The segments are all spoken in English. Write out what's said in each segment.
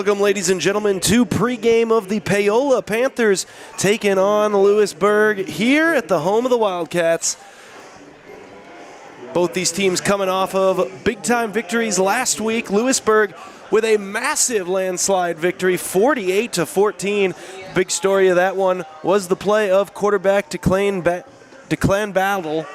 Welcome, ladies and gentlemen, to pregame of the Paola Panthers taking on Louisburg here at the home of the Wildcats. Both these teams coming off of big-time victories last week. Louisburg with a massive landslide victory, 48-14. Big story of that one was the play of quarterback Declan Battle.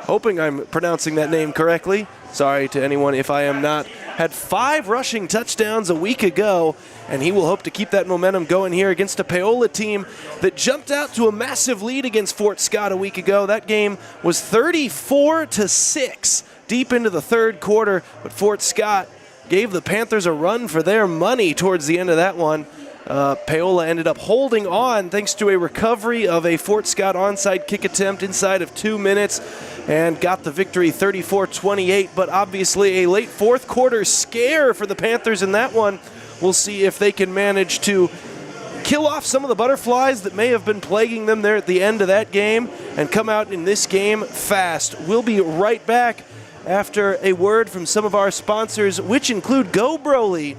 Hoping I'm pronouncing that name correctly. Sorry to anyone if I am not. Had 5 rushing touchdowns a week ago, and he will hope to keep that momentum going here against a Paola team that jumped out to a massive lead against Fort Scott a week ago. That game was 34-6 deep into the third quarter, but Fort Scott gave the Panthers a run for their money towards the end of that one. Paola ended up holding on thanks to a recovery of a Fort Scott onside kick attempt inside of 2 minutes and got the victory 34-28, but obviously a late fourth quarter scare for the Panthers in that one. We'll see if they can manage to kill off some of the butterflies that may have been plaguing them there at the end of that game and come out in this game fast. We'll be right back after a word from some of our sponsors, which include Go Broly.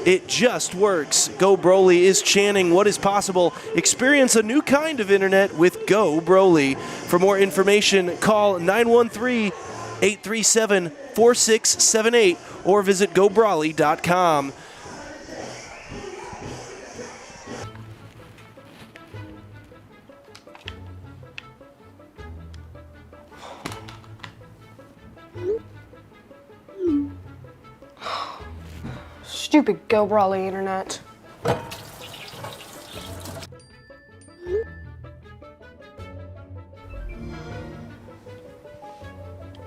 It just works. Go Broly is chanting what is possible. Experience a new kind of internet with Go Broly. For more information, call 913-837-4678 or visit gobroly.com. Stupid Go Brawly internet.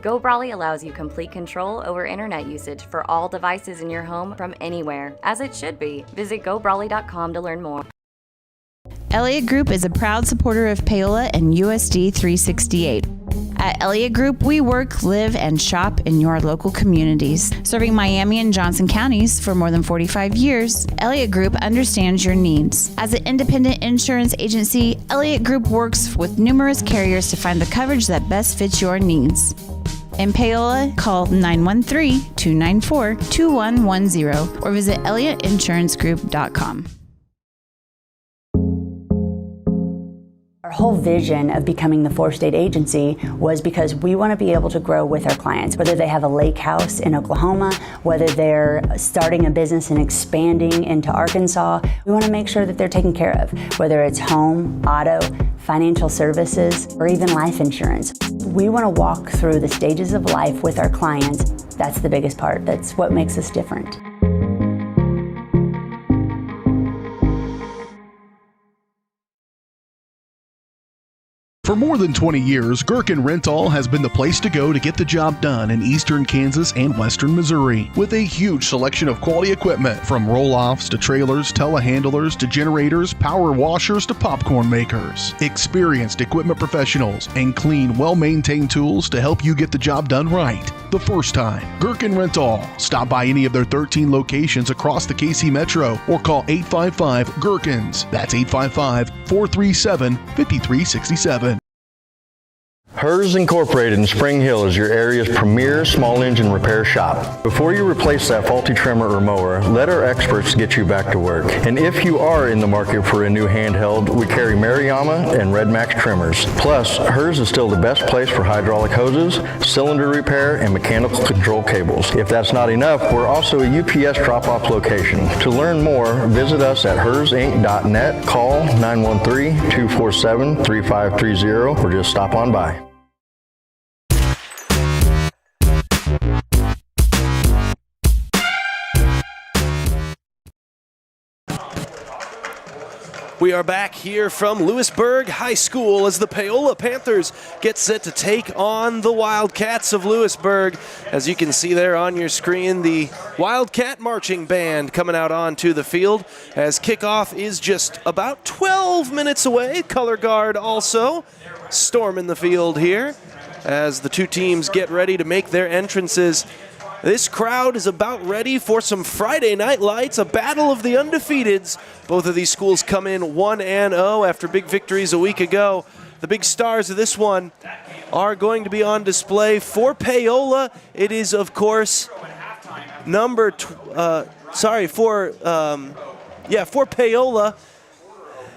Go Brawly allows you complete control over internet usage for all devices in your home from anywhere, as it should be. Visit gobrawly.com to learn more. Elliott Group is a proud supporter of Paola and USD 368. At Elliott Group, we work, live, and shop in your local communities. Serving Miami and Johnson counties for more than 45 years, Elliott Group understands your needs. As an independent insurance agency, Elliott Group works with numerous carriers to find the coverage that best fits your needs. In Paola, call 913-294-2110 or visit elliottInsuranceGroup.com. Our whole vision of becoming the 4-state agency was because we want to be able to grow with our clients, whether they have a lake house in Oklahoma, whether they're starting a business and expanding into Arkansas. We want to make sure that they're taken care of, whether it's home, auto, financial services, or even life insurance. We want to walk through the stages of life with our clients. That's the biggest part. That's what makes us different. For more than 20 years, Gherkin Rental has been the place to go to get the job done in eastern Kansas and western Missouri. With a huge selection of quality equipment, from roll-offs to trailers, telehandlers to generators, power washers to popcorn makers. Experienced equipment professionals and clean, well-maintained tools to help you get the job done right the first time. Gherkin Rental. Stop by any of their 13 locations across the KC Metro or call 855-GHERKINS. That's 855-437-5367. HERS Incorporated in Spring Hill is your area's premier small engine repair shop. Before you replace that faulty trimmer or mower, let our experts get you back to work. And if you are in the market for a new handheld, we carry Maruyama and Red Max trimmers. Plus, HERS is still the best place for hydraulic hoses, cylinder repair, and mechanical control cables. If that's not enough, we're also a UPS drop-off location. To learn more, visit us at hersinc.net, call 913-247-3530, or just stop on by. We are back here from Louisburg High School as the Paola Panthers get set to take on the Wildcats of Louisburg. As you can see there on your screen, the Wildcat Marching Band coming out onto the field as kickoff is just about 12 minutes away. Color Guard also storming the field here as the two teams get ready to make their entrances. This crowd is about ready for some Friday night lights, a battle of the undefeateds. Both of these schools come in 1-0 after big victories a week ago. The big stars of this one are going to be on display for Paola. It is, of course, number Paola,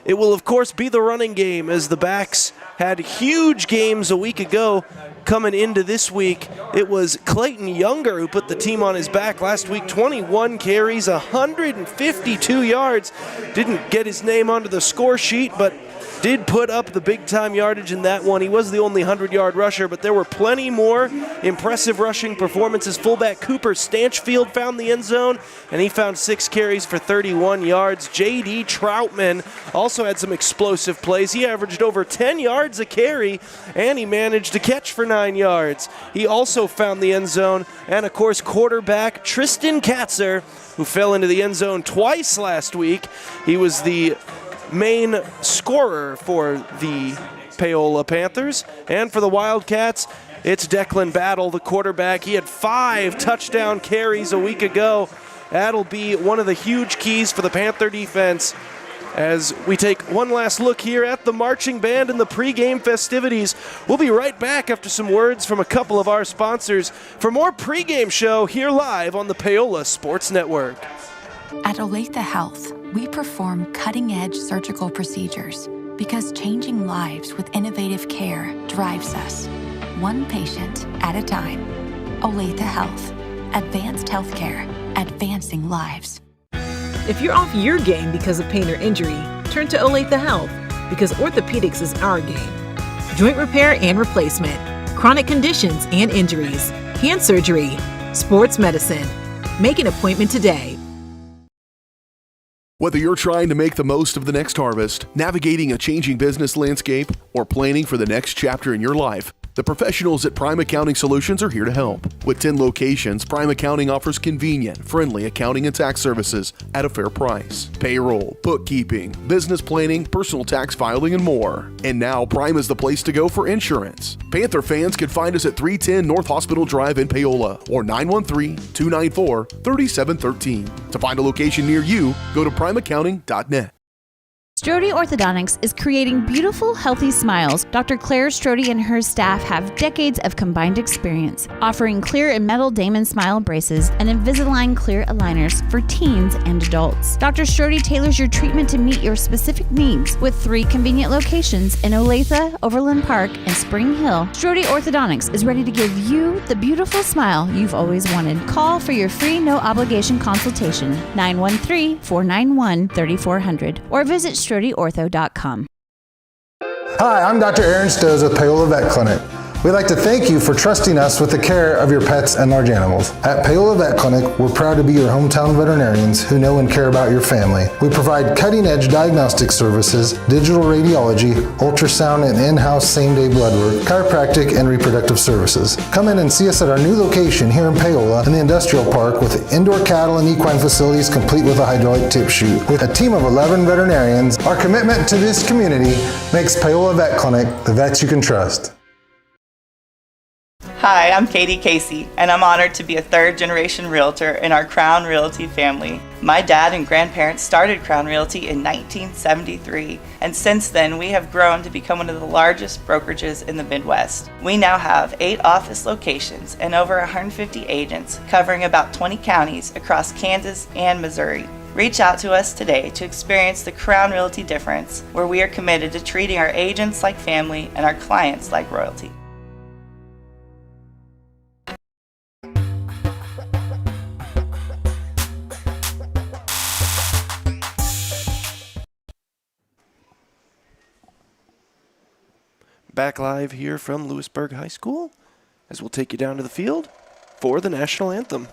it will, of course, be the running game, as the backs had huge games a week ago. Coming into this week, it was Clayton Younger who put the team on his back last week. 21 carries, 152 yards. Didn't get his name onto the score sheet, but did put up the big-time yardage in that one. He was the only 100-yard rusher, but there were plenty more impressive rushing performances. Fullback Cooper Stanchfield found the end zone, and he found 6 carries for 31 yards. J.D. Troutman also had some explosive plays. He averaged over 10 yards a carry, and he managed to catch for 9 yards. He also found the end zone, and, of course, quarterback Tristan Katzer, who fell into the end zone twice last week. He was the main scorer for the Paola Panthers. And for the Wildcats, it's Declan Battle, the quarterback. He had 5 touchdown carries a week ago. That'll be one of the huge keys for the Panther defense. As we take one last look here at the marching band and the pregame festivities, we'll be right back after some words from a couple of our sponsors for more pregame show here live on the Paola Sports Network. At Olathe Health, we perform cutting-edge surgical procedures because changing lives with innovative care drives us, one patient at a time. Olathe Health, advanced healthcare, advancing lives. If you're off your game because of pain or injury, turn to Olathe Health because orthopedics is our game. Joint repair and replacement, chronic conditions and injuries, hand surgery, sports medicine. Make an appointment today. Whether you're trying to make the most of the next harvest, navigating a changing business landscape, or planning for the next chapter in your life, the professionals at Prime Accounting Solutions are here to help. With 10 locations, Prime Accounting offers convenient, friendly accounting and tax services at a fair price. Payroll, bookkeeping, business planning, personal tax filing, and more. And now Prime is the place to go for insurance. Panther fans can find us at 310 North Hospital Drive in Paola or 913-294-3713. To find a location near you, go to primeaccounting.net. Strode Orthodontics is creating beautiful, healthy smiles. Dr. Claire Strode and her staff have decades of combined experience, offering clear and metal Damon Smile braces and Invisalign clear aligners for teens and adults. Dr. Strode tailors your treatment to meet your specific needs with 3 convenient locations in Olathe, Overland Park, and Spring Hill. Strode Orthodontics is ready to give you the beautiful smile you've always wanted. Call for your free no-obligation consultation, 913-491-3400, or visit StrodeOrtho.com. Hi, I'm Dr. Aaron Stoes with Paola Vet Clinic. We'd like to thank you for trusting us with the care of your pets and large animals. At Paola Vet Clinic, we're proud to be your hometown veterinarians who know and care about your family. We provide cutting-edge diagnostic services, digital radiology, ultrasound, and in-house same-day blood work, chiropractic, and reproductive services. Come in and see us at our new location here in Paola in the Industrial Park with indoor cattle and equine facilities complete with a hydraulic tip chute. With a team of 11 veterinarians, our commitment to this community makes Paola Vet Clinic the vets you can trust. Hi, I'm Katie Casey, and I'm honored to be a third-generation realtor in our Crown Realty family. My dad and grandparents started Crown Realty in 1973, and since then we have grown to become one of the largest brokerages in the Midwest. We now have 8 office locations and over 150 agents covering about 20 counties across Kansas and Missouri. Reach out to us today to experience the Crown Realty difference, where we are committed to treating our agents like family and our clients like royalty. Back live here from Louisburg High School, as we'll take you down to the field for the national anthem.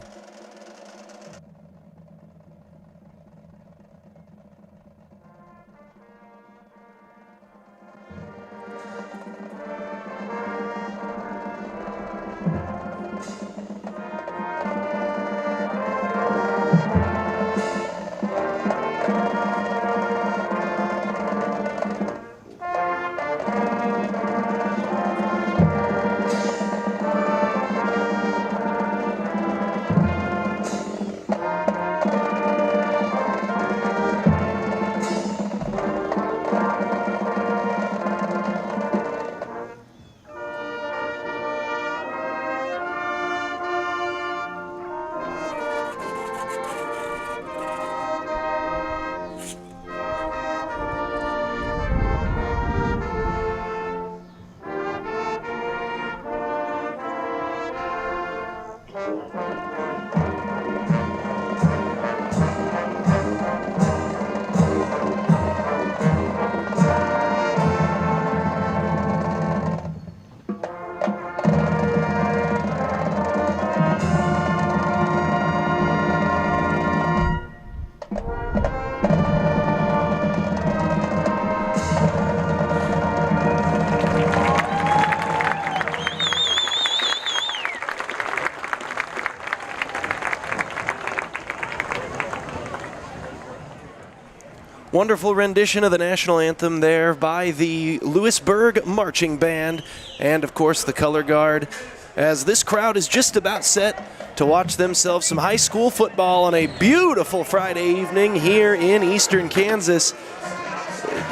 Wonderful rendition of the national anthem there by the Louisburg Marching Band and, of course, the color guard, as this crowd is just about set to watch themselves some high school football on a beautiful Friday evening here in eastern Kansas.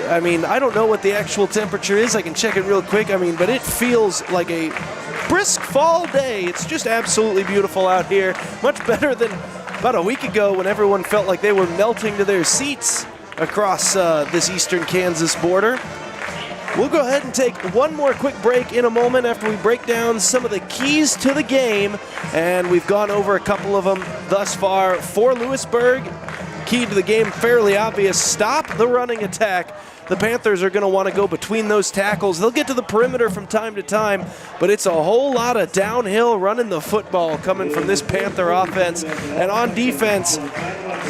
I mean, I don't know what the actual temperature is. I can check it real quick. But it feels like a brisk fall day. It's just absolutely beautiful out here. Much better than about a week ago when everyone felt like they were melting to their seats across this eastern Kansas border. We'll go ahead and take one more quick break in a moment after we break down some of the keys to the game, and we've gone over a couple of them thus far. For Louisburg, key to the game, fairly obvious: stop the running attack. The Panthers are going to want to go between those tackles. They'll get to the perimeter from time to time, but it's a whole lot of downhill running the football coming from this Panther offense. And on defense,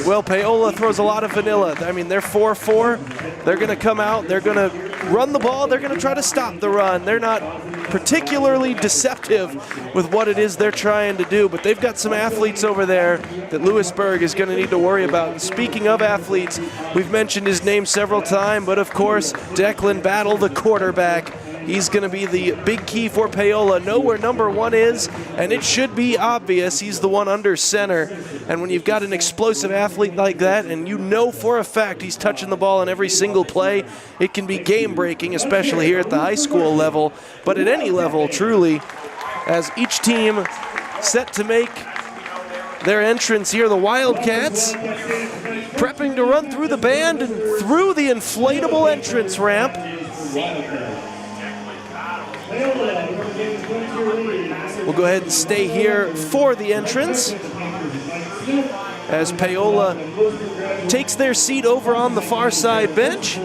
well, Paola throws a lot of vanilla. They're 4-4. They're going to come out. They're going to run the ball. They're going to try to stop the run. They're not particularly deceptive with what it is they're trying to do, but they've got some athletes over there that Louisburg is going to need to worry about. And speaking of athletes, we've mentioned his name several times, but of course, Declan Battle, the quarterback. He's going to be the big key for Paola. Know where number one is, and it should be obvious. He's the one under center. And when you've got an explosive athlete like that, and you know for a fact he's touching the ball in every single play, it can be game-breaking, especially here at the high school level. But at any level, truly, as each team set to make their entrance here, the Wildcats prepping to run through the band and through the inflatable entrance ramp. We'll go ahead and stay here for the entrance as Paola takes their seat over on the far side bench.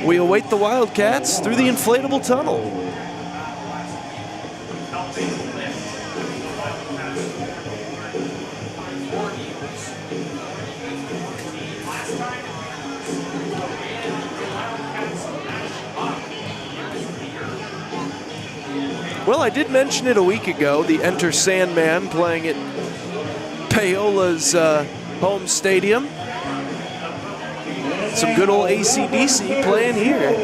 We await the Wildcats through the inflatable tunnel. Well, I did mention it a week ago, the Enter Sandman playing at Paola's home stadium. Some good old AC/DC playing here.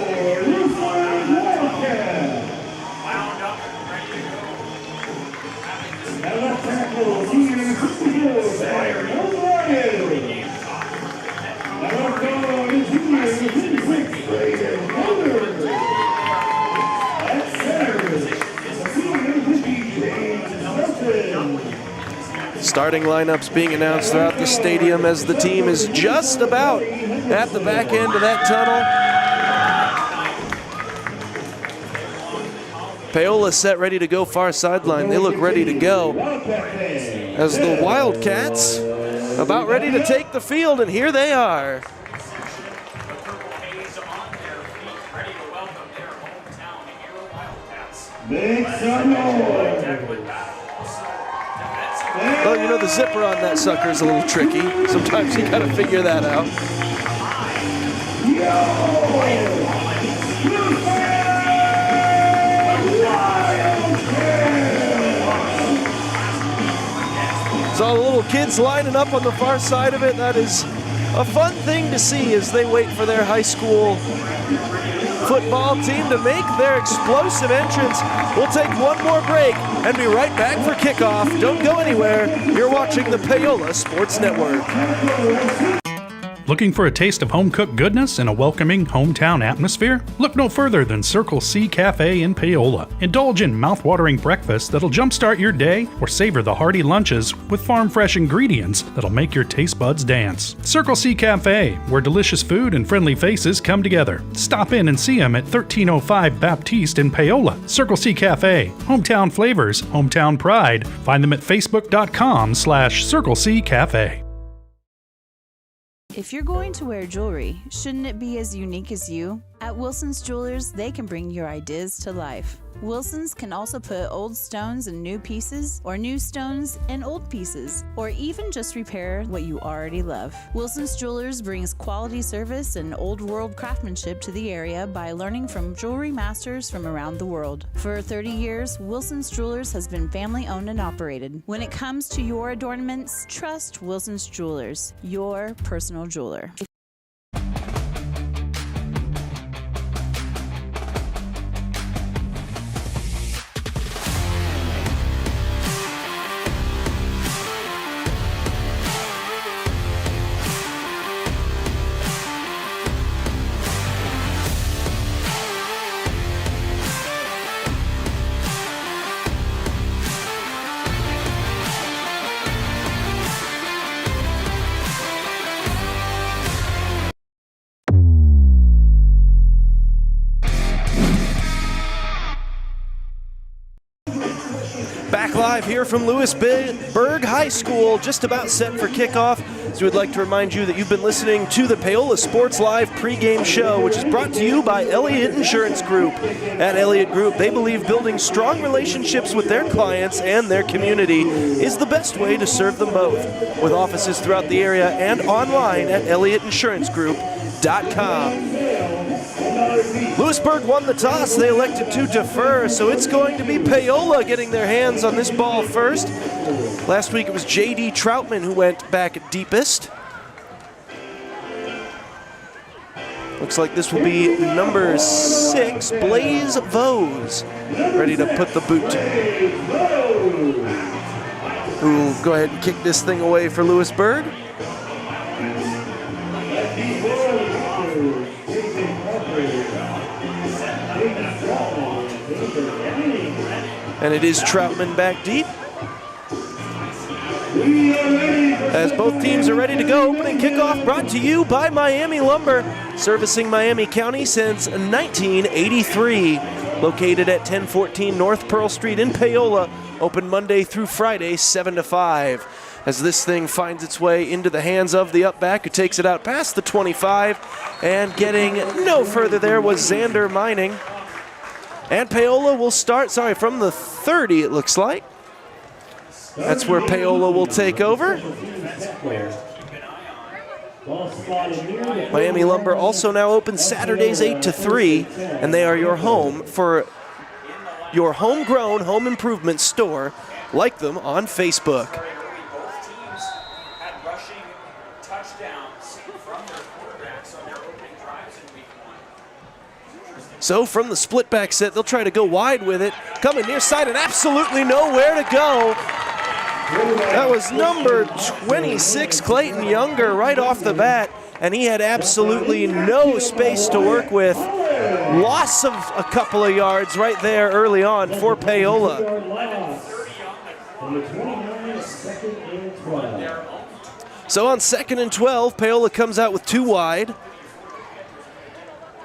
Starting lineups being announced throughout the stadium as the team is just about at the back end of that tunnel. Paola set, ready to go far sideline. They look ready to go as the Wildcats about ready to take the field, and here they are. Well, you know, the zipper on that sucker is a little tricky. Sometimes you gotta figure that out. So all the little kids lining up on the far side of it. That is a fun thing to see as they wait for their high school football team to make their explosive entrance. We'll take one more break and be right back for kickoff. Don't go anywhere. You're watching the Paola Sports Network. Looking for a taste of home-cooked goodness and a welcoming hometown atmosphere? Look no further than Circle C Cafe in Paola. Indulge in mouth-watering breakfast that'll jumpstart your day, or savor the hearty lunches with farm-fresh ingredients that'll make your taste buds dance. Circle C Cafe, where delicious food and friendly faces come together. Stop in and see them at 1305 Baptiste in Paola. Circle C Cafe, hometown flavors, hometown pride. Find them at facebook.com/Circle C Cafe. If you're going to wear jewelry, shouldn't it be as unique as you? At Wilson's Jewelers, they can bring your ideas to life. Wilson's can also put old stones in new pieces, or new stones in old pieces, or even just repair what you already love. Wilson's Jewelers brings quality service and old world craftsmanship to the area by learning from jewelry masters from around the world. For 30 years, Wilson's Jewelers has been family owned and operated. When it comes to your adornments, trust Wilson's Jewelers, your personal jeweler. Back live here from Louisburg High School, just about set for kickoff. So we'd like to remind you that you've been listening to the Paola Sports Live pregame show, which is brought to you by Elliott Insurance Group. At Elliott Group, they believe building strong relationships with their clients and their community is the best way to serve them both. With offices throughout the area and online at ElliottInsuranceGroup.com. Louisburg won the toss. They elected to defer, so it's going to be Paola getting their hands on this ball first. Last week it was J.D. Troutman who went back deepest. Looks like this will be number 6, Blaze Vose, ready to put the boot. Who will go ahead and kick this thing away for Louisburg. And it is Troutman back deep. As both teams are ready to go, opening kickoff brought to you by Miami Lumber, servicing Miami County since 1983. Located at 1014 North Pearl Street in Paola, open Monday through Friday, 7 to 5. As this thing finds its way into the hands of the upback, who takes it out past the 25, and getting no further there was Xander Mining. And Paola will start, from the 30 it looks like. That's where Paola will take over. Miami Lumber also now open Saturdays 8 to 3, and they are your home for your homegrown home improvement store. Like them on Facebook. So from the split back set, they'll try to go wide with it. Coming near side and absolutely nowhere to go. That was number 26, Clayton Younger, right off the bat. And he had absolutely no space to work with. Loss of a couple of yards right there early on for Paola. So on 2nd and 12, Paola comes out with 2 wide.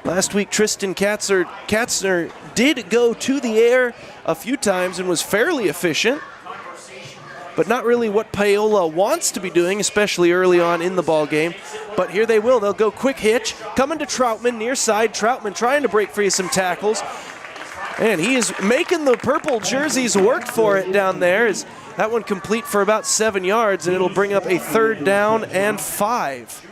Last week, Tristan Katzner did go to the air a few times and was fairly efficient, but not really what Paola wants to be doing, especially early on in the ball game. But here they will. They'll go quick hitch, coming to Troutman, near side. Troutman trying to break free of some tackles. And he is making the purple jerseys work for it down there. That one complete for about 7 yards, and it'll bring up a 3rd down and 5.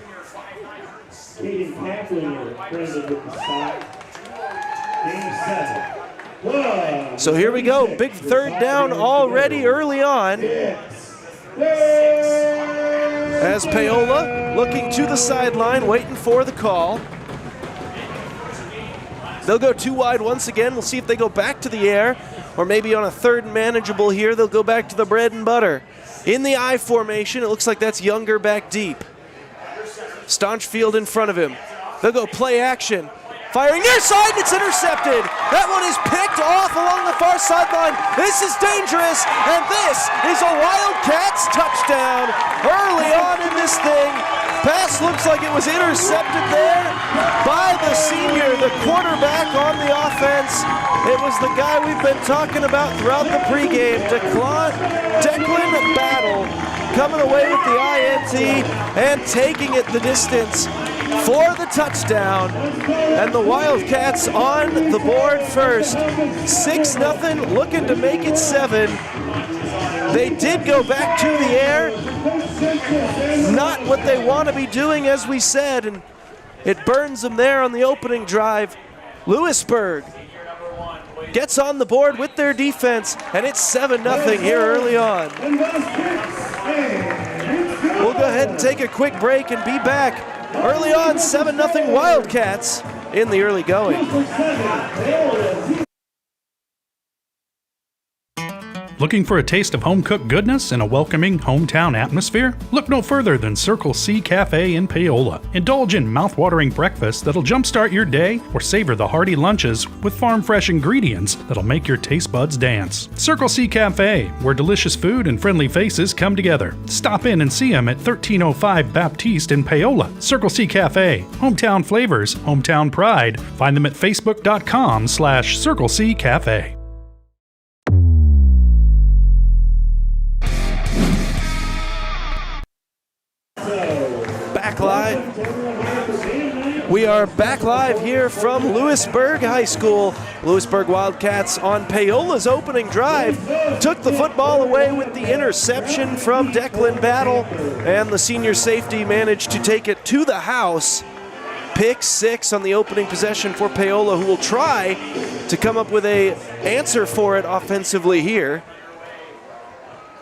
So here we go, big 3rd down already early on. As Paola looking to the sideline, waiting for the call. They'll go 2 wide once again. We'll see if they go back to the air, or maybe on a 3rd and manageable here, they'll go back to the bread and butter. In the I formation, it looks like that's Younger back deep. Staunch field in front of him. They'll go play action. Firing near side, it's intercepted. That one is picked off along the far sideline. This is dangerous, and this is a Wildcats touchdown early on in this thing. Pass looks like it was intercepted there by the senior, the quarterback on the offense. It was the guy we've been talking about throughout the pregame, Declan Battle, coming away with the INT and taking it the distance. for the touchdown, and the Wildcats on the board first. 6-0, looking to make it 7. They did go back to the air. Not what they want to be doing, as we said, and it burns them there on the opening drive. Louisburg gets on the board with their defense, and it's 7-0 here early on. We'll go ahead and take a quick break and be back. Early on, 7-0 Wildcats in the early going. Looking for a taste of home-cooked goodness and a welcoming hometown atmosphere? Look no further than Circle C Cafe in Paola. Indulge in mouth-watering breakfast that'll jumpstart your day, or savor the hearty lunches with farm-fresh ingredients that'll make your taste buds dance. Circle C Cafe, where delicious food and friendly faces come together. Stop in and see them at 1305 Baptiste in Paola. Circle C Cafe, hometown flavors, hometown pride. Find them at facebook.com/Circle C Cafe. Live. We are back live here from Louisburg High School. Louisburg Wildcats on Paola's opening drive took the football away with the interception from Declan Battle, and the senior safety managed to take it to the house. Pick 6 on the opening possession for Paola, who will try to come up with an answer for it offensively here.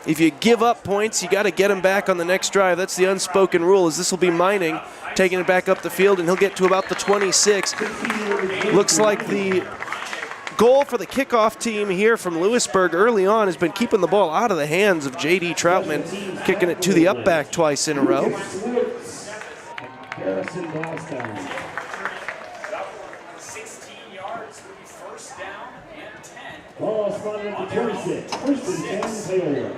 If you give up points, you got to get them back on the next drive. That's the unspoken rule, as this will be Mining taking it back up the field, and he'll get to about the 26. Looks like the goal for the kickoff team here from Louisburg early on has been keeping the ball out of the hands of J.D. Troutman, kicking it to the up back twice in a row. Ball spotted at the 26. First and 10, Paola.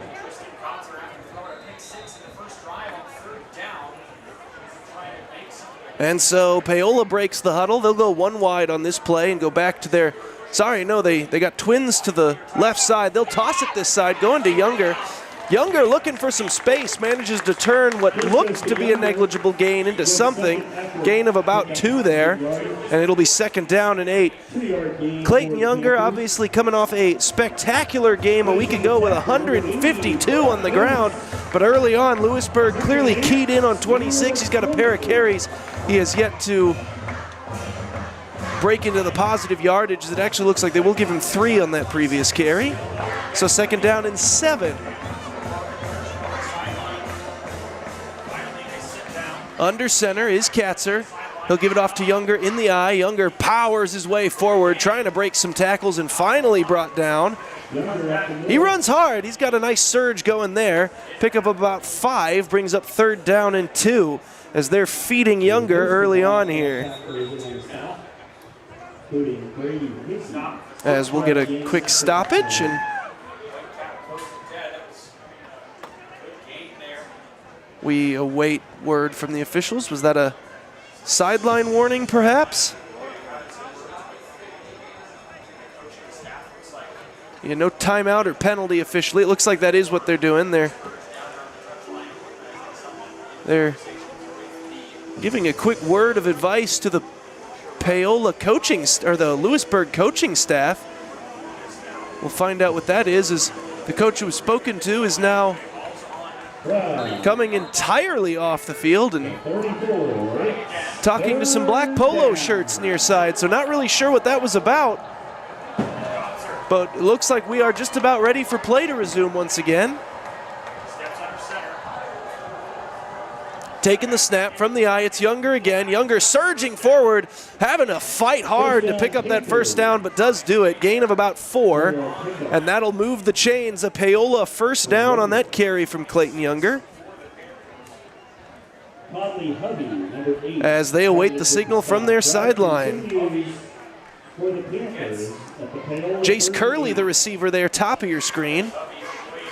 And so Paola breaks the huddle. They'll go one wide on this play and go back to their, they got twins to the left side. They'll toss it this side, going to Younger. Younger, looking for some space, manages to turn what looked to be a negligible gain into something. Gain of about 2 there, and it'll be 2nd down and 8. Clayton Younger obviously coming off a spectacular game a week ago with 152 on the ground, but early on, Louisburg clearly keyed in on 26. He's got a pair of carries. He has yet to break into the positive yardage. It actually looks like they will give him 3 on that previous carry. So 2nd down and 7. Under center is Katzer. He'll give it off to Younger in the eye. Younger powers his way forward, trying to break some tackles, and finally brought down. He runs hard. He's got a nice surge going there. Pickup of about 5, brings up 3rd down and 2 as they're feeding Younger early on here. As we'll get a quick stoppage, and we await word from the officials. Was that a sideline warning, perhaps? Yeah, no timeout or penalty officially. It looks like that is what they're doing. They're giving a quick word of advice to the Paola coaching, or the Louisburg coaching staff. We'll find out what that is, as the coach who was spoken to is now coming entirely off the field and talking to some black polo shirts near side, so not really sure what that was about. But it looks like we are just about ready for play to resume once again. Taking the snap from the eye, it's Younger again. Younger surging forward, having to fight hard to pick up that 1st down, but does do it. Gain of about 4, and that'll move the chains. A Paola 1st down on that carry from Clayton Younger, as they await the signal from their sideline. Jace Curley, the receiver there, top of your screen.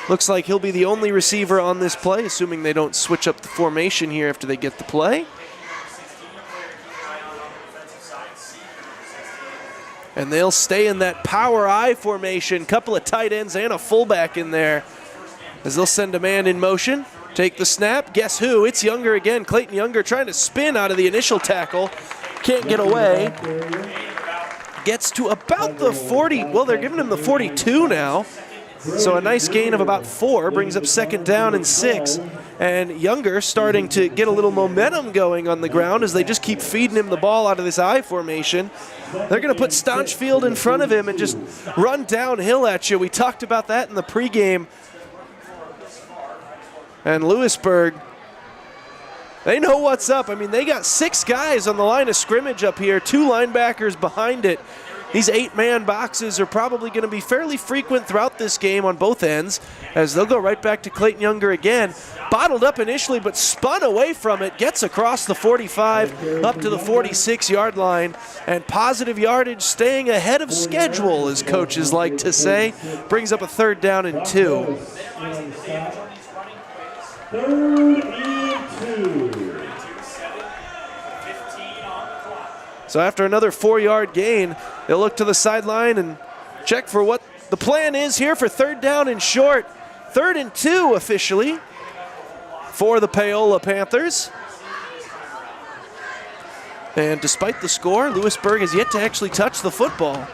Looks like he'll be the only receiver on this play, assuming they don't switch up the formation here after they get the play. And they'll stay in that power I formation. Couple of tight ends and a fullback in there, as they'll send a man in motion. take the snap. Guess who? It's Younger again. Clayton Younger trying to spin out of the initial tackle. Can't get away. Gets to about the 40. Well, they're giving him the 42 now. So a nice gain of about 4 brings up 2nd down and 6. And Younger starting to get a little momentum going on the ground as they just keep feeding him the ball out of this I formation. They're going to put Staunchfield in front of him and just run downhill at you. We talked about that in the pregame. And Louisburg, they know what's up. I mean, they got 6 guys on the line of scrimmage up here, 2 linebackers behind it. These 8-man boxes are probably going to be fairly frequent throughout this game on both ends, as they'll go right back to Clayton Younger again. Bottled up initially, but spun away from it, gets across the 45 up to the 46-yard line, and positive yardage staying ahead of schedule, as coaches like to say. Brings up a 3rd down and 2. 3rd and 2. So after another 4-yard gain, they'll look to the sideline and check for what the plan is here for 3rd down and short. 3rd and 2 officially for the Paola Panthers. And despite the score, Louisburg has yet to actually touch the football.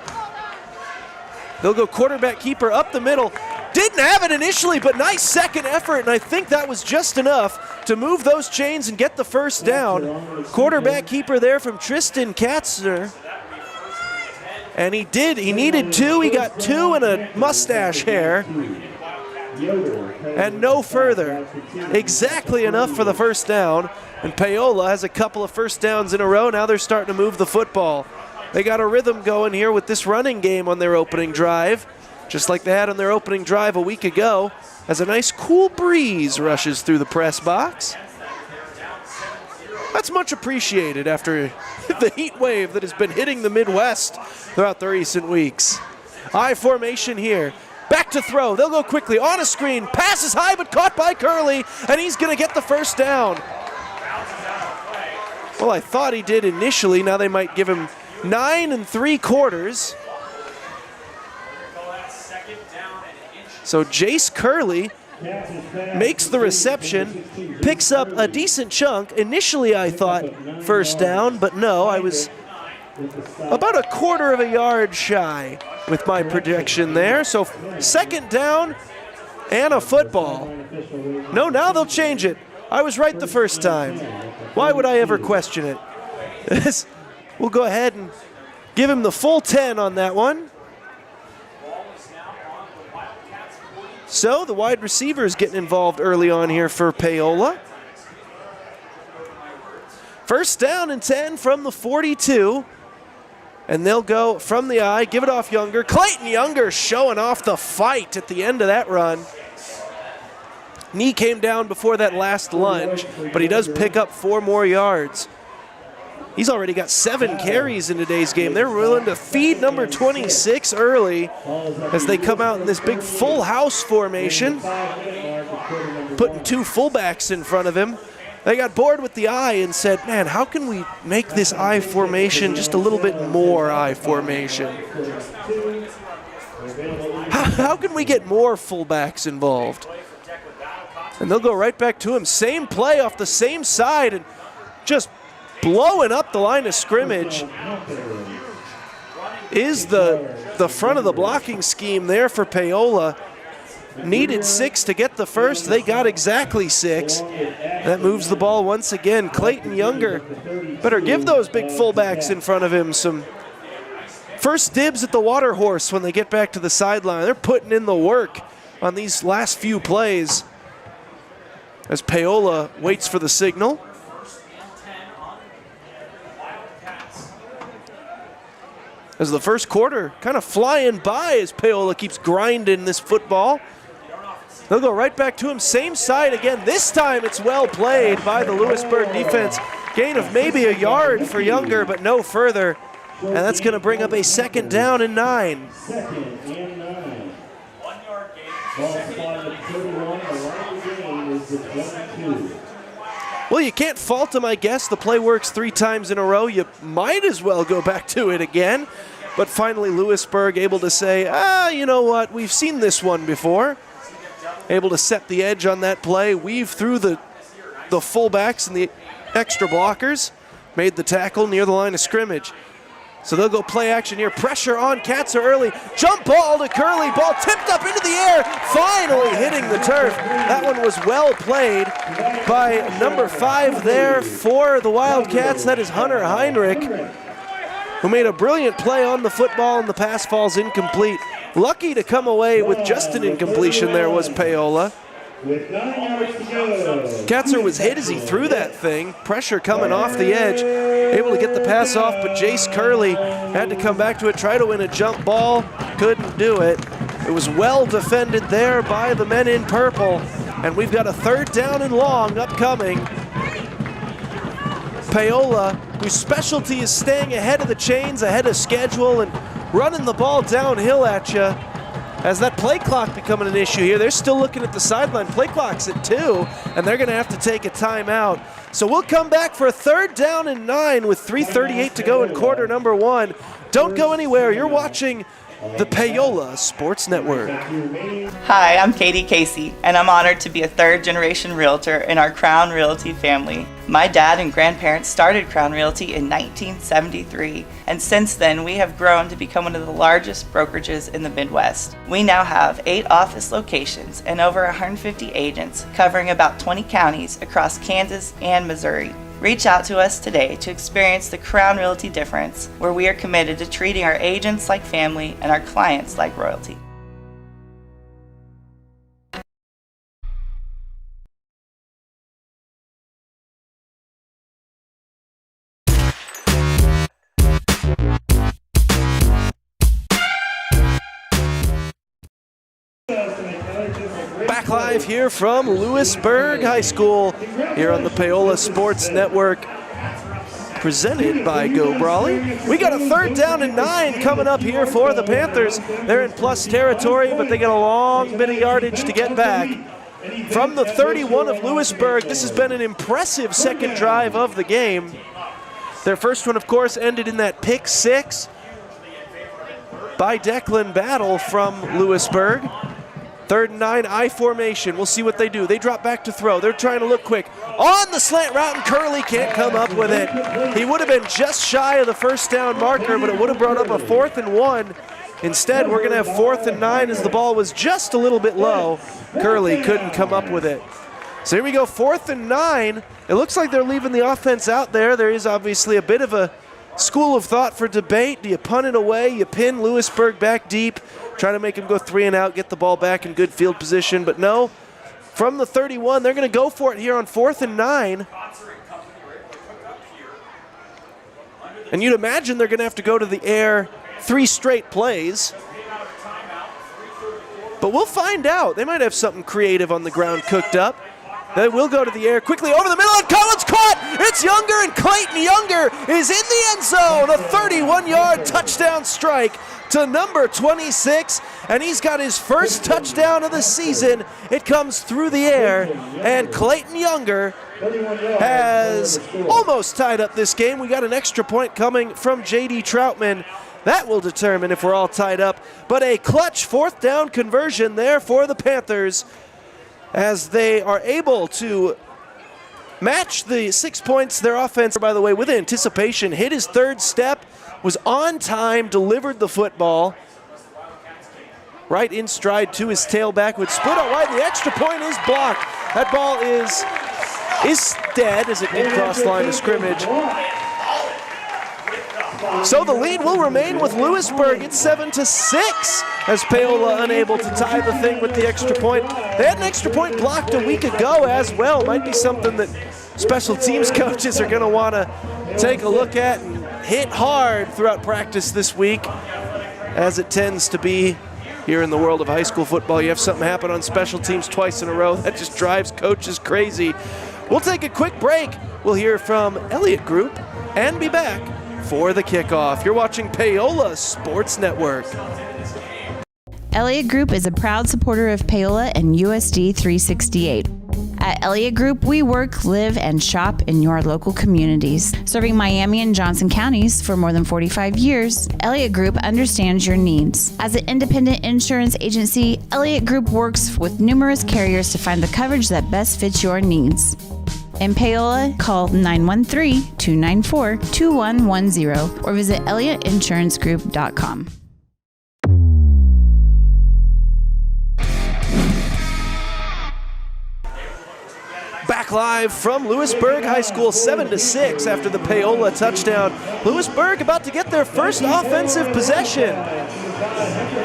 They'll go quarterback keeper up the middle. Didn't have it initially, but nice second effort, and I think that was just enough to move those chains and get the 1st down. Quarterback keeper there from Tristan Katzner. And he did. He needed 2. He got 2 and a mustache hair. And no further. Exactly enough for the 1st down. And Paola has a couple of 1st downs in a row. Now they're starting to move the football. They got a rhythm going here with this running game on their opening drive, just like they had on their opening drive a week ago, as a nice cool breeze rushes through the press box. That's much appreciated after the heat wave that has been hitting the Midwest throughout the recent weeks. I formation here. Back to throw. They'll go quickly. On a screen. Passes high, but caught by Curley, and he's going to get the 1st down. Well, I thought he did initially. Now they might give him 9 3/4. So Jace Curley makes the reception, picks up a decent chunk. Initially I thought 1st down, but no, I was about a 1/4 of a yard shy with my projection there. So 2nd down and a football. No, now they'll change it. I was right the first time. Why would I ever question it? We'll go ahead and give him the full 10 on that one. So the wide receiver is getting involved early on here for Paola. 1st down and 10 from the 42. And they'll go from the I, give it off Younger. Clayton Younger showing off the fight at the end of that run. Knee came down before that last lunge, but he does pick up 4 more yards. He's already got 7 carries in today's game. They're willing to feed number 26 early as they come out in this big full house formation, putting 2 fullbacks in front of him. They got bored with the I and said, man, how can we make this I formation just a little bit more I formation? How can we get more fullbacks involved? And they'll go right back to him. Same play off the same side and just blowing up the line of scrimmage is the front of the blocking scheme there for Paola. Needed 6 to get the 1st. They got exactly 6. That moves the ball once again. Clayton Younger better give those big fullbacks in front of him some first dibs at the water horse when they get back to the sideline. They're putting in the work on these last few plays as Paola waits for the signal. As the first quarter kind of flying by as Paola keeps grinding this football. They'll go right back to him, same side again. This time it's well played by the Louisburg defense. Gain of maybe a yard for Younger, but no further. And that's going to bring up a 2nd down and 9. 2nd and 9. 1 yard gain. Ball spotted at 31. The line of the game is the 22. Well, you can't fault him, I guess. The play works 3 times in a row. You might as well go back to it again. But finally, Louisburg able to say, you know what? We've seen this one before. able to set the edge on that play, weave through the fullbacks and the extra blockers, made the tackle near the line of scrimmage. So they'll go play action here. Pressure on Katzer early. Jump ball to Curley. Ball tipped up into the air. Finally hitting the turf. That one was well played by number 5 there for the Wildcats. That is Hunter Heinrich, who made a brilliant play on the football, and the pass falls incomplete. Lucky to come away with just an incompletion there was Paola. Katzer was hit as he threw that thing. Pressure coming off the edge. Able to get the pass off, but Jace Curley had to come back to it, try to win a jump ball. Couldn't do it. It was well defended there by the men in purple. And we've got a 3rd down and long upcoming. Paola, whose specialty is staying ahead of the chains, ahead of schedule, and running the ball downhill at you. As that play clock becoming an issue here, they're still looking at the sideline. Play clock's at 2, and they're going to have to take a timeout. So we'll come back for a 3rd down and 9 with 3:38 to go in quarter number 1. Don't go anywhere. You're watching the Paola Sports Network. Hi, I'm Katie Casey, and I'm honored to be a 3rd-generation realtor in our Crown Realty family. My dad and grandparents started Crown Realty in 1973, and since then we have grown to become one of the largest brokerages in the Midwest. We now have 8 office locations and over 150 agents covering about 20 counties across Kansas and Missouri. Reach out to us today to experience the Crown Realty difference, where we are committed to treating our agents like family and our clients like royalty. Back live here from Louisburg High School here on the Paola Sports Network, presented by Go Brawley. We got a 3rd down and 9 coming up here for the Panthers. They're in plus territory, but they got a long bit of yardage to get back. From the 31 of Louisburg, this has been an impressive second drive of the game. Their first one, of course, ended in that pick 6 by Declan Battle from Louisburg. 3rd and 9, I formation. We'll see what they do. They drop back to throw. They're trying to look quick. On the slant route, and Curley can't come up with it. He would have been just shy of the 1st down marker, but it would have brought up a 4th and 1. Instead, we're going to have 4th and 9 as the ball was just a little bit low. Curley couldn't come up with it. So here we go, 4th and 9. It looks like they're leaving the offense out there. There is obviously a bit of a school of thought for debate. Do you punt it away? You pin Louisburg back deep, try to make him go 3 and out, get the ball back in good field position. But no, from the 31, they're going to go for it here on 4th and 9. And you'd imagine they're going to have to go to the air 3 straight plays. But we'll find out. They might have something creative on the ground cooked up. They will go to the air quickly over the middle, and Collins caught. It's Younger, and Clayton Younger is in the end zone. A 31-yard touchdown strike to number 26, and he's got his first touchdown of the season. It comes through the air, and Clayton Younger has almost tied up this game. We got an extra point coming from J.D. Troutman. That will determine if we're all tied up. But a clutch 4th down conversion there for the Panthers, as they are able to match the 6 points. Their offense, by the way, with anticipation, hit his 3rd step, was on time, delivered the football right in stride to his tailback, would split out wide. The extra point is blocked. That ball is dead as it did cross the line of scrimmage. So the lead will remain with Louisburg. It's 7-6 as Paola unable to tie the thing with the extra point. They had an extra point blocked a week ago as well. Might be something that special teams coaches are going to want to take a look at and hit hard throughout practice this week, as it tends to be here in the world of high school football. You have something happen on special teams twice in a row. That just drives coaches crazy. We'll take a quick break. We'll hear from Elliott Group and be back for the kickoff. You're watching Paola Sports Network. Elliott Group is a proud supporter of Paola and USD 368. At Elliott Group, we work, live, and shop in your local communities. Serving Miami and Johnson counties for more than 45 years, Elliott Group understands your needs. As an independent insurance agency, Elliott Group works with numerous carriers to find the coverage that best fits your needs. In Paola, call 913-294-2110 or visit ElliottInsuranceGroup.com. Back live from Louisburg High School, 7-6 after the Paola touchdown. Louisburg about to get their first offensive possession.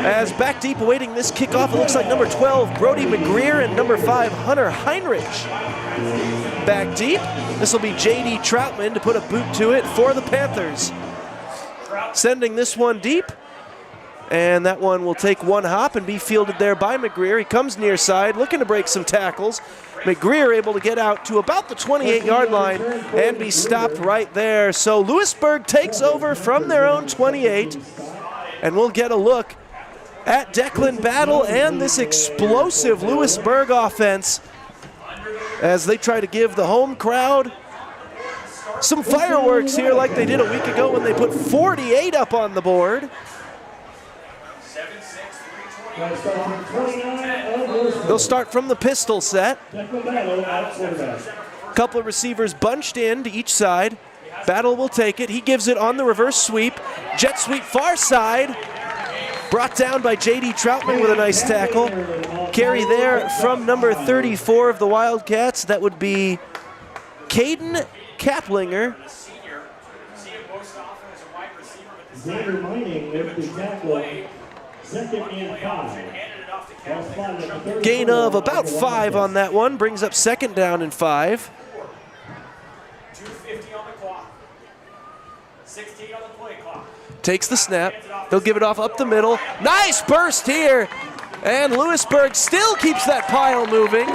As back deep awaiting this kickoff, it looks like number 12, Brody McGreer, and number 5, Hunter Heinrich. Back deep, this will be J.D. Troutman to put a boot to it for the Panthers. Sending this one deep, and that one will take one hop and be fielded there by McGreer. He comes near side, looking to break some tackles. McGreer able to get out to about the 28-yard line and be stopped right there. So Louisburg takes over from their own 28, and we'll get a look at Declan Battle and this explosive Louisburg offense as they try to give the home crowd some fireworks here like they did a week ago when they put 48 up on the board. They'll start from the pistol set. Couple of receivers bunched in to each side. Battle will take it. He gives it on the reverse sweep. Jet sweep far side. Brought down by J.D. Troutman with a nice tackle. Carry there from number 34 of the Wildcats. That would be Caden Kaplinger. Xander Mining with the tackle. Gain of about 5 on that one. Brings up second down and 5. 2:50 on the clock. 16 on the play clock. Takes the snap. They'll give it off up the middle. Nice burst here. And Louisburg still keeps that pile moving.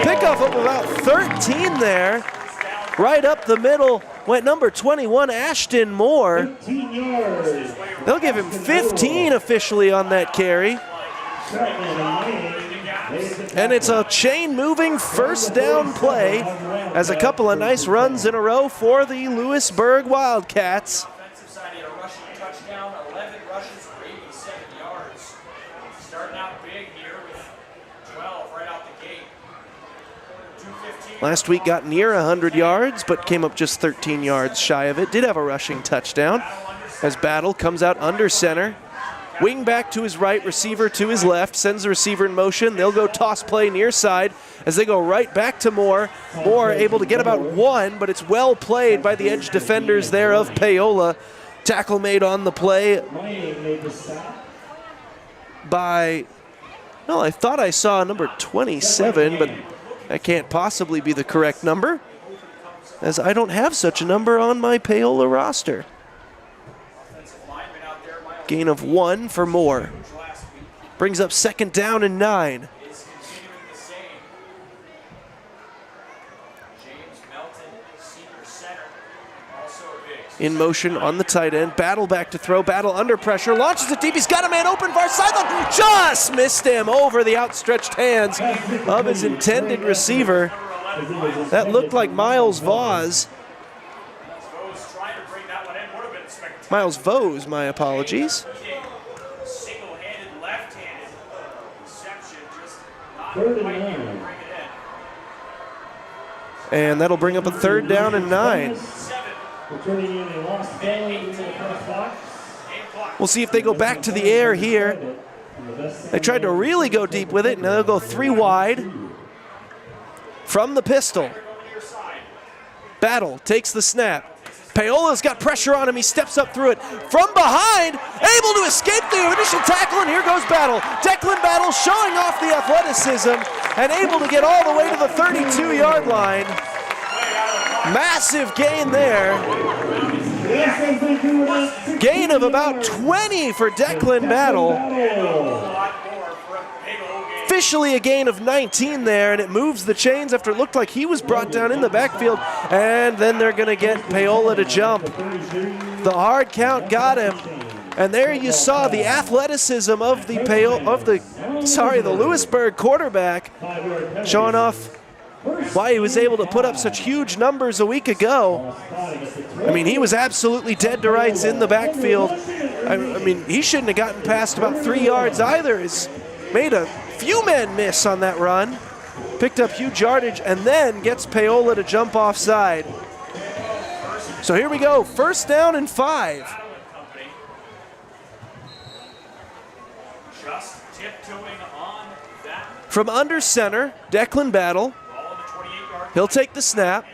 Pickup of about 13 there. Right up the middle went number 21, Ashton Moore. They'll give him 15 officially on that carry. And it's a chain-moving first down play as a couple of nice runs in a row for the Louisburg Wildcats. Offensive side, he had a rushing touchdown, 11 rushes for 87 yards. Starting out big here with 12 right out the gate. 2:15. Last week got near 100 yards, but came up just 13 yards shy of it. Did have a rushing touchdown as Battle comes out under center. Wing back to his right, receiver to his left, sends the receiver in motion. They'll go toss play near side as they go right back to Moore. Moore able to get about 1, but it's well played by the edge defenders there of Paola. Tackle made on the play by, well, I thought I saw number 27, but that can't possibly be the correct number, as I don't have such a number on my Paola roster. Gain of 1 for Moore. Brings up second down and 9. In motion on the tight end. Battle back to throw. Battle under pressure. Launches it deep. He's got a man open far sideline. Just missed him over the outstretched hands of his intended receiver. That looked like Miles Vause. Miles Vose, my apologies. Single-handed left-handed reception, just not Third and quite able to 9. bring it in. And that'll bring up a third down and 9. Returning in a lost ball in the press box. We'll see if they go back to the air here. They tried to really go deep with it. Now they'll go 3 wide from the pistol. Battle takes the snap. Paola's got pressure on him. He steps up through it from behind, able to escape the initial tackle, and here goes Battle. Declan Battle showing off the athleticism and able to get all the way to the 32-yard line. Massive gain there. Gain of about 20 for Declan Battle. Officially a gain of 19 there, and it moves the chains after it looked like he was brought down in the backfield. And then they're going to get Paola to jump. The hard count got him. And there you saw the athleticism of the Louisburg quarterback, showing off why he was able to put up such huge numbers a week ago. I mean, he was absolutely dead to rights in the backfield. I mean, he shouldn't have gotten past about 3 yards either. He's made a few men miss on that run, picked up huge yardage, and then gets Paola to jump offside. So here we go, 1st down and 5. Just tiptoeing on that. From under center, Declan Battle. He'll take the snap,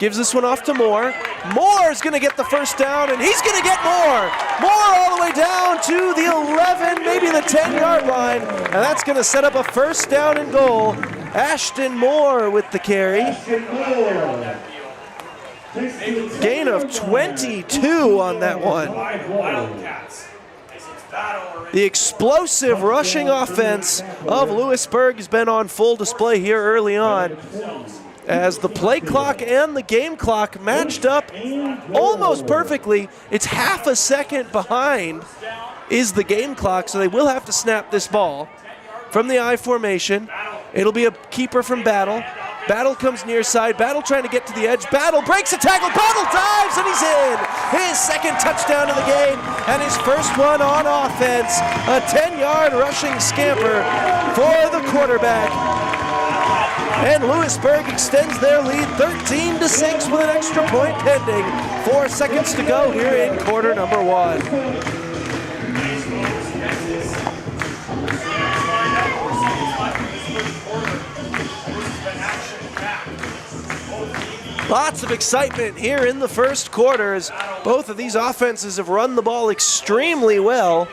gives this one off to Moore. Moore's going to get the 1st down, and he's going to get Moore. Moore all the way down to the 11, maybe the 10-yard line, and that's going to set up a 1st down and goal. Ashton Moore with the carry. Gain of 22 on that one. Wildcats. The explosive rushing offense of Louisburg has been on full display here early on, as the play clock and the game clock matched up almost perfectly. It's half a second behind is the game clock, so they will have to snap this ball from the I formation. It'll be a keeper from Battle. Battle comes near side. Battle trying to get to the edge. Battle breaks a tackle. Battle dives, and he's in. His 2nd touchdown of the game, and his 1st one on offense. A 10-yard rushing scamper for the quarterback. And Louisburg extends their lead 13-6 with an extra point pending. 4 seconds to go here in quarter number 1. Lots of excitement here in the 1st quarter as both of these offenses have run the ball extremely well.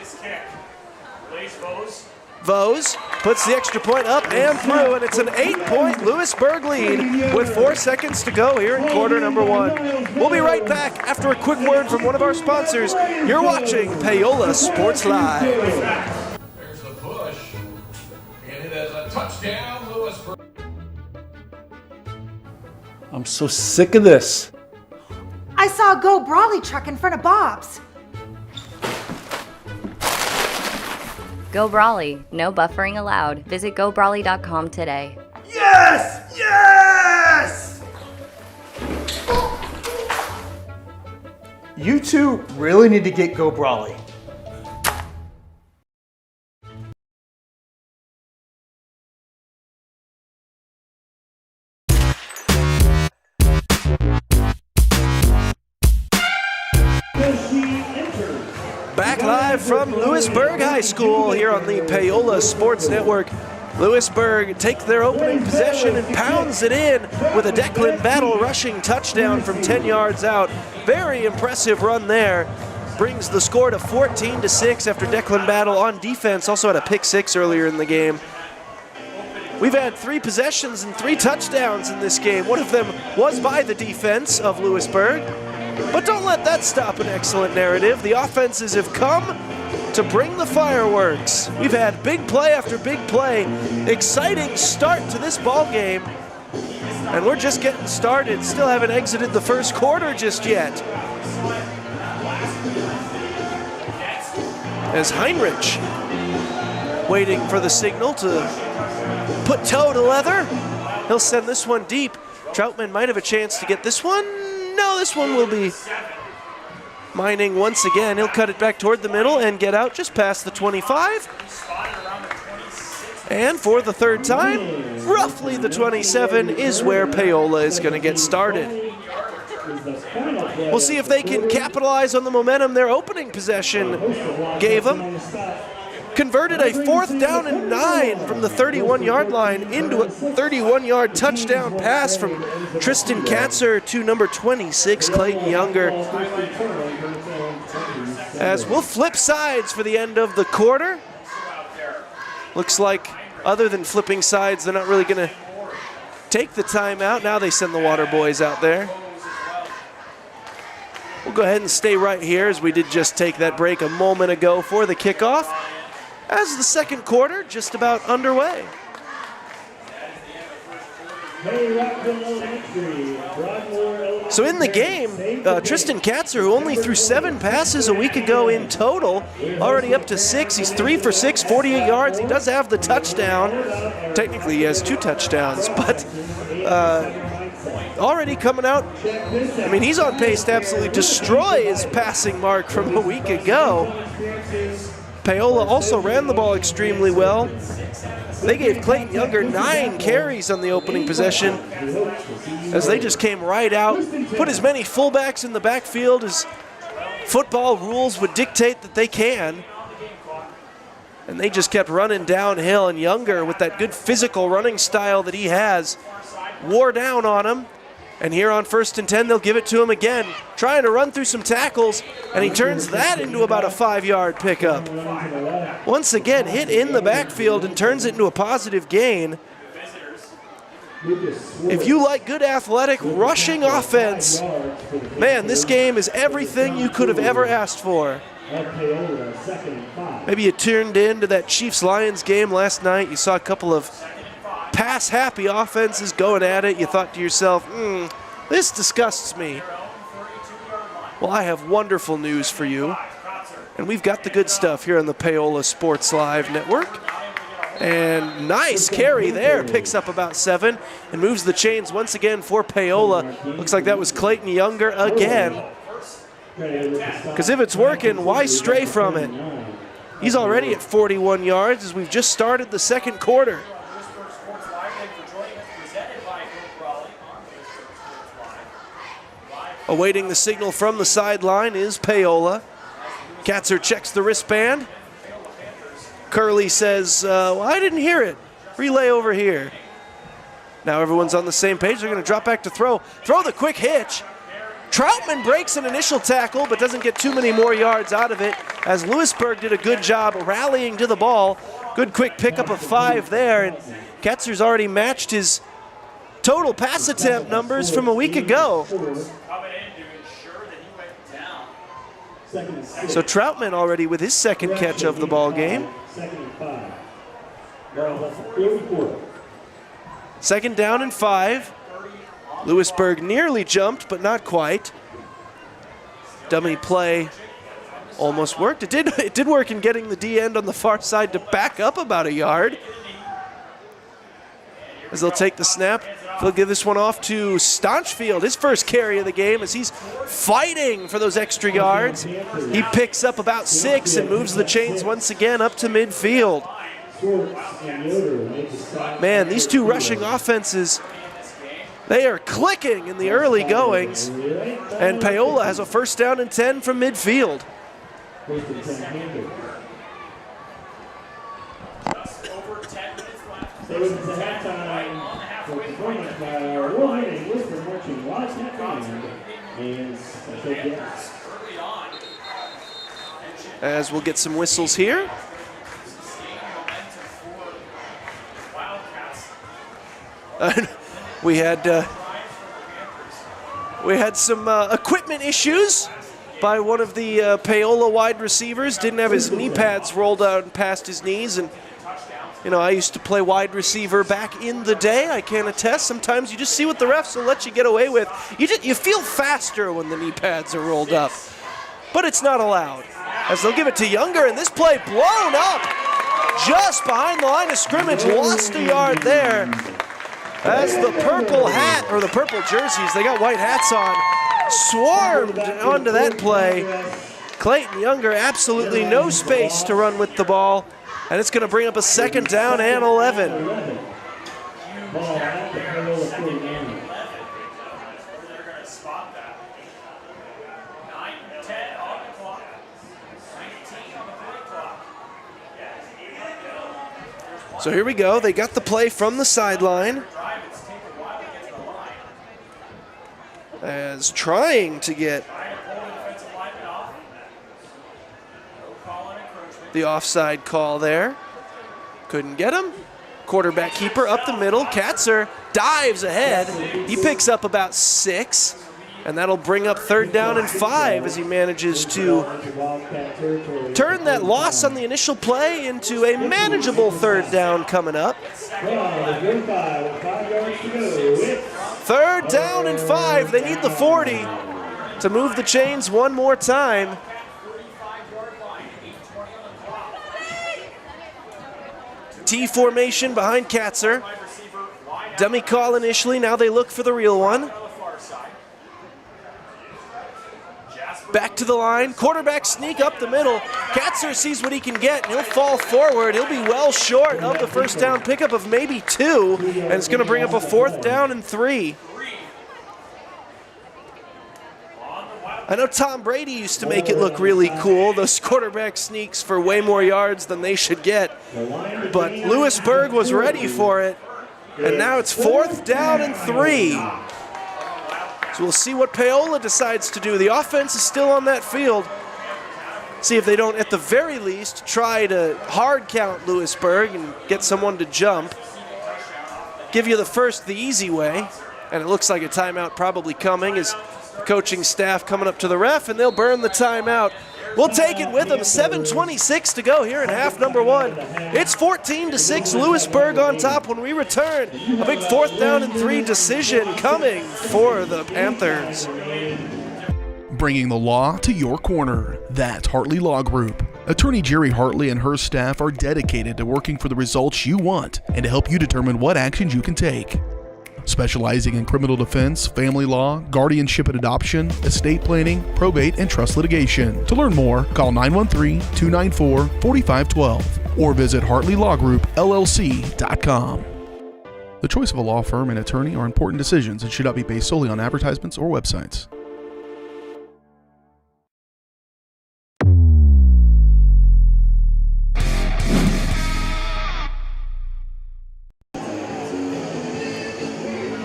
Vose puts the extra point up and through, and it's an 8-point Louisburg lead with 4 seconds to go here in quarter number 1. We'll be right back after a quick word from one of our sponsors. You're watching Paola Sports Live. There's the push, and it is a touchdown, Louisburg. I'm so sick of this. I saw a Go Brawley truck in front of Bob's. Go Brawley, no buffering allowed. Visit gobrawley.com today. Yes! Yes! You two really need to get Go Brawley. Back live from Louisburg High School here on the Paola Sports Network. Louisburg take their opening possession and pounds it in with a Declan Battle rushing touchdown from 10 yards out. Very impressive run there. Brings the score to 14-6 after Declan Battle on defense also had a pick 6 earlier in the game. We've had 3 possessions and 3 touchdowns in this game. One of them was by the defense of Louisburg. But don't let that stop an excellent narrative. The offenses have come to bring the fireworks. We've had big play after big play. Exciting start to this ball game. And we're just getting started. Still haven't exited the 1st quarter just yet. As Heinrich waiting for the signal to put toe to leather. He'll send this one deep. Troutman might have a chance to get this one. No, this one will be mining once again. He'll cut it back toward the middle and get out just past the 25. And for the 3rd time, roughly the 27 is where Paola is going to get started. We'll see if they can capitalize on the momentum their opening possession gave them. Converted a 4th down and 9 from the 31-yard line into a 31-yard touchdown pass from Tristan Katzer to number 26, Clayton Younger. As we'll flip sides for the end of the quarter. Looks like other than flipping sides, they're not really going to take the timeout. Now they send the Water Boys out there. We'll go ahead and stay right here as we did just take that break a moment ago for the kickoff. As the 2nd quarter just about underway. Hey, Rockville Elementary, Broadmoor Elementary. So in the game, Tristan Katzer, who only threw 7 passes a week ago in total, already up to 6. He's 3 for 6, 48 yards. He does have the touchdown. Technically, he has 2 touchdowns, but already coming out. I mean, he's on pace to absolutely destroy his passing mark from a week ago. Paola also ran the ball extremely well. They gave Clayton Younger 9 carries on the opening possession as they just came right out, put as many fullbacks in the backfield as football rules would dictate that they can. And they just kept running downhill, and Younger, with that good physical running style that he has, wore down on him. And here on 1st and 10, they'll give it to him again, trying to run through some tackles, and he turns that into about a 5-yard pickup. Once again, hit in the backfield and turns it into a positive gain. If you like good athletic rushing offense, man, this game is everything you could have ever asked for. Maybe you tuned into that Chiefs-Lions game last night. You saw a couple of pass-happy offenses going at it. You thought to yourself, this disgusts me. Well, I have wonderful news for you. And we've got the good stuff here on the Paola Sports Live Network. And nice carry there. Picks up about 7 and moves the chains once again for Paola. Looks like that was Clayton Younger again. Because if it's working, why stray from it? He's already at 41 yards as we've just started the second quarter. Awaiting the signal from the sideline is Paola. Katzer checks the wristband. Curley says, well, I didn't hear it. Relay over here. Now everyone's on the same page. They're going to drop back to throw. Throw the quick hitch. Troutman breaks an initial tackle but doesn't get too many more yards out of it as Louisburg did a good job rallying to the ball. Good quick pickup of 5 there. And Katzer's already matched his total pass attempt numbers from a week ago. So Troutman already with his second catch of the ball game. 2nd down and 5. Louisburg nearly jumped, but not quite. Dummy play almost worked. It did work in getting the D end on the far side to back up about a yard. As they'll take the snap, they'll give this one off to Staunchfield, his first carry of the game, as he's fighting for those extra yards. He picks up about 6 and moves the chains once again up to midfield. Man, these two rushing offenses, they are clicking in the early goings, and Paola has a 1st down and 10 from midfield. As we'll get some whistles here. We had some equipment issues by one of the Paola wide receivers. Didn't have his knee pads rolled out past his knees, and you know, I used to play wide receiver back in the day. I can attest. Sometimes you just see what the refs will let you get away with. You feel faster when the knee pads are rolled up, but it's not allowed. As they'll give it to Younger, and this play blown up just behind the line of scrimmage. Lost a yard there. As the purple hat, or the purple jerseys, they got white hats on, swarmed onto that play. Clayton Younger, absolutely no space to run with the ball. And it's going to bring up a 2nd down and 11. So here we go. They got the play from the sideline. As trying to get the offside call there. Couldn't get him. Quarterback keeper up the middle. Katzer dives ahead. He picks up about 6, and that'll bring up 3rd down and 5 as he manages to turn that loss on the initial play into a manageable 3rd down coming up. 3rd down and 5. They need the 40 to move the chains one more time. T formation behind Katzer. Dummy call initially, now they look for the real one. Back to the line, quarterback sneak up the middle. Katzer sees what he can get, and he'll fall forward. He'll be well short of the first down pickup of maybe 2, and it's going to bring up a 4th down and 3. I know Tom Brady used to make it look really cool, those quarterback sneaks for way more yards than they should get, but Louisburg was ready for it, and now it's 4th down and 3. So we'll see what Paola decides to do. The offense is still on that field. See if they don't, at the very least, try to hard count Louisburg and get someone to jump. Give you the first the easy way, and it looks like a timeout probably coming as the coaching staff coming up to the ref, and they'll burn the timeout. We'll take it with them. 7:26 to go here in half number 1. It's 14-6, Louisburg on top when we return. A big 4th down and 3 decision coming for the Panthers. Bringing the law to your corner. That's Hartley Law Group. Attorney Jerry Hartley and her staff are dedicated to working for the results you want and to help you determine what actions you can take. Specializing in criminal defense, family law, guardianship and adoption, estate planning, probate, and trust litigation. To learn more, call 913-294-4512 or visit HartleyLawGroupLLC.com. The choice of a law firm and attorney are important decisions and should not be based solely on advertisements or websites.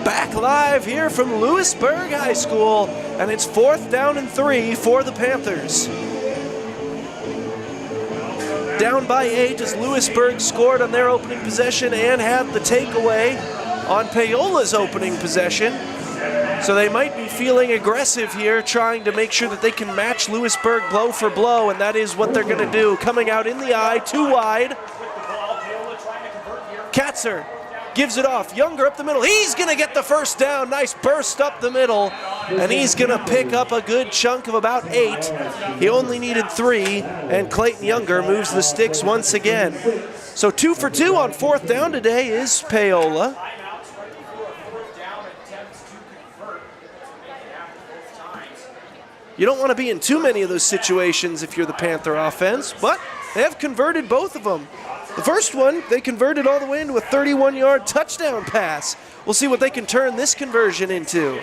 Back live here from Louisburg High School, and it's 4th down and 3 for the Panthers. Down by 8 as Louisburg scored on their opening possession and had the takeaway on Paola's opening possession. So they might be feeling aggressive here, trying to make sure that they can match Louisburg blow for blow, and that is what they're going to do. Coming out in the eye, too wide. Katzer gives it off. Younger up the middle. He's going to get the first down. Nice burst up the middle. And he's going to pick up a good chunk of about 8. He only needed 3. And Clayton Younger moves the sticks once again. So 2 for 2 on 4th down today is Paola. You don't want to be in too many of those situations if you're the Panther offense, but they have converted both of them. The first one, they converted all the way into a 31-yard touchdown pass. We'll see what they can turn this conversion into.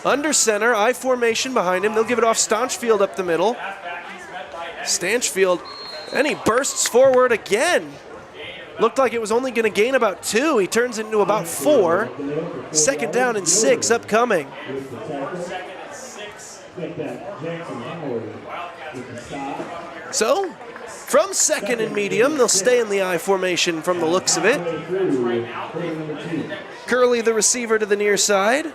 Under center, I formation behind him. They'll give it off Staunchfield up the middle. Stanchfield, and he bursts forward again. Looked like it was only going to gain about 2. He turns it into about 4. 2nd down and 6 upcoming. So, from 2nd and medium, they'll stay in the I formation from the looks of it. Curley, the receiver, to the near side.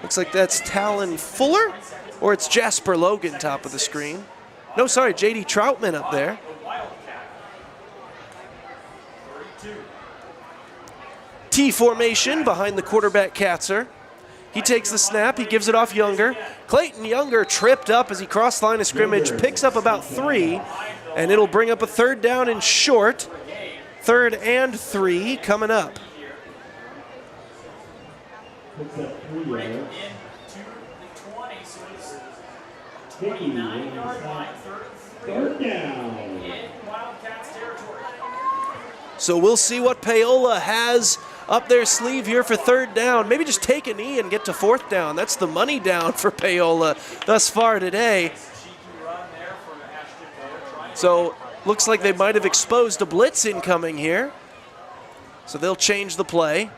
Looks like that's Talon Fuller, or it's Jasper Logan top of the screen. No, sorry, J.D. Troutman up there. T formation behind the quarterback Katzer. He takes the snap, he gives it off Younger. Clayton Younger tripped up as he crossed the line of scrimmage, picks up about 3, and it'll bring up a 3rd down and short. 3rd and 3 coming up. So we'll see what Paola has up their sleeve here for 3rd down. Maybe just take a knee and get to 4th down. That's the money down for Paola thus far today. So looks like they might have exposed a blitz incoming here. So they'll change the play.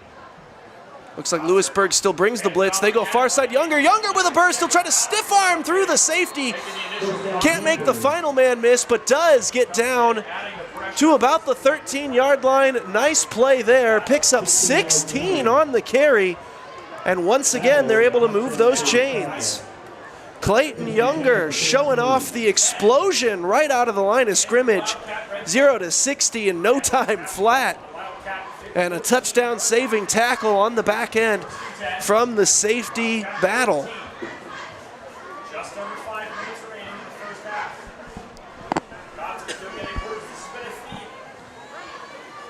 Looks like Louisburg still brings the blitz. They go far side. Younger with a burst. He'll try to stiff arm through the safety. Can't make the final man miss, but does get down to about the 13-yard line. Nice play there. Picks up 16 on the carry. And once again, they're able to move those chains. Clayton Younger showing off the explosion right out of the line of scrimmage. 0 to 60 in no time flat. And a touchdown saving tackle on the back end from the safety battle. Just under 5 minutes remaining in the first half. Cops are still getting towards the Smith feet.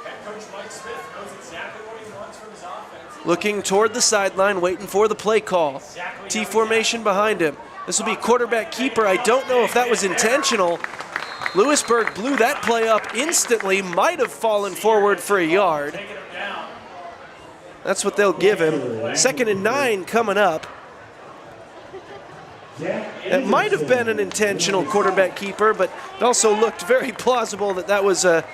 Head coach Mike Smith knows exactly what he wants from his offense. Looking toward the sideline, waiting for the play call. T formation behind him. This will be quarterback keeper. I don't know if that was intentional. Louisburg blew that play up instantly, might have fallen forward for a yard. That's what they'll give him. 2nd and 9 coming up. It might have been an intentional quarterback keeper, but it also looked very plausible that that was a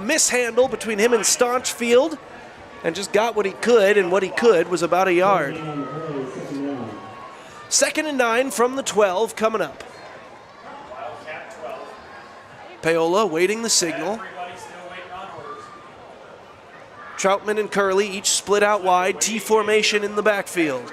mishandle between him and Staunchfield, and just got what he could, and what he could was about a yard. 2nd and 9 from the 12 coming up. Paola waiting the signal. Troutman and Curley each split out wide, T formation in the backfield.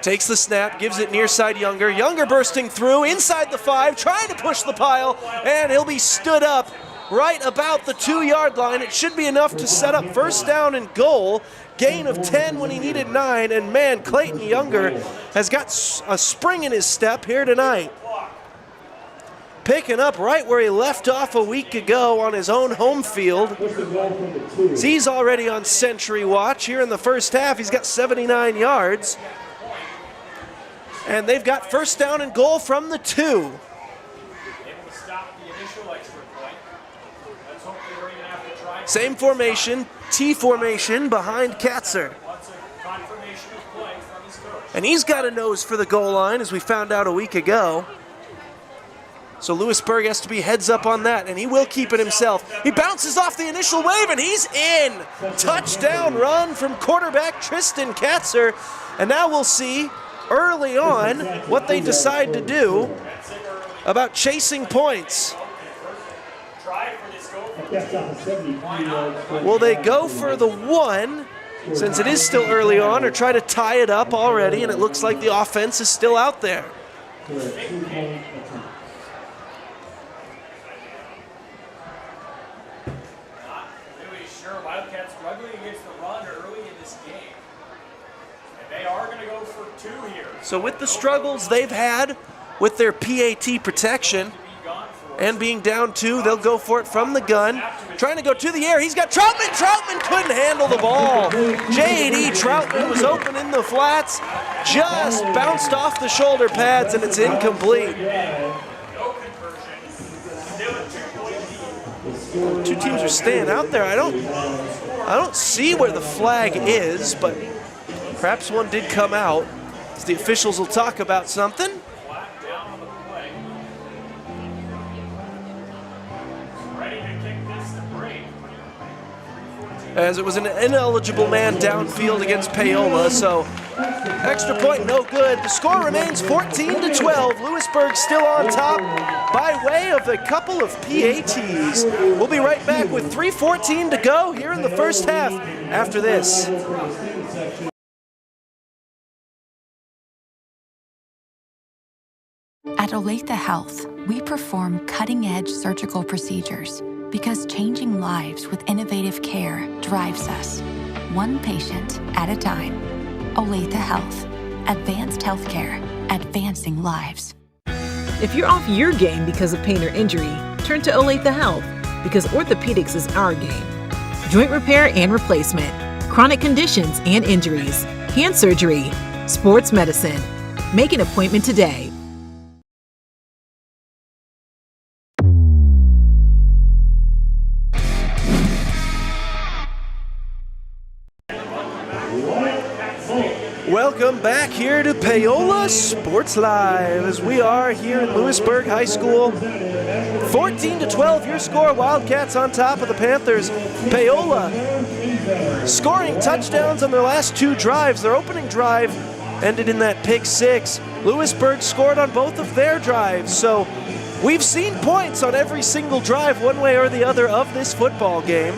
Takes the snap, gives it near side Younger. Younger bursting through, inside the 5, trying to push the pile, and he'll be stood up right about the 2-yard line. It should be enough to set up 1st down and goal. Gain of 10 when he needed 9, and man, Clayton Younger has got a spring in his step here tonight. Picking up right where he left off a week ago on his own home field. He's already on century watch here in the first half. He's got 79 yards. And they've got 1st down and goal from the 2. Same formation, T formation behind Katzer. And he's got a nose for the goal line, as we found out a week ago. So Louisburg has to be heads up on that, and he will keep it himself. He bounces off the initial wave, and he's in. Touchdown run from quarterback Tristan Katzer. And now we'll see early on what they decide to do about chasing points. Will they go for the 1, since it is still early on, or try to tie it up already, and it looks like the offense is still out there? Wildcats struggling against the run early in this game. And they are going to go for 2 here. So with the struggles they've had with their PAT protection and being down 2, they'll go for it from the gun. Trying to go to the air. He's got Troutman. Troutman couldn't handle the ball. J.D. Troutman was open in the flats. Just bounced off the shoulder pads, and it's incomplete. Two teams are staying out there. I don't see where the flag is, but perhaps one did come out. As the officials will talk about something. As it was an ineligible man downfield against Paola, so extra point no good. The score remains 14-12. Louisburg still on top by way of a couple of PATs. We'll be right back with 3:14 to go here in the first half after this. At Olathe Health, we perform cutting-edge surgical procedures because changing lives with innovative care drives us, one patient at a time. Olathe Health. Advanced healthcare. Advancing lives. If you're off your game because of pain or injury, turn to Olathe Health, because orthopedics is our game. Joint repair and replacement, chronic conditions and injuries, hand surgery, sports medicine. Make an appointment today. Welcome back here to Paola Sports Live, as we are here in Louisburg High School. 14-12 your score. Wildcats on top of the Panthers. Paola scoring touchdowns on their last 2 drives. Their opening drive ended in that pick 6. Louisburg scored on both of their drives. So we've seen points on every single drive, one way or the other, of this football game.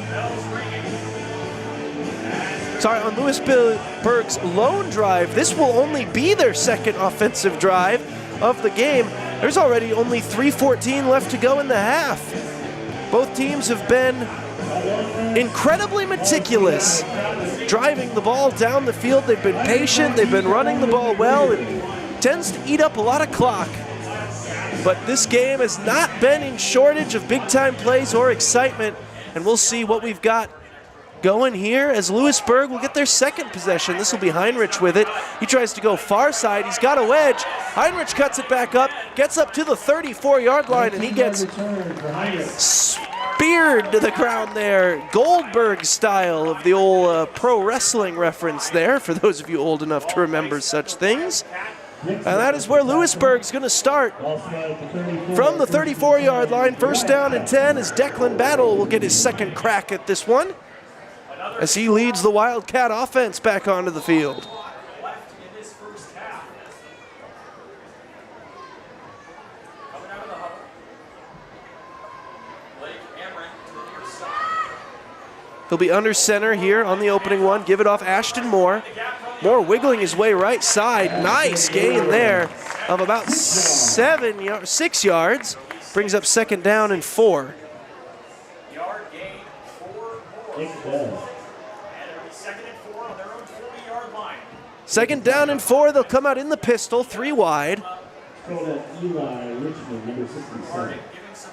on Louisburg's lone drive. This will only be their second offensive drive of the game. There's already only 3:14 left to go in the half. Both teams have been incredibly meticulous, driving the ball down the field. They've been patient, they've been running the ball well. It tends to eat up a lot of clock. But this game has not been in shortage of big-time plays or excitement, and we'll see what we've got going here as Louisburg will get their second possession. This will be Heinrich with it. He tries to go far side. He's got a wedge. Heinrich cuts it back up, gets up to the 34-yard line, and he gets speared to the ground there. Goldberg style of the old pro wrestling reference there, for those of you old enough to remember such things. And that is where Louisburg's going to start. From the 34-yard line, first down and 10, as Declan Battle will get his second crack at this one, as he leads the Wildcat offense back onto the field. He'll be under center here on the opening one. Give it off Ashton Moore. Moore wiggling his way right side. Nice gain there of about 6 yards. Brings up second down and 4. Yard gain for Moore. Second and 4 on their own 40-yard line. Second down and 4. They'll come out in the pistol, 3 wide. Eli Richmond, number 67. Giving some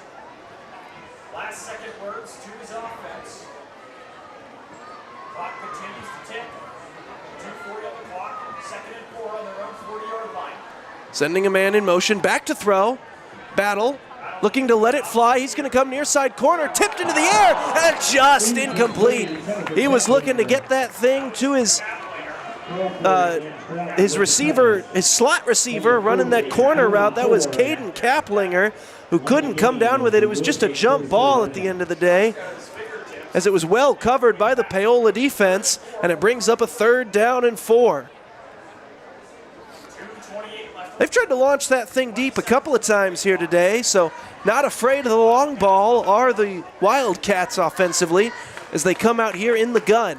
last second words to his offense. Clock continues to tick. 2:40 on the clock. Second and 4 on their own 40-yard line. Sending a man in motion, back to throw. Battle, looking to let it fly. He's going to come near side corner, tipped into the air, and just incomplete. He was looking to get that thing to his receiver, his slot receiver, running that corner route. That was Caden Kaplinger, who couldn't come down with it. It was just a jump ball at the end of the day, as it was well covered by the Paola defense, and it brings up a third down and 4. They've tried to launch that thing deep a couple of times here today, so not afraid of the long ball are the Wildcats offensively as they come out here in the gun.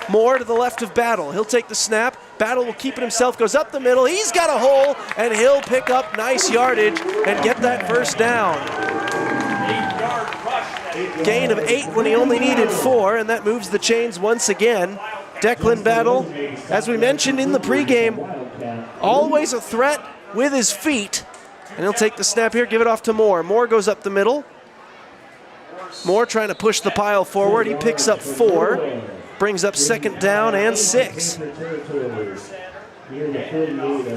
Moore to the left of Battle. He'll take the snap. Battle will keep it himself, goes up the middle. He's got a hole, and he'll pick up nice yardage and get that first down. Gain of 8 when he only needed 4, and that moves the chains once again. Declan Battle, as we mentioned in the pregame, always a threat with his feet. And he'll take the snap here, give it off to Moore. Moore goes up the middle. Moore trying to push the pile forward. He picks up 4, brings up second down and 6.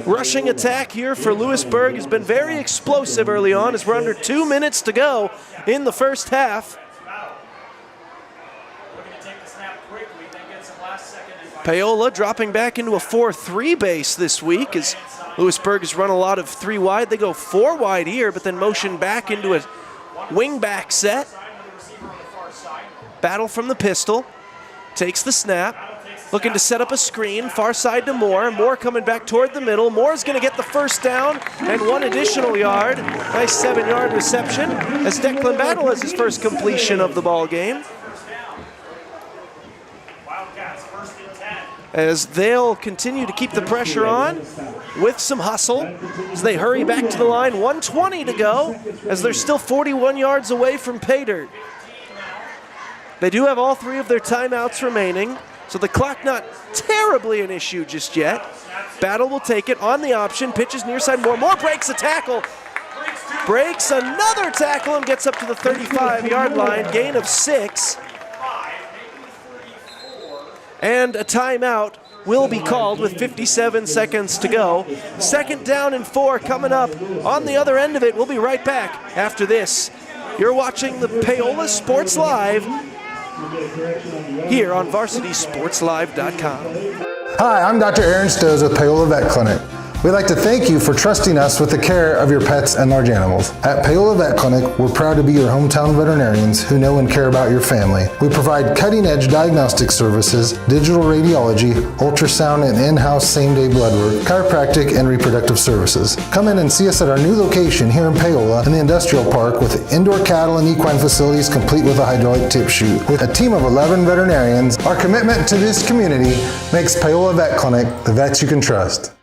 Rushing attack here for Louisburg has been very explosive early on, as we're under 2 minutes to go in the first half. Paola dropping back into a 4-3 base this week, as Louisburg has run a lot of 3 wide. They go 4 wide here, but then motion back into a wing back set. Battle from the pistol, takes the snap, looking to set up a screen, far side to Moore. Moore coming back toward the middle. Moore's going to get the first down and 1 additional yard. Nice 7-yard reception as Declan Battle has his first completion of the ball game. As they'll continue to keep the pressure on with some hustle as they hurry back to the line. 1:20 to go as they're still 41 yards away from pay dirt. They do have all 3 of their timeouts remaining, so the clock not terribly an issue just yet. Battle will take it on the option, pitches near side Moore. Moore breaks a tackle, breaks another tackle and gets up to the 35-yard line, gain of 6. And a timeout will be called with 57 seconds to go. Second down and 4 coming up on the other end of it. We'll be right back after this. You're watching the Paola Sports Live here on VarsitySportsLive.com. Hi, I'm Dr. Aaron Stos with Paola Vet Clinic. We'd like to thank you for trusting us with the care of your pets and large animals. At Paola Vet Clinic, we're proud to be your hometown veterinarians who know and care about your family. We provide cutting-edge diagnostic services, digital radiology, ultrasound, and in-house same-day blood work, chiropractic, and reproductive services. Come in and see us at our new location here in Paola in the Industrial Park with indoor cattle and equine facilities complete with a hydraulic tip chute. With a team of 11 veterinarians, our commitment to this community makes Paola Vet Clinic the vets you can trust.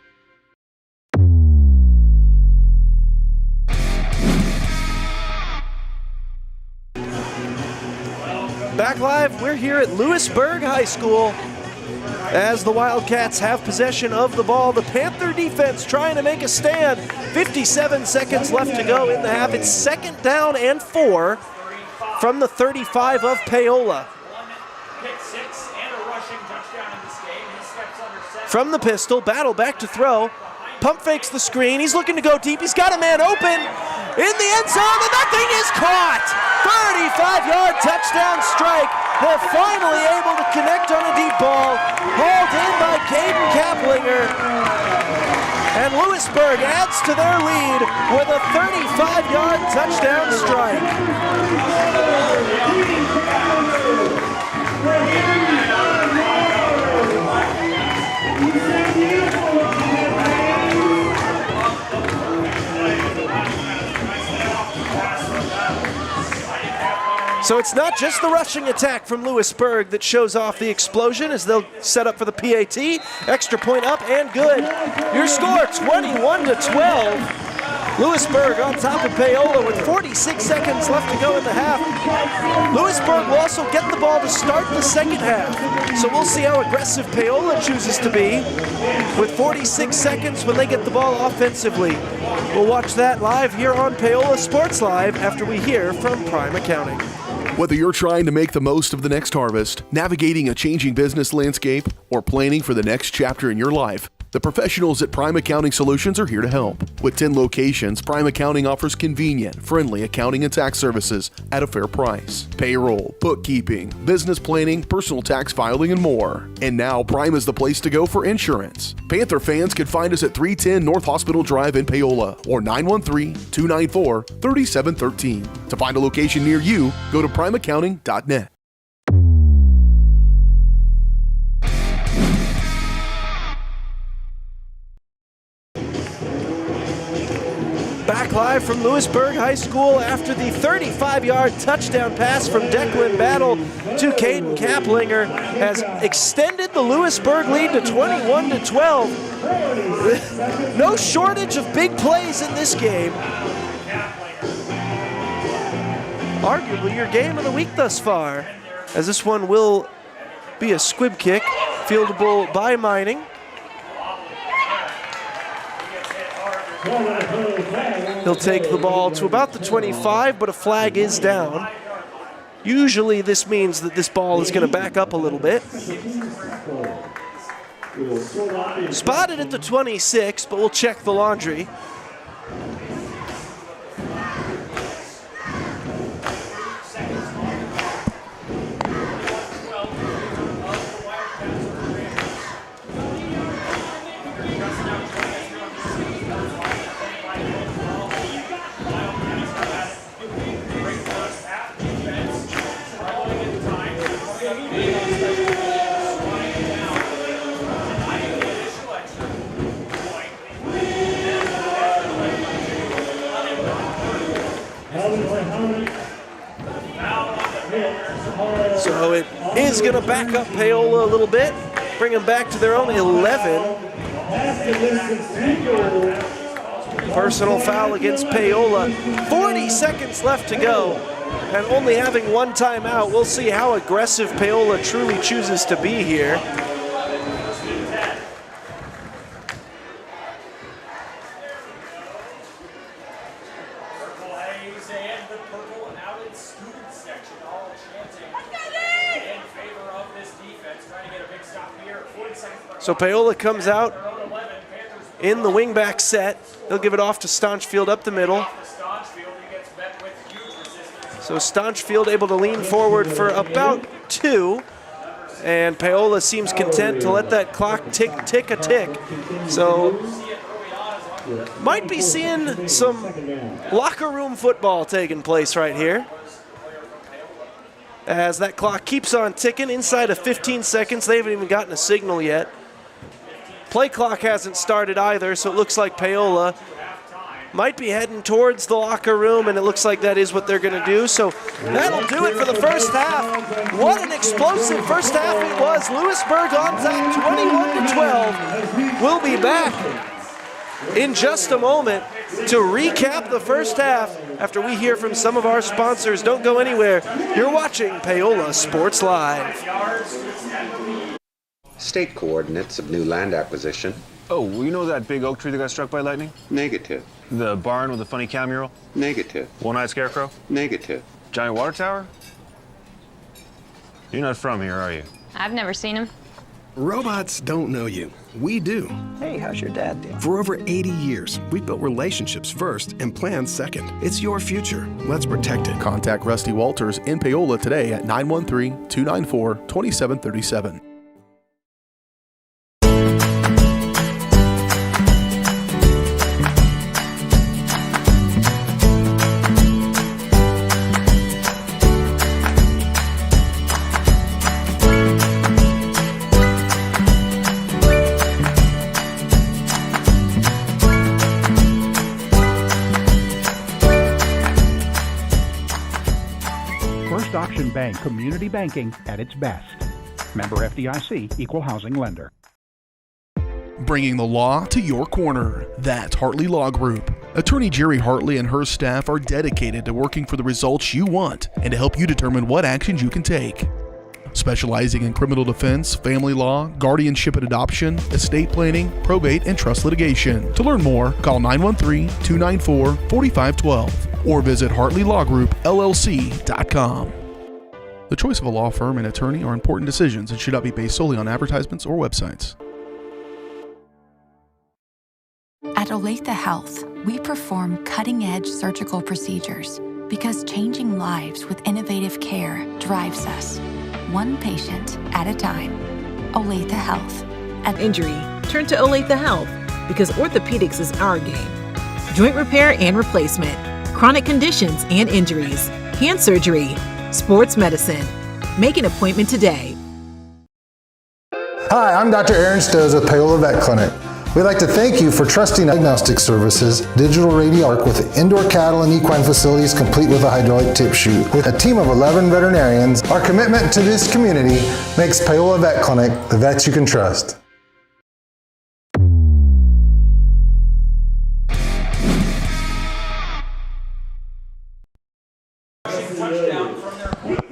Back live, we're here at Louisburg High School as the Wildcats have possession of the ball. The Panther defense trying to make a stand. 57 seconds left to go in the half. It's 2nd down and 4 from the 35 of Paola. From the pistol, Battle back to throw. Pump fakes the screen. He's looking to go deep. He's got a man open in the end zone, and that thing is caught. 35-yard touchdown strike. They're finally able to connect on a deep ball. Hauled in by Caden Kaplinger. And Louisburg adds to their lead with a 35-yard touchdown strike. So it's not just the rushing attack from Louisburg that shows off the explosion as they'll set up for the PAT. Extra point up and good. Your score 21-12. Lewisburg on top of Paola with 46 seconds left to go in the half. Lewisburg will also get the ball to start the second half. So we'll see how aggressive Paola chooses to be with 46 seconds when they get the ball offensively. We'll watch that live here on Paola Sports Live after we hear from Prime Accounting. Whether you're trying to make the most of the next harvest, navigating a changing business landscape, or planning for the next chapter in your life, the professionals at Prime Accounting Solutions are here to help. With 10 locations, Prime Accounting offers convenient, friendly accounting and tax services at a fair price. Payroll, bookkeeping, business planning, personal tax filing, and more. And now Prime is the place to go for insurance. Panther fans can find us at 310 North Hospital Drive in Paola or 913-294-3713. To find a location near you, go to primeaccounting.net. Back live from Louisburg High School after the 35-yard touchdown pass from Declan Battle to Caden Kaplinger has extended the Louisburg lead to 21-12. No shortage of big plays in this game. Arguably your game of the week thus far, as this one will be a squib kick, fieldable by Mining. He'll take the ball to about the 25, but a flag is down. Usually this means that this ball is going to back up a little bit. Spotted at the 26, but we'll check the laundry. So it is going to back up Paola a little bit, bring them back to their own 11. Personal foul against Paola. 40 seconds left to go, and only having one timeout. We'll see how aggressive Paola truly chooses to be here. So Paola comes out in the wingback set. They'll give it off to Staunchfield up the middle. So Staunchfield able to lean forward for about 2. And Paola seems content to let that clock tick a tick. So Might be seeing some locker room football taking place right here. As that clock keeps on ticking inside of 15 seconds. They haven't even gotten a signal yet. Play clock hasn't started either, so it looks like Paola might be heading towards the locker room, and it looks like that is what they're going to do. So that'll do it for the first half. What an explosive first half it was. Louisburg on top 21-12. We'll be back in just a moment to recap the first half after we hear from some of our sponsors. Don't go anywhere. You're watching Paola Sports Live. State coordinates of new land acquisition. Oh, well, you know that big oak tree that got struck by lightning? Negative. The barn with the funny cow mural? Negative. One-eyed scarecrow? Negative. Giant water tower? You're not from here, are you? I've never seen him. Robots don't know you. We do. Hey, how's your dad doing? For over 80 years, we've built relationships first and plans second. It's your future. Let's protect it. Contact Rusty Walters in Paola today at 913-294-2737. First Auction Bank community banking at its best. Member FDIC, equal housing lender. Bringing the law to your corner. That's Hartley Law Group. Attorney Jerry Hartley and her staff are dedicated to working for the results you want and to help you determine what actions you can take. Specializing in criminal defense, family law, guardianship and adoption, estate planning, probate, and trust litigation. To learn more, call 913-294-4512 or visit HartleyLawGroupLLC.com. The choice of a law firm and attorney are important decisions and should not be based solely on advertisements or websites. At Olathe Health, we perform cutting-edge surgical procedures because changing lives with innovative care drives us, one patient at a time. Olathe Health. At injury, turn to Olathe Health because orthopedics is our game. Joint repair and replacement, chronic conditions and injuries, hand surgery, sports medicine. Make an appointment today. Hi, I'm Dr. Aaron Stoes with Paola Vet Clinic. We'd like to thank you for trusting diagnostic services, digital radiology with indoor cattle and equine facilities complete with a hydraulic tip chute. With a team of 11 veterinarians, our commitment to this community makes Paola Vet Clinic the vets you can trust.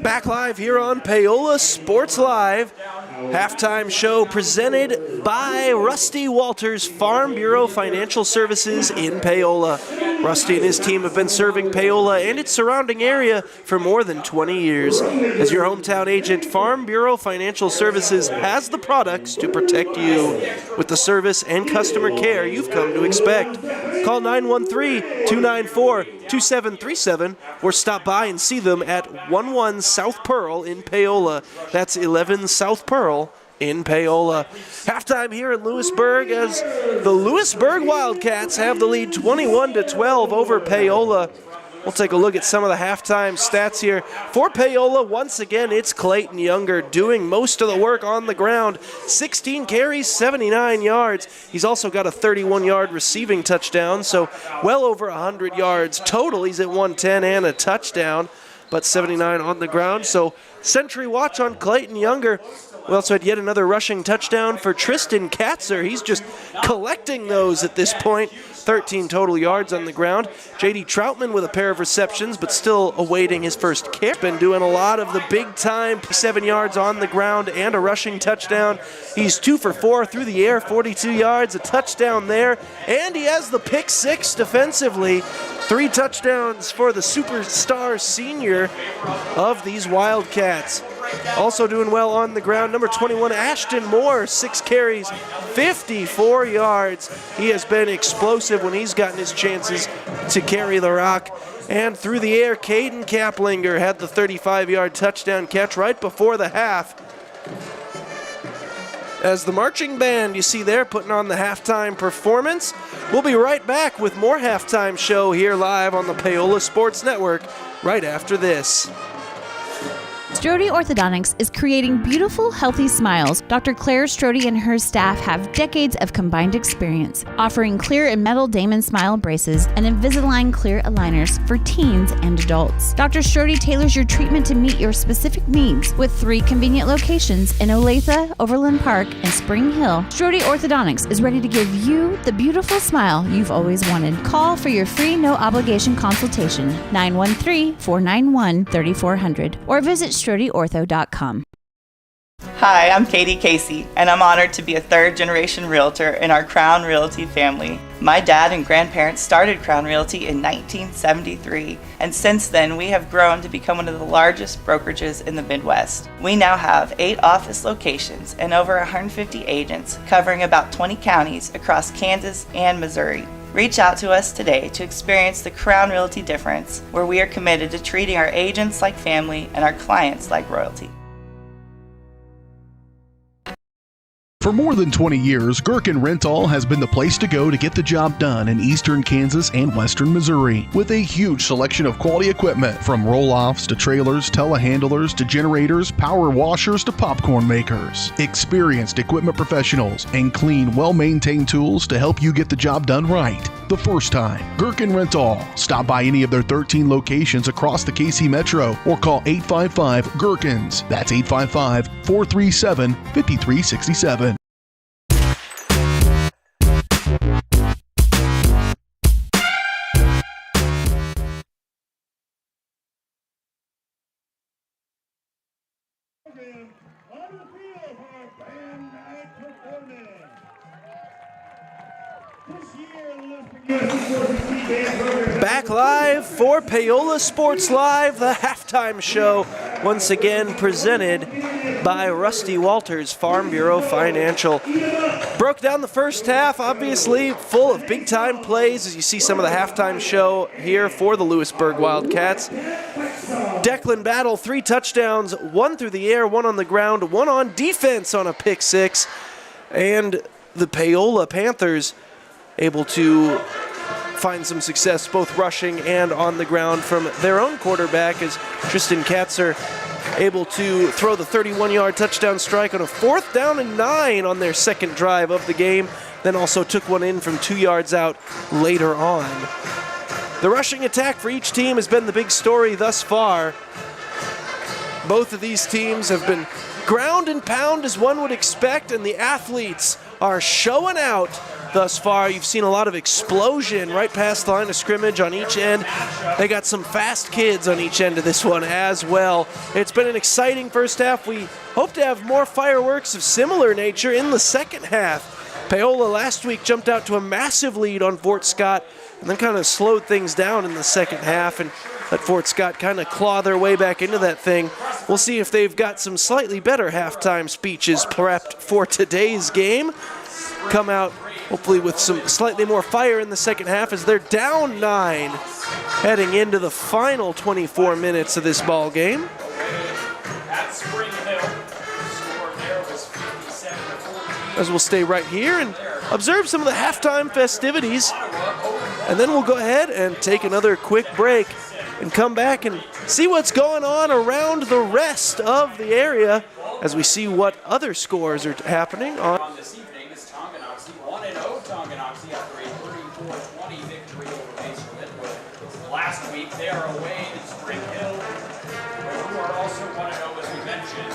Back live here on Paola Sports Live. Halftime show presented by Rusty Walters, Farm Bureau Financial Services in Paola. Rusty and his team have been serving Paola and its surrounding area for more than 20 years. As your hometown agent, Farm Bureau Financial Services has the products to protect you with the service and customer care you've come to expect. Call 913-294-2737 or stop by and see them at 11 South Pearl in Paola. That's 11 South Pearl in Paola. Halftime here in Louisburg as the Louisburg Wildcats have the lead 21-12 over Paola. We'll take a look at some of the halftime stats here. For Paola, once again, it's Clayton Younger doing most of the work on the ground. 16 carries, 79 yards. He's also got a 31-yard receiving touchdown, so well over 100 yards total. He's at 110 and a touchdown, but 79 on the ground. So century watch on Clayton Younger. We also had yet another rushing touchdown for Tristan Katzer. He's just collecting those at this point. 13 total yards on the ground. J.D. Troutman with a pair of receptions, but still awaiting his first kick. Been doing a lot of the big time, 7 yards on the ground and a rushing touchdown. He's 2 for 4 through the air, 42 yards, a touchdown there. And he has the pick six defensively. 3 touchdowns for the superstar senior of these Wildcats. Also doing well on the ground, number 21, Ashton Moore, 6 carries, 54 yards. He has been explosive when he's gotten his chances to carry the rock. And through the air, Caden Kaplinger had the 35-yard touchdown catch right before the half. as the marching band you see there putting on the halftime performance. We'll be right back with more halftime show here live on the Paola Sports Network right after this. Strode Orthodontics is creating beautiful, healthy smiles. Dr. Claire Strode and her staff have decades of combined experience, offering clear and metal Damon smile braces and Invisalign clear aligners for teens and adults. Dr. Strode tailors your treatment to meet your specific needs with 3 convenient locations in Olathe, Overland Park, and Spring Hill. Strode Orthodontics is ready to give you the beautiful smile you've always wanted. Call for your free no-obligation consultation, 913-491-3400, or visit StrodeOrtho.com. Hi, I'm Katie Casey, and I'm honored to be a third-generation realtor in our Crown Realty family. My dad and grandparents started Crown Realty in 1973, and since then we have grown to become one of the largest brokerages in the Midwest. We now have 8 office locations and over 150 agents covering about 20 counties across Kansas and Missouri. Reach out to us today to experience the Crown Realty difference, where we are committed to treating our agents like family and our clients like royalty. For more than 20 years, Gherkin Rental has been the place to go to get the job done in eastern Kansas and western Missouri. With a huge selection of quality equipment, from roll-offs to trailers, telehandlers to generators, power washers to popcorn makers. Experienced equipment professionals and clean, well-maintained tools to help you get the job done right the first time. Gherkin Rental. Stop by any of their 13 locations across the KC Metro or call 855-GHERKINS. That's 855-437-5367. Back live for Paola Sports Live, the halftime show, once again presented by Rusty Walters, Farm Bureau Financial. Broke down the first half, obviously full of big-time plays, as you see some of the halftime show here for the Louisburg Wildcats. Declan Battle, 3 touchdowns, 1 through the air, 1 on the ground, 1 on defense on a pick 6. And the Paola Panthers able to find some success both rushing and on the ground from their own quarterback, as Tristan Katzer able to throw the 31-yard touchdown strike on a 4th down and 9 on their second drive of the game, then also took one in from 2 yards out later on. The rushing attack for each team has been the big story thus far. Both of these teams have been ground and pound as one would expect, and the athletes are showing out thus far. You've seen a lot of explosion right past the line of scrimmage on each end. They got some fast kids on each end of this one as well. It's been an exciting first half. We hope to have more fireworks of similar nature in the second half. Paola last week jumped out to a massive lead on Fort Scott and then kind of slowed things down in the second half and let Fort Scott kind of claw their way back into that thing. We'll see if they've got some slightly better halftime speeches prepped for today's game. Come out hopefully with some slightly more fire in the second half, as they're down 9 heading into the final 24 minutes of this ball game. At Spring Hill, the score there was 57-14. As we'll stay right here and observe some of the halftime festivities, and then we'll go ahead and take another quick break and come back and see what's going on around the rest of the area as we see what other scores are happening on. This evening is Tonganoxie 1-0 Tonganoxie after a 34-20 victory over Mason Linwood. Last week they are away in Spring Hill, who are also 1-0 as we mentioned.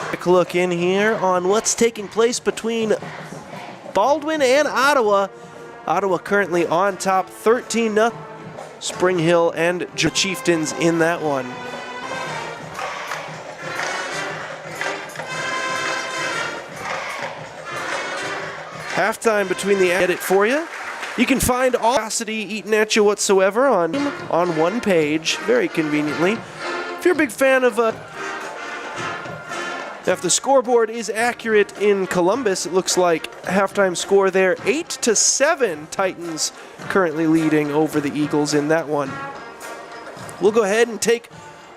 Quick look in here on what's taking place between Baldwin and Ottawa. Ottawa currently on top 13-0. Spring Hill and Chieftains in that one. Halftime between the get it for you. You can find all capacity eaten at you whatsoever on one page, very conveniently. If you're a big fan of if the scoreboard is accurate in Columbus, it looks like halftime score there 8-7. Titans currently leading over the Eagles in that one. We'll go ahead and take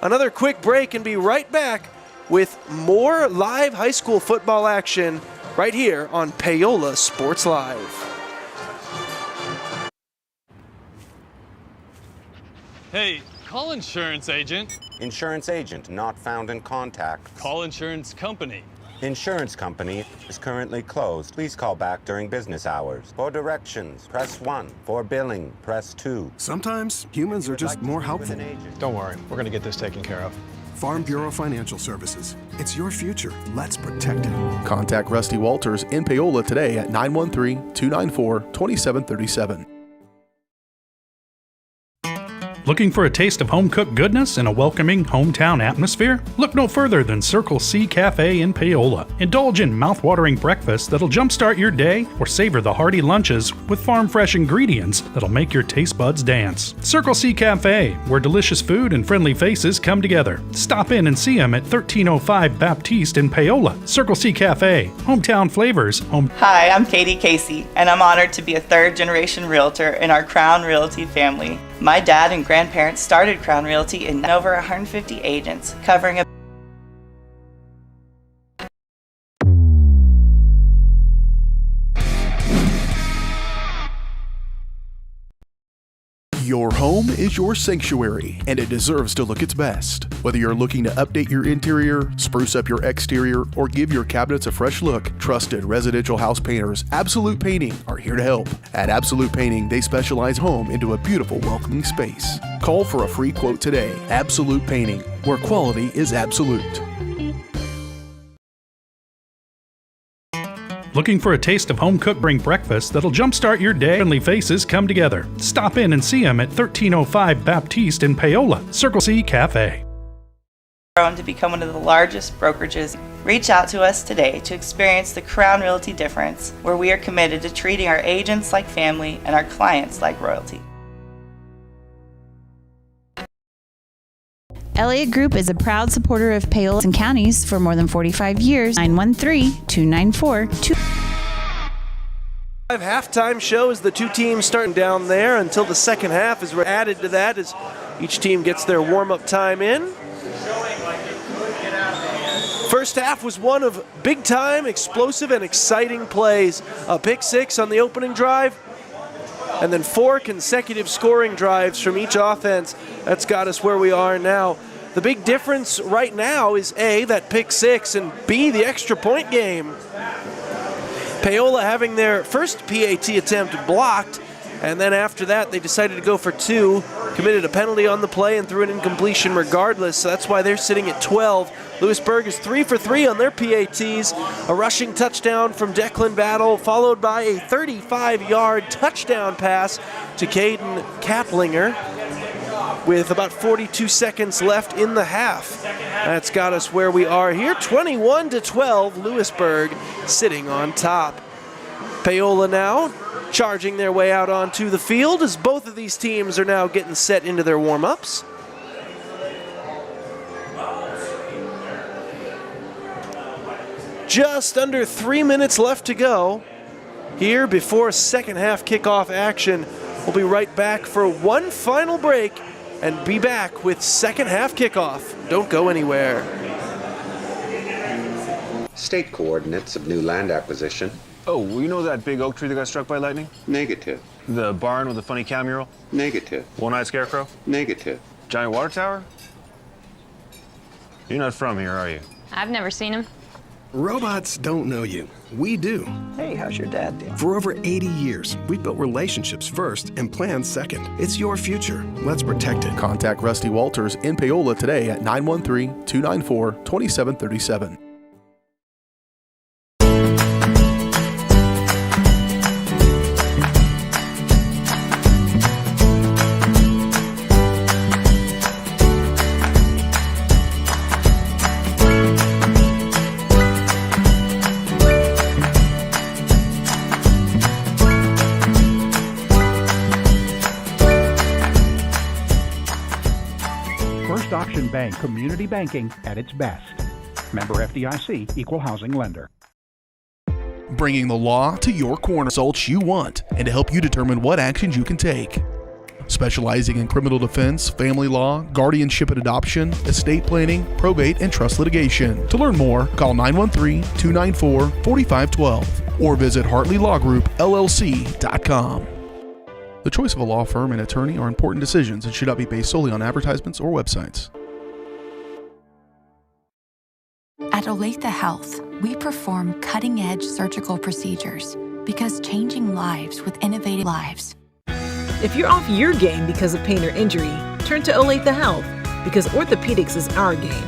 another quick break and be right back with more live high school football action right here on Paola Sports Live. Hey, call insurance agent. Insurance agent not found in contact. Call insurance company. Insurance company is currently closed. Please call back during business hours. For directions, press 1. For billing, press 2. Sometimes humans are just more helpful. Don't worry, we're gonna get this taken care of. Farm Bureau Financial Services. It's your future. Let's protect it. Contact Rusty Walters in Paola today at 913-294-2737. Looking for a taste of home-cooked goodness and a welcoming hometown atmosphere? Look no further than Circle C Cafe in Paola. Indulge in mouth-watering breakfast that'll jumpstart your day or savor the hearty lunches with farm-fresh ingredients that'll make your taste buds dance. Circle C Cafe, where delicious food and friendly faces come together. Stop in and see them at 1305 Baptiste in Paola. Circle C Cafe, hometown flavors. Hi, I'm Katie Casey, and I'm honored to be a third-generation realtor in our Crown Realty family. My dad and grandparents started Crown Realty in over 150 agents, covering a Your home is your sanctuary, and it deserves to look its best. Whether you're looking to update your interior, spruce up your exterior, or give your cabinets a fresh look, trusted residential house painters Absolute Painting are here to help. At Absolute Painting, they specialize home into a beautiful, welcoming space. Call for a free quote today. Absolute Painting, where quality is absolute. Looking for a taste of home-cooked breakfast that'll jumpstart your day? Friendly faces come together. Stop in and see them at 1305 Baptiste in Paola. Circle C Cafe. grown to become one of the largest brokerages. Reach out to us today to experience the Crown Realty difference, where we are committed to treating our agents like family and our clients like royalty. Elliott Group is a proud supporter of Paola and counties for more than 45 years. 913-294-2. Halftime show as the two teams starting down there until the second half is added to that as each team gets their warm-up time in. First half was one of big-time, explosive, and exciting plays. A pick six on the opening drive, and then 4 consecutive scoring drives from each offense. That's got us where we are now. The big difference right now is A, that pick six, and B, the extra point game. Paola having their first PAT attempt blocked, and then after that they decided to go for 2, committed a penalty on the play and threw an incompletion regardless, so that's why they're sitting at 12. Louisburg is 3 for 3 on their PATs. A rushing touchdown from Declan Battle, followed by a 35-yard touchdown pass to Caden Kaplinger with about 42 seconds left in the half. That's got us where we are here, 21-12, Louisburg sitting on top. Paola now charging their way out onto the field as both of these teams are now getting set into their warm-ups. Just under 3 minutes left to go here before second half kickoff action. We'll be right back for one final break and be back with second half kickoff. Don't go anywhere. State coordinates of new land acquisition. Oh, well, you know that big oak tree that got struck by lightning? Negative. The barn with the funny cow mural? Negative. One-eyed scarecrow? Negative. Giant water tower? You're not from here, are you? I've never seen him. Robots don't know you. We do. Hey, how's your dad doing? For over 80 years, we've built relationships first and plans second. It's your future. Let's protect it. Contact Rusty Walters in Paola today at 913-294-2737. Bank community banking at its best. Member FDIC, Equal Housing Lender. Bringing the law to your corner, results you want, and to help you determine what actions you can take. Specializing in criminal defense, family law, guardianship and adoption, estate planning, probate, and trust litigation. To learn more, call 913-294-4512 or visit HartleyLawGroupLLC.com. The choice of a law firm and attorney are important decisions and should not be based solely on advertisements or websites. At Olathe Health, we perform cutting-edge surgical procedures because changing lives with innovative lives. If you're off your game because of pain or injury, turn to Olathe Health because orthopedics is our game.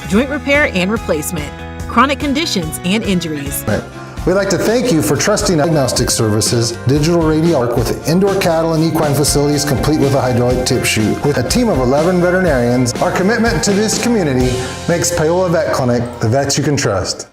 Joint repair and replacement, chronic conditions and injuries. We'd like to thank you for trusting diagnostic services, digital radiology with indoor cattle and equine facilities complete with a hydraulic tip chute. With a team of 11 veterinarians, our commitment to this community makes Paola Vet Clinic the vets you can trust.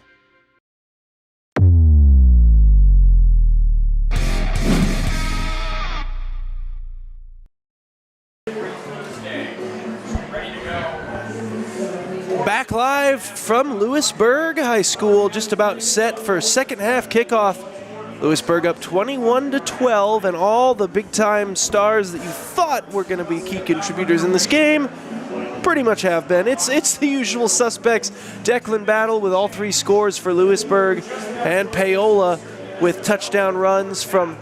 Back live from Louisburg High School, just about set for second half kickoff. Louisburg up 21-12, and all the big-time stars that you thought were going to be key contributors in this game pretty much have been. It's the usual suspects. Declan Battle with all three scores for Louisburg, and Paola with touchdown runs from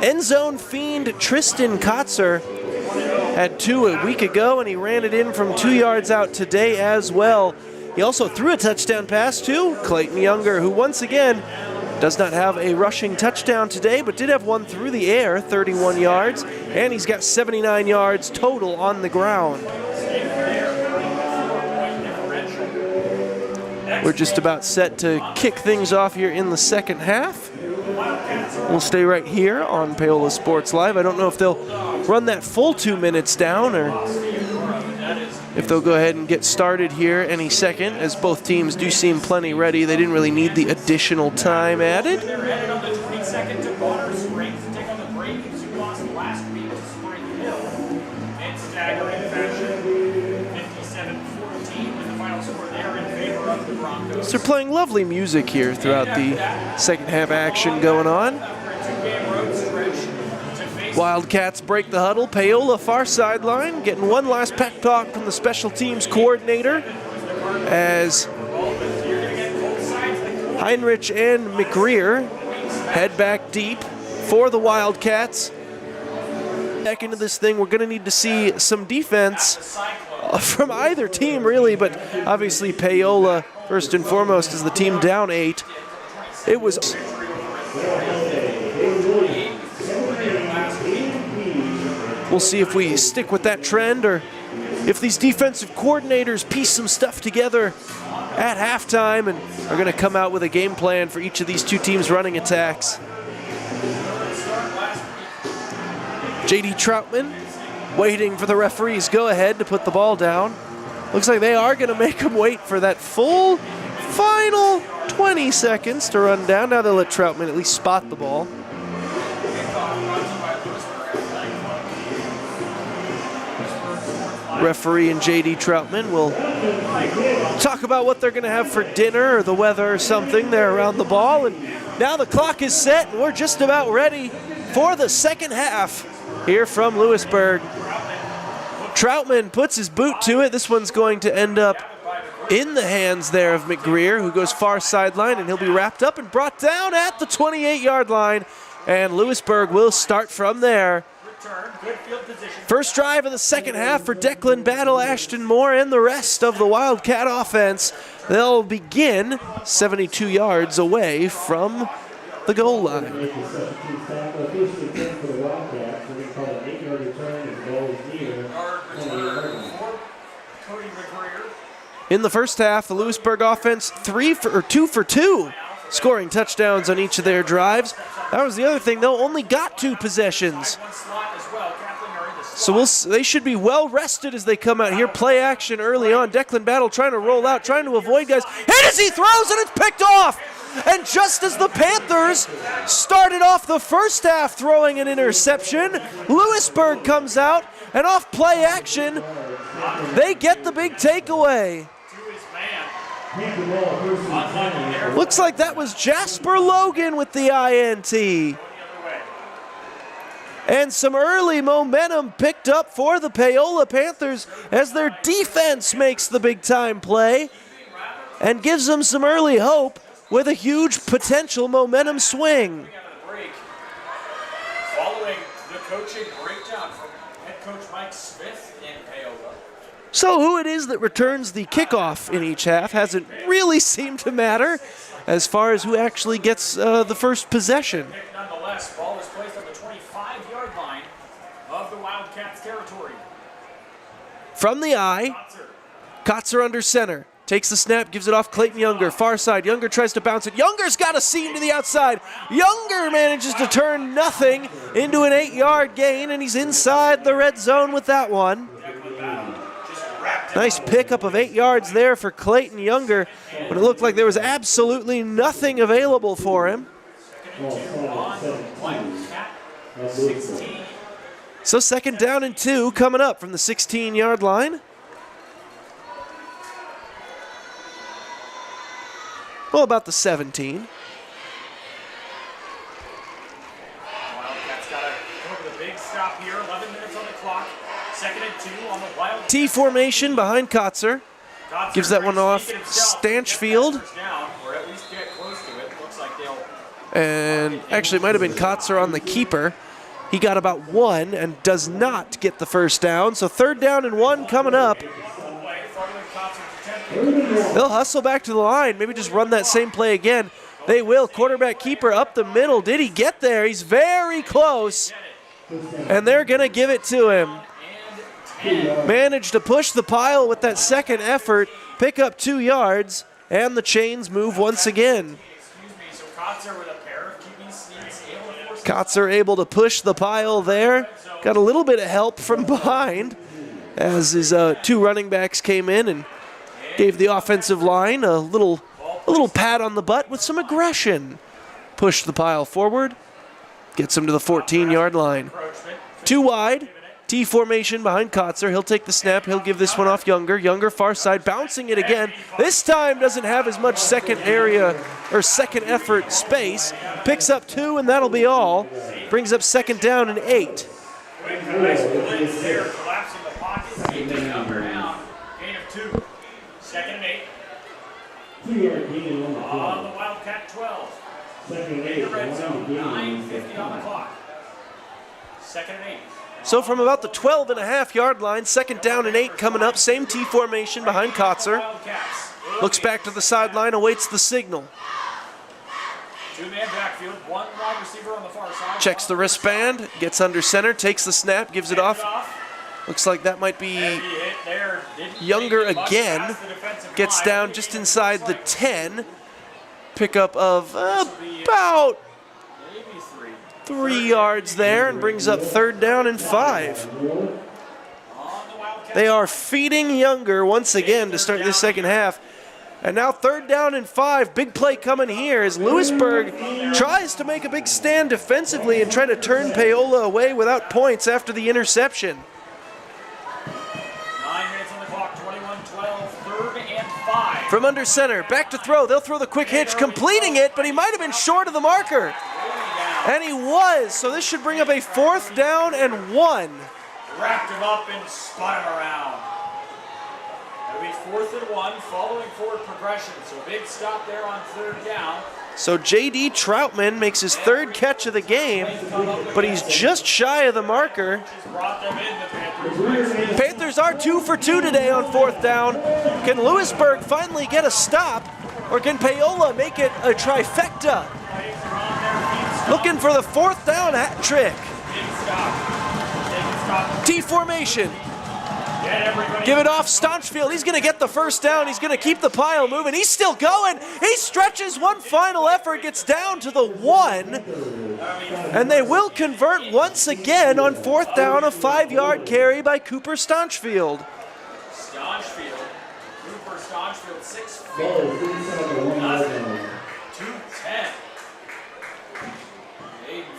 end zone fiend Tristan Kotzer. Had two a week ago, and he ran it in from 2 yards out today as well. He also threw a touchdown pass to Clayton Younger, who once again does not have a rushing touchdown today, but did have one through the air, 31 yards, and he's got 79 yards total on the ground. We're just about set to kick things off here in the second half. We'll stay right here on Paola Sports Live. I don't know if they'll run that full 2 minutes down or if they'll go ahead and get started here any second, as both teams do seem plenty ready. They didn't really need the additional time added. So they're playing lovely music here throughout the second half action going on. Wildcats break the huddle. Paola far sideline, getting one last pep talk from the special teams coordinator as Heinrich and McGreer head back deep for the Wildcats. Back into this thing, we're going to need to see some defense from either team, really, but obviously Paola, first and foremost, is the team down 8. It was... We'll see if we stick with that trend or if these defensive coordinators piece some stuff together at halftime and are going to come out with a game plan for each of these two teams' running attacks. J.D. Troutman waiting for the referee's go-ahead to put the ball down. Looks like they are going to make him wait for that full final 20 seconds to run down. Now they'll let Troutman at least spot the ball. Referee and J.D. Troutman will talk about what they're going to have for dinner or the weather or something there around the ball. And now the clock is set, and we're just about ready for the second half here from Louisburg. Troutman puts his boot to it. This one's going to end up in the hands there of McGreer, who goes far sideline, and he'll be wrapped up and brought down at the 28-yard line. And Louisburg will start from there. First drive of the second half for Declan Battle, Ashton Moore, and the rest of the Wildcat offense. They'll begin 72 yards away from the goal line. In the first half, the Louisburg offense 2 for 2, scoring touchdowns on each of their drives. That was the other thing, though, only got 2 possessions. So they should be well rested as they come out here. Play action early on. Declan Battle trying to roll out, trying to avoid guys. Hit as he throws, and it's picked off. And just as the Panthers started off the first half throwing an interception, Louisburg comes out, and off play action, They get the big takeaway. Looks like that was Jasper Logan with the INT. And some early momentum picked up for the Paola Panthers as their defense makes the big time play and gives them some early hope with a huge potential momentum swing. Following the coaching breakdown from head coach Mike Smith in Paola. So who it is that returns the kickoff in each half hasn't really seemed to matter as far as who actually gets the first possession. Nonetheless, ball is placed on the 25-yard line of the Wildcats territory. From the eye, Kotzer under center. Takes the snap, gives it off Clayton Younger. Far side, Younger tries to bounce it. Younger's got a seam to the outside. Younger manages to turn nothing into an 8-yard gain, and he's inside the red zone with that one. Nice pickup of 8 yards there for Clayton Younger, but it looked like there was absolutely nothing available for him. So 2nd down and 2 coming up from the 16-yard line. Well, about the 17. Wildcats got to come up with a big stop here. 11 minutes on the clock. 2nd and 2 on the Wildcats. T formation behind Kotzer. Gives that one off Stanchfield. Or at least get close to it. Looks like they'll. And actually it might have been Kotzer on the keeper. He got about 1 and does not get the first down. So 3rd down and 1 coming up. They'll hustle back to the line, maybe just run that same play again. They will. Quarterback keeper up the middle. Did he get there? He's very close. And they're going to give it to him. Managed to push the pile with that second effort, pick up 2 yards, and the chains move once again. Kotzer able to push the pile there. Got a little bit of help from behind as his 2 running backs came in and gave the offensive line a little pat on the butt with some aggression. Pushed the pile forward, gets him to the 14-yard line. 2 wide, T formation behind Kotzer. He'll take the snap, he'll give this one off Younger. Younger far side, bouncing it again. This time doesn't have as much second effort space. Picks up 2 and that'll be all. Brings up 2nd down and 8. Nice blitz there, collapsing the pocket. Gain of 2. 2nd and 8. On the Wildcat 12. In the red zone, 9:50 on the clock. 2nd and 8. So from about the 12.5-yard line, 2nd down and 8 coming up. Same T formation behind Kotzer. Looks back to the sideline, awaits the signal. 2-man backfield, 1 wide receiver on the far side. Checks the wristband, gets under center, takes the snap, gives it off. Looks like that might be Younger again. Gets down just inside the 10. Pickup of about 3 yards there and brings up 3rd down and 5. They are feeding Younger once again to start this second half. And now 3rd down and 5. Big play coming here as Louisburg tries to make a big stand defensively and try to turn Paola away without points after the interception. 9 minutes on the clock, 21-12, 3rd and 5. From under center, back to throw. They'll throw the quick hitch, completing it, but he might have been short of the marker. And he was, so this should bring up a 4th down and 1. Wrapped him up and spun him around. It'll be 4th and 1 following forward progression. So big stop there on 3rd down. So J.D. Troutman makes his 3rd catch of the game, but he's just shy of the marker. Panthers are 2 for 2 today on 4th down. Can Louisburg finally get a stop, or can Paola make it a trifecta? Looking for the 4th down hat trick. T formation. Give it off Stanchfield. He's going to get the 1st down. He's going to keep the pile moving. He's still going. He stretches one final effort, gets down to the 1. And they will convert once again on 4th down, a 5-yard carry by Cooper Stanchfield. Cooper Stanchfield, 6 feet. Nothing. 2-10.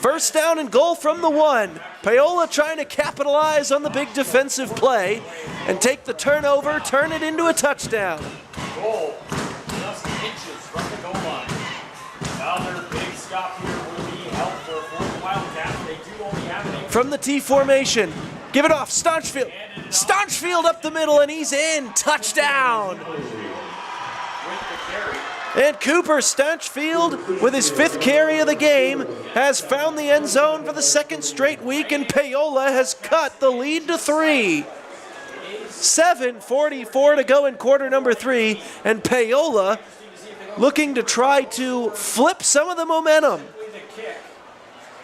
1st down and goal from the 1. Paola trying to capitalize on the big defensive play and take the turnover, turn it into a touchdown. Goal, just inches from the goal line. Another big stop here will be helpful for the Wildcats. They do only have an From the T formation, give it off, Staunchfield. Staunchfield up the middle, and he's in. Touchdown. And Cooper Staunchfield, with his 5th carry of the game, has found the end zone for the 2nd straight week, and Paola has cut the lead to 3. 7:44 to go in quarter number 3, and Paola looking to try to flip some of the momentum.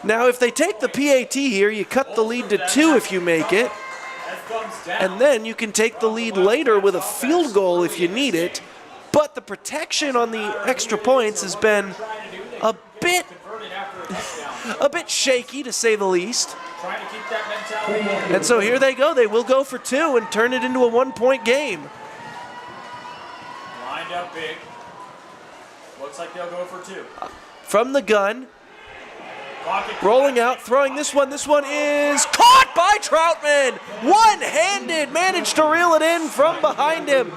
Now, if they take the PAT here, you cut the lead to 2 if you make it, and then you can take the lead later with a field goal if you need it. But the protection on the extra points has been a bit shaky, to say the least. And so here they go. They will go for 2 and turn it into a 1-point game. lined up big. Looks like they'll go for 2. From the gun. Rolling out, throwing this one. This one is caught by Troutman. One-handed, managed to reel it in from behind him.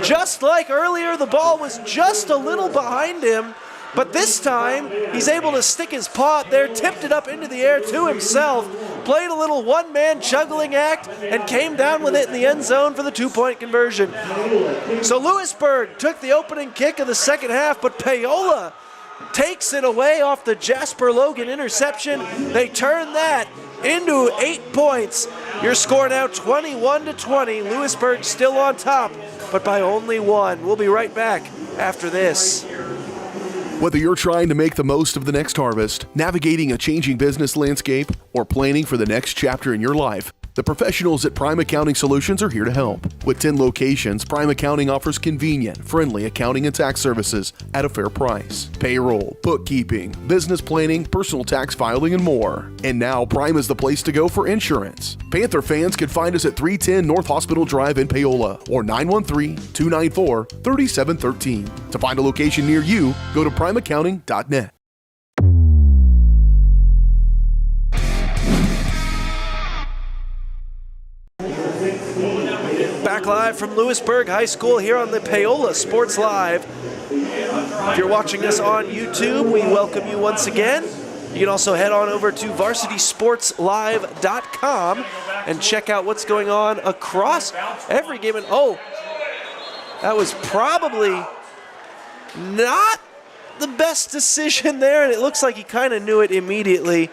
Just like earlier, the ball was just a little behind him, but this time he's able to stick his paw up there, tipped it up into the air to himself, played a little one-man juggling act, and came down with it in the end zone for the 2-point conversion. So Louisburg took the opening kick of the second half, but Paola takes it away off the Jasper Logan interception. They turn that into 8 points. Your score now 21-20. Louisburg still on top, but by only 1. We'll be right back after this. Whether you're trying to make the most of the next harvest, navigating a changing business landscape, or planning for the next chapter in your life, the professionals at Prime Accounting Solutions are here to help. With 10 locations, Prime Accounting offers convenient, friendly accounting and tax services at a fair price. Payroll, bookkeeping, business planning, personal tax filing, and more. And now Prime is the place to go for insurance. Panther fans can find us at 310 North Hospital Drive in Paola or 913-294-3713. To find a location near you, go to primeaccounting.net. Back live from Louisburg High School here on the Paola Sports Live. If you're watching us on YouTube, we welcome you once again. You can also head on over to varsitysportslive.com and check out what's going on across every game. And oh, that was probably not the best decision there, and it looks like he kind of knew it immediately,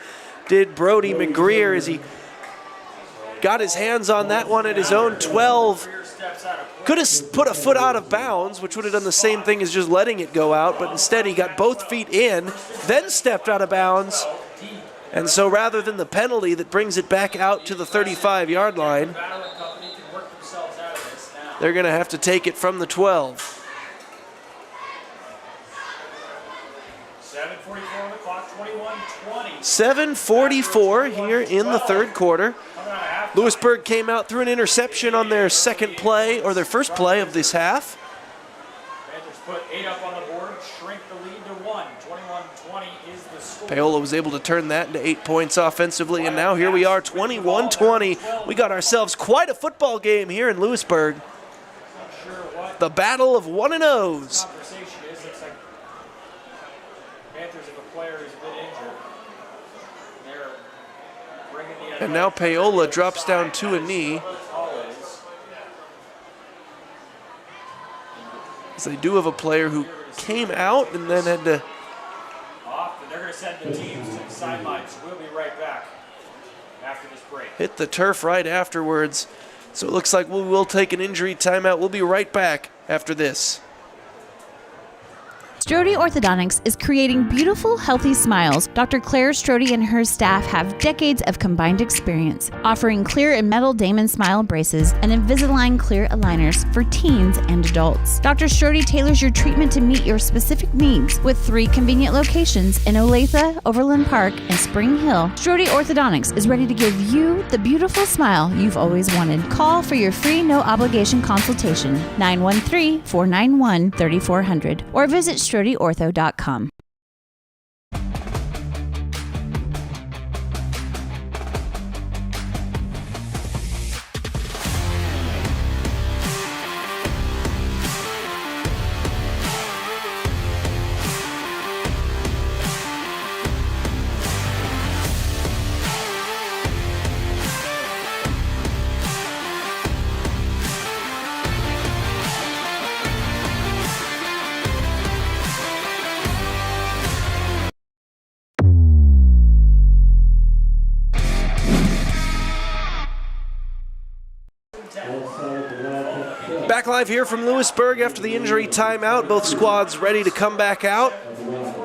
did Brody McGreer, as he got his hands on that one at his own 12. Could have put a foot out of bounds, which would have done the same thing as just letting it go out, but instead he got both feet in, then stepped out of bounds. And so rather than the penalty that brings it back out to the 35-yard line, they're going to have to take it from the 12. 7:44 on the clock, 21-20. 7:44 here in the third quarter. Louisburg came out through an interception on their second play, or their first play of this half. Panthers put 8 up on the board, shrink the lead to 1. 21-20 is the score. Paola was able to turn that into 8 points offensively, and now here we are, 21-20. We got ourselves quite a football game here in Louisburg. The battle of 1-0s. Panthers have a player who's been injured. They're bringing the And now Paola drops down to a knee. So they do have a player who came out and then had to off, and they're going to send the teams to the sidelines. We'll be right back after this break. hit the turf right afterwards. So it looks like we will take an injury timeout. We'll be right back after this. Strode Orthodontics is creating beautiful, healthy smiles. Dr. Claire Strode and her staff have decades of combined experience, offering clear and metal Damon smile braces and Invisalign clear aligners for teens and adults. Dr. Strode tailors your treatment to meet your specific needs with 3 convenient locations in Olathe, Overland Park, and Spring Hill. Strode Orthodontics is ready to give you the beautiful smile you've always wanted. Call for your free no-obligation consultation, 913-491-3400, or visit StrodeOrtho.com. Back live here from Louisburg after the injury timeout. Both squads ready to come back out.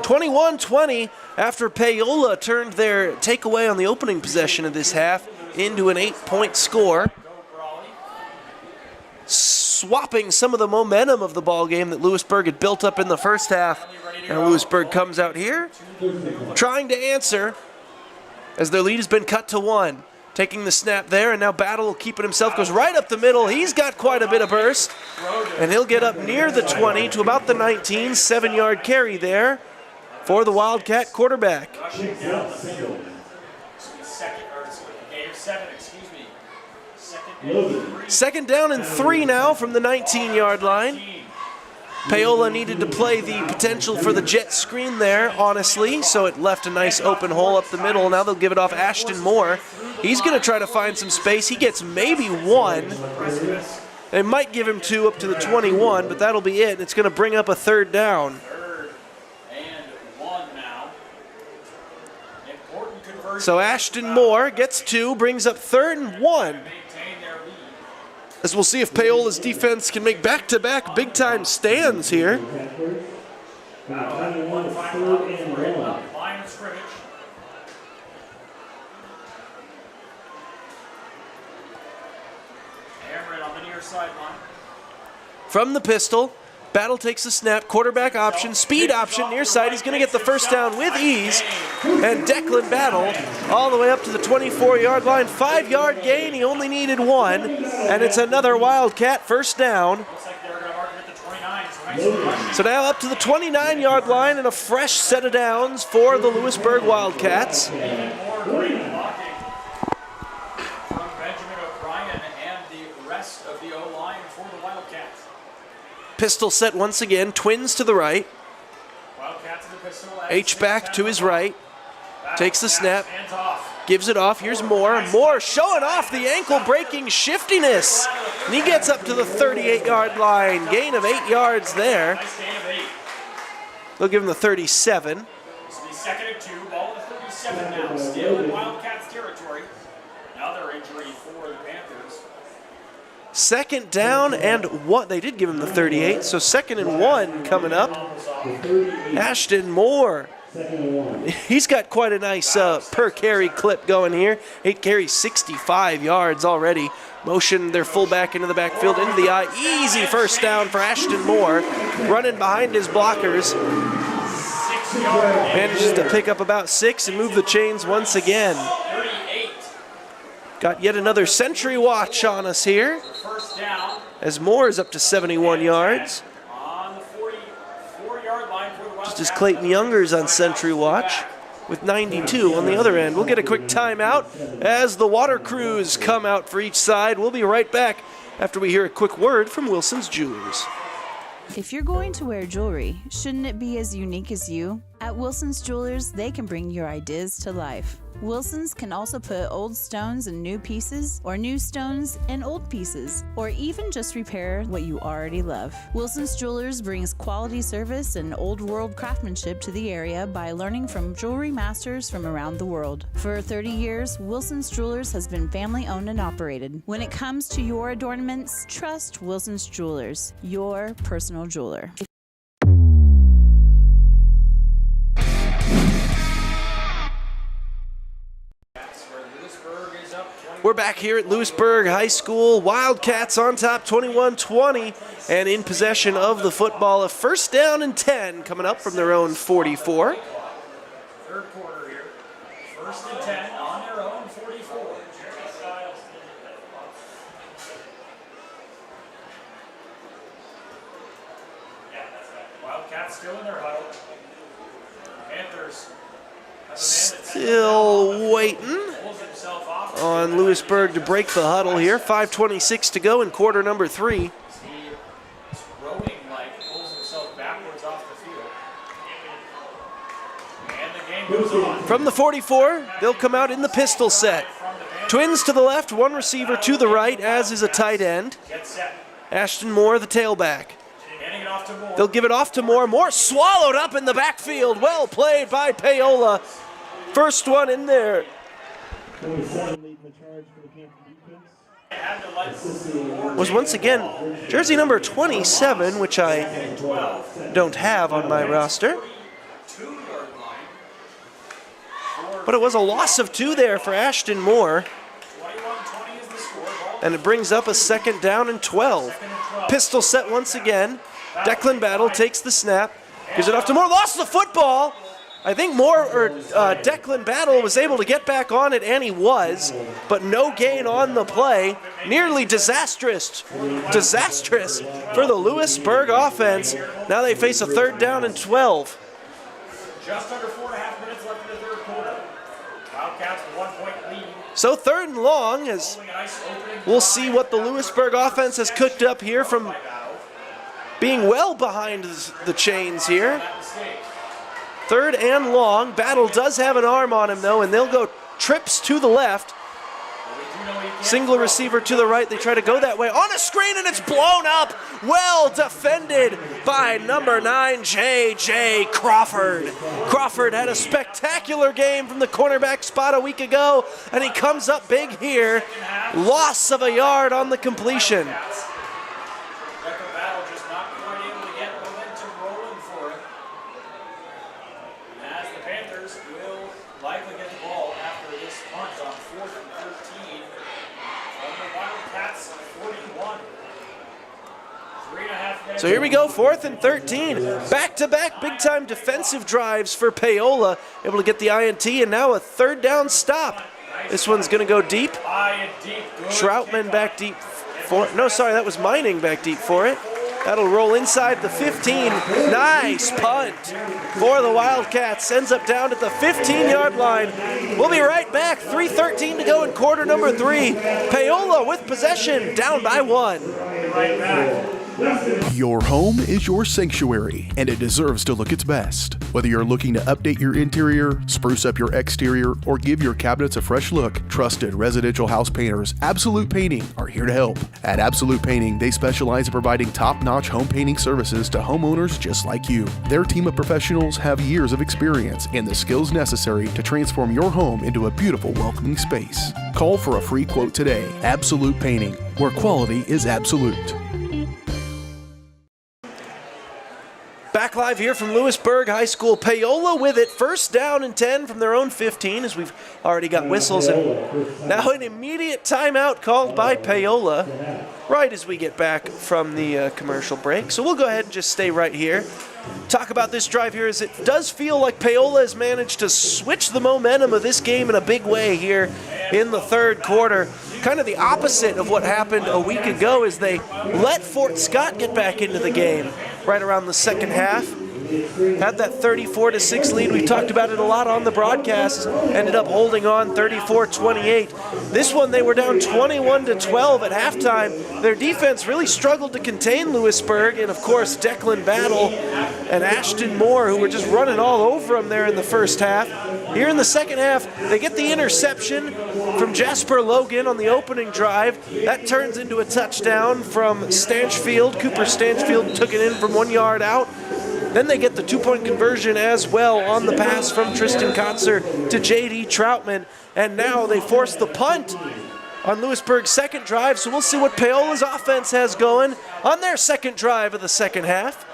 21-20 after Paola turned their takeaway on the opening possession of this half into an 8-point score. Swapping some of the momentum of the ball game that Louisburg had built up in the first half. And Louisburg comes out here trying to answer as their lead has been cut to 1. Taking the snap there, and now Battle will keep it himself, goes right up the middle. He's got quite a bit of burst, and he'll get up near the 20 to about the 19, 7-yard carry there for the Wildcat quarterback. Second down and 3 now from the 19-yard line. Paola needed to play the potential for the jet screen there, honestly, so it left a nice open hole up the middle. Now they'll give it off Ashton Moore. He's going to try to find some space. He gets maybe 1. They might give him 2 up to the 21, but that'll be it. It's going to bring up a 3rd down. So Ashton Moore gets 2, brings up 3rd and 1. As we'll see if Paola's defense can make back-to-back big-time stands here. From the pistol, Battle takes the snap, quarterback option, speed option, near side. He's going to get the first down with ease. And Declan Battle all the way up to the 24-yard line. 5-yard gain, he only needed 1. And it's another Wildcat first down. So now up to the 29-yard line and a fresh set of downs for the Louisburg Wildcats. Pistol set once again, twins to the right. H-back to his right. Takes the snap, gives it off. Here's Moore. Moore showing off the ankle-breaking shiftiness. And he gets up to the 38-yard line. Gain of 8 yards there. They'll give him the 37. Second and 2, ball to 37 now. Still in Wildcats territory. Another injury for the Panthers. Second down and 1. They did give him the 38, so 2nd and 1 coming up. Ashton Moore. He's got quite a nice per carry clip going here. 8 carries, 65 yards already. Motion their fullback into the backfield, into the eye. Easy first down for Ashton Moore. Running behind his blockers. Manages to pick up about 6 and move the chains once again. Got yet another century watch on us here, as Moore is up to 71 yards. Just as Clayton Younger's on century watch with 92 on the other end. We'll get a quick timeout as the water crews come out for each side. We'll be right back after we hear a quick word from Wilson's Jewelers. If you're going to wear jewelry, shouldn't it be as unique as you? At Wilson's Jewelers, they can bring your ideas to life. Wilson's can also put old stones in new pieces, or new stones in old pieces, or even just repair what you already love. Wilson's Jewelers brings quality service and old world craftsmanship to the area by learning from jewelry masters from around the world. For 30 years, Wilson's Jewelers has been family owned and operated. When it comes to your adornments, trust Wilson's Jewelers, your personal jeweler. We're back here at Louisburg High School. Wildcats on top, 21-20, and in possession of the football. A first down and 10 coming up from their own 44. Third quarter here. First and 10 on their own 44. Wildcats still in their huddle. Panthers. Still waiting on Louisburg to break the huddle here. 5:26 to go in quarter number 3. From the 44, they'll come out in the pistol set. Twins to the left, one receiver to the right, as is a tight end. Ashton Moore, the tailback. They'll give it off to Moore. Moore swallowed up in the backfield. Well played by Paola. First one in there. was once again jersey number 27, which I don't have on my roster. But it was a loss of 2 there for Ashton Moore. And it brings up a 2nd down and 12. Pistol set once again. Declan Battle takes the snap, gives it off to Moore, lost the football. I think Declan Battle was able to get back on it, and he was, but no gain on the play. Nearly disastrous for the Louisburg offense. Now they face a 3rd down and 12. Just under 4.5 minutes left in the third quarter. Wildcats with 1-point lead. So 3rd and long, as we'll see what the Louisburg offense has cooked up here from being well behind the chains here. 3rd and long. Battle does have an arm on him, though, and they'll go trips to the left. Single receiver to the right. They try to go that way. On a screen, and it's blown up. Well defended by number 9, J.J. Crawford. Crawford had a spectacular game from the cornerback spot a week ago, and he comes up big here. Loss of a yard on the completion. As the Panthers will likely get the ball after this punt on 4th and 13 from the Wildcats 41. 3.5 minutes. So here we go, 4th and 13. Back-to-back big-time defensive drives for Paola. Able to get the INT, and now a 3rd down stop. This one's going to go deep. Troutman back deep for it. No, sorry, that was Mining back deep for it. That'll roll inside the 15. Nice punt for the Wildcats. Ends up down at the 15-yard line. We'll be right back. 3:13 to go in quarter number 3. Paola with possession, down by 1. Right back. Your home is your sanctuary, and it deserves to look its best. Whether you're looking to update your interior, spruce up your exterior, or give your cabinets a fresh look, trusted residential house painters Absolute Painting are here to help. At Absolute Painting, they specialize in providing top-notch home painting services to homeowners just like you. Their team of professionals have years of experience and the skills necessary to transform your home into a beautiful, welcoming space. Call for a free quote today. Absolute Painting, where quality is absolute. Back live here from Louisburg High School. Paola with it. 1st down and 10 from their own 15, as we've already got whistles. And now an immediate timeout called by Paola right as we get back from the commercial break. So we'll go ahead and just stay right here. Talk about this drive here, as it does feel like Paola has managed to switch the momentum of this game in a big way here in the 3rd quarter. Kind of the opposite of what happened a week ago, as they let Fort Scott get back into the game right around the 2nd half. Had that 34-6 lead. We talked about it a lot on the broadcast. Ended up holding on 34-28. This one they were down 21-12 at halftime. Their defense really struggled to contain Louisburg, and of course Declan Battle and Ashton Moore, who were just running all over them there in the 1st half. Here in the 2nd half, they get the interception from Jasper Logan on the opening drive. That turns into a touchdown from Stanchfield. Cooper Stanchfield took it in from 1 yard out. Then they get the 2-point conversion as well on the pass from Tristan Kotzer to J.D. Troutman. And now they force the punt on Louisburg's 2nd drive. So we'll see what Paola's offense has going on their 2nd drive of the 2nd half.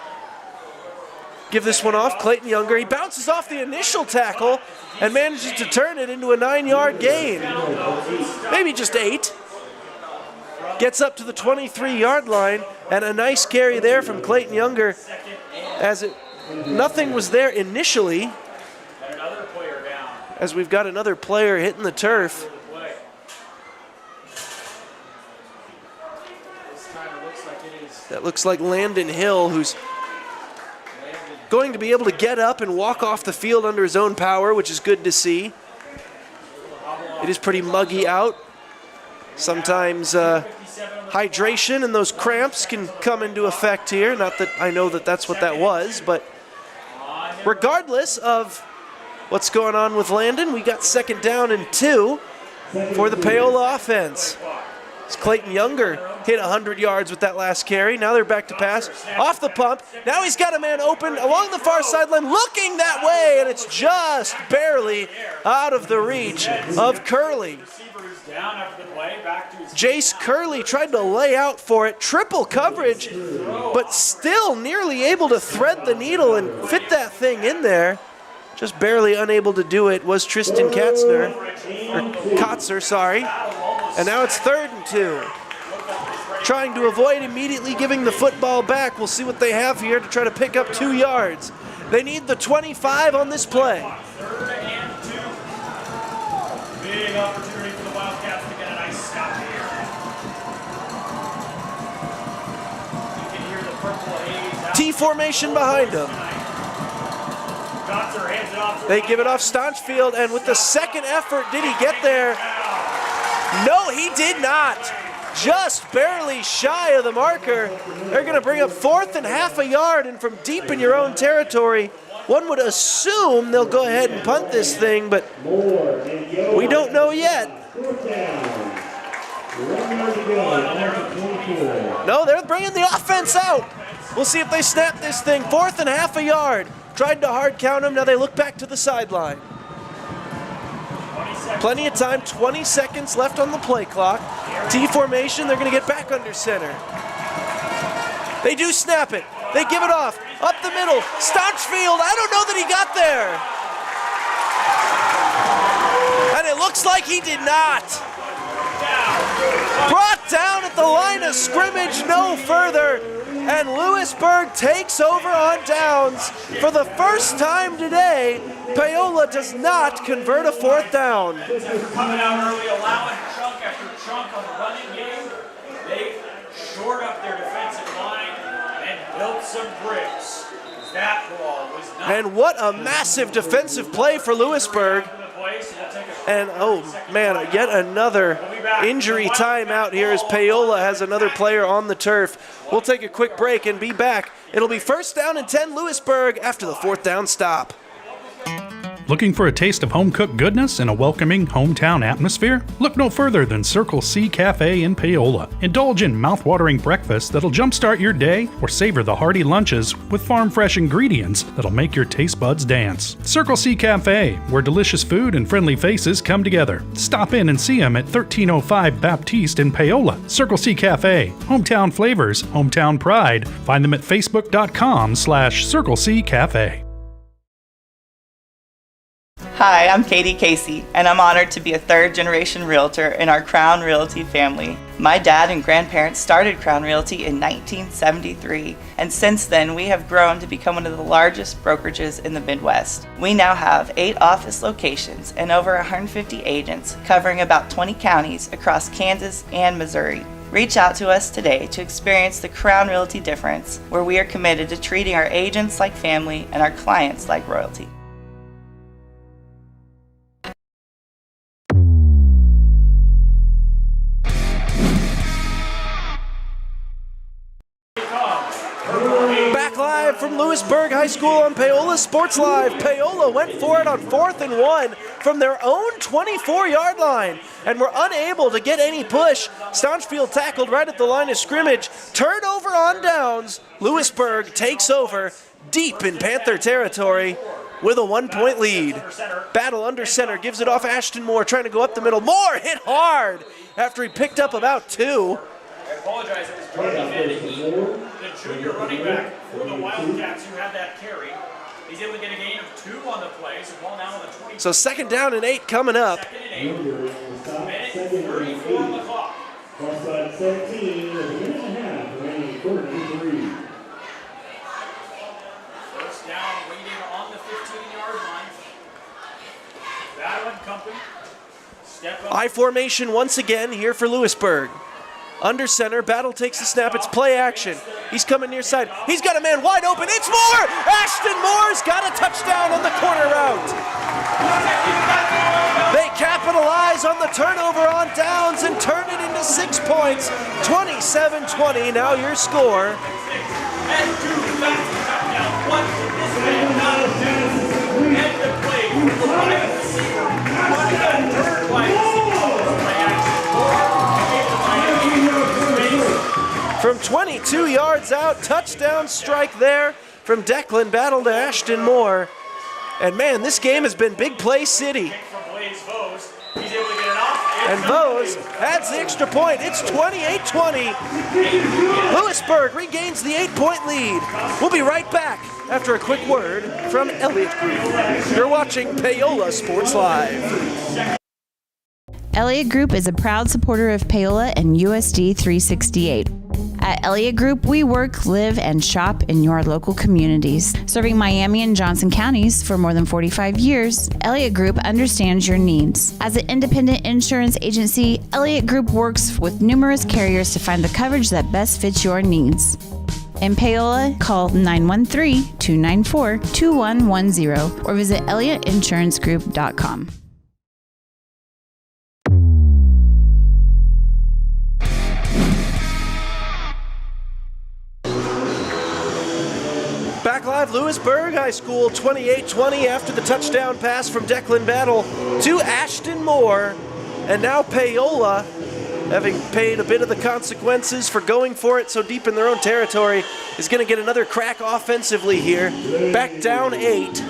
Give this one off. Clayton Younger. He bounces off the initial tackle and manages to turn it into a 9-yard gain. Maybe just 8. Gets up to the 23-yard line, and a nice carry there from Clayton Younger, as nothing was there initially, as we've got another player hitting the turf. That looks like Landon Hill, who's going to be able to get up and walk off the field under his own power, which is good to see. It is pretty muggy out. Sometimes hydration and those cramps can come into effect here. Not that I know that that's what that was, but regardless of what's going on with Landon, we got 2nd down and 2 for the Paola offense. It's Clayton Younger hit 100 yards with that last carry. Now they're back to pass. Off the pump. Now he's got a man open along the far sideline, looking that way, and it's just barely out of the reach of Curley. down after the play, back to his Jace Curley tried to lay out for it, triple coverage, but still nearly able to thread the needle and fit that thing in there. Just barely unable to do it was Tristan Kotzer, sorry. And now it's 3rd and 2. Trying to avoid immediately giving the football back. We'll see what they have here to try to pick up 2 yards. They need the 25 on this play. 3rd and 2. Big opportunity for the Wildcats to get a nice stop here. You can hear the purple haze. T formation behind them. Kotzer hands it off. They give it off Staunchfield, and with the second effort, did he get there? No, he did not. Just barely shy of the marker. They're going to bring up 4th and half a yard, and from deep in your own territory, one would assume they'll go ahead and punt this thing, but we don't know yet. No, they're bringing the offense out. We'll see if they snap this thing. 4th and half a yard. Tried to hard count him. Now they look back to the sideline. Plenty of time, 20 seconds left on the play clock. T formation, they're going to get back under center. They do snap it. They give it off. Up the middle. Staunchfield, I don't know that he got there. And it looks like he did not. Brought down at the line of scrimmage, no further. And Louisburg takes over on downs. For the first time today, Paola does not convert a 4th down. Coming out early, allowing chunk after chunk on the running game. They shored up their defensive line and built some bricks. That ball was not. And what a massive defensive play for Louisburg. And oh man, yet another injury timeout here as Paola has another player on the turf. We'll take a quick break and be back. It'll be 1st down and 10 Louisburg after the 4th down stop. Looking for a taste of home-cooked goodness in a welcoming hometown atmosphere? Look no further than Circle C Cafe in Paola. Indulge in mouth-watering breakfast that'll jumpstart your day, or savor the hearty lunches with farm-fresh ingredients that'll make your taste buds dance. Circle C Cafe, where delicious food and friendly faces come together. Stop in and see them at 1305 Baptiste in Paola. Circle C Cafe, hometown flavors, hometown pride. Find them at facebook.com/Circle C Cafe. Hi, I'm Katie Casey, and I'm honored to be a 3rd-generation realtor in our Crown Realty family. My dad and grandparents started Crown Realty in 1973, and since then we have grown to become one of the largest brokerages in the Midwest. We now have 8 office locations and over 150 agents covering about 20 counties across Kansas and Missouri. Reach out to us today to experience the Crown Realty difference, where we are committed to treating our agents like family and our clients like royalty. Back live from Louisburg High School on Paola Sports Live. Paola went for it on 4th and 1 from their own 24-yard line and were unable to get any push. Staunchfield tackled right at the line of scrimmage. Turnover on downs. Louisburg takes over deep in Panther territory with a 1-point lead. Battle under center, gives it off Ashton Moore, trying to go up the middle. Moore hit hard after he picked up about 2. I apologize, it was Jordan Van Heat, the junior running back for the Wildcats who had that carry. He's able to get a gain of 2 on the play, so ball now on the 20. So 2nd down and 8 coming up. 2nd and 8, minute 34 on the clock. Offside 17, with a minute and a half remaining, 43. First down, waiting on the 15-yard line. Battle and company. Step up. I formation once again here for Louisburg. Under center, Battle takes the snap, it's play action. He's coming near side, he's got a man wide open, it's Moore! Ashton Moore's got a touchdown on the corner route. They capitalize on the turnover on downs and turn it into 6 points. 27-20, now your score. And 2 back to touchdown. What is man not and the play for the wide receiver. Running a third wide receiver. Play action. From 22 yards out, touchdown strike there from Declan Battle to Ashton Moore. And man, this game has been big play city. From Blaze Vose. He's able to get it off. And Vose adds the extra point. It's 28-20. Louisburg regains the 8-point lead. We'll be right back after a quick word from Elliott Group. You're watching Paola Sports Live. Elliott Group is a proud supporter of Paola and USD 368. At Elliott Group, we work, live, and shop in your local communities. Serving Miami and Johnson counties for more than 45 years, Elliott Group understands your needs. As an independent insurance agency, Elliott Group works with numerous carriers to find the coverage that best fits your needs. In Paola, call 913-294-2110 or visit ElliottInsuranceGroup.com. Back live, Louisburg High School 28-20 after the touchdown pass from Declan Battle to Ashton Moore. And now Paola, having paid a bit of the consequences for going for it so deep in their own territory, is going to get another crack offensively here. Back down 8.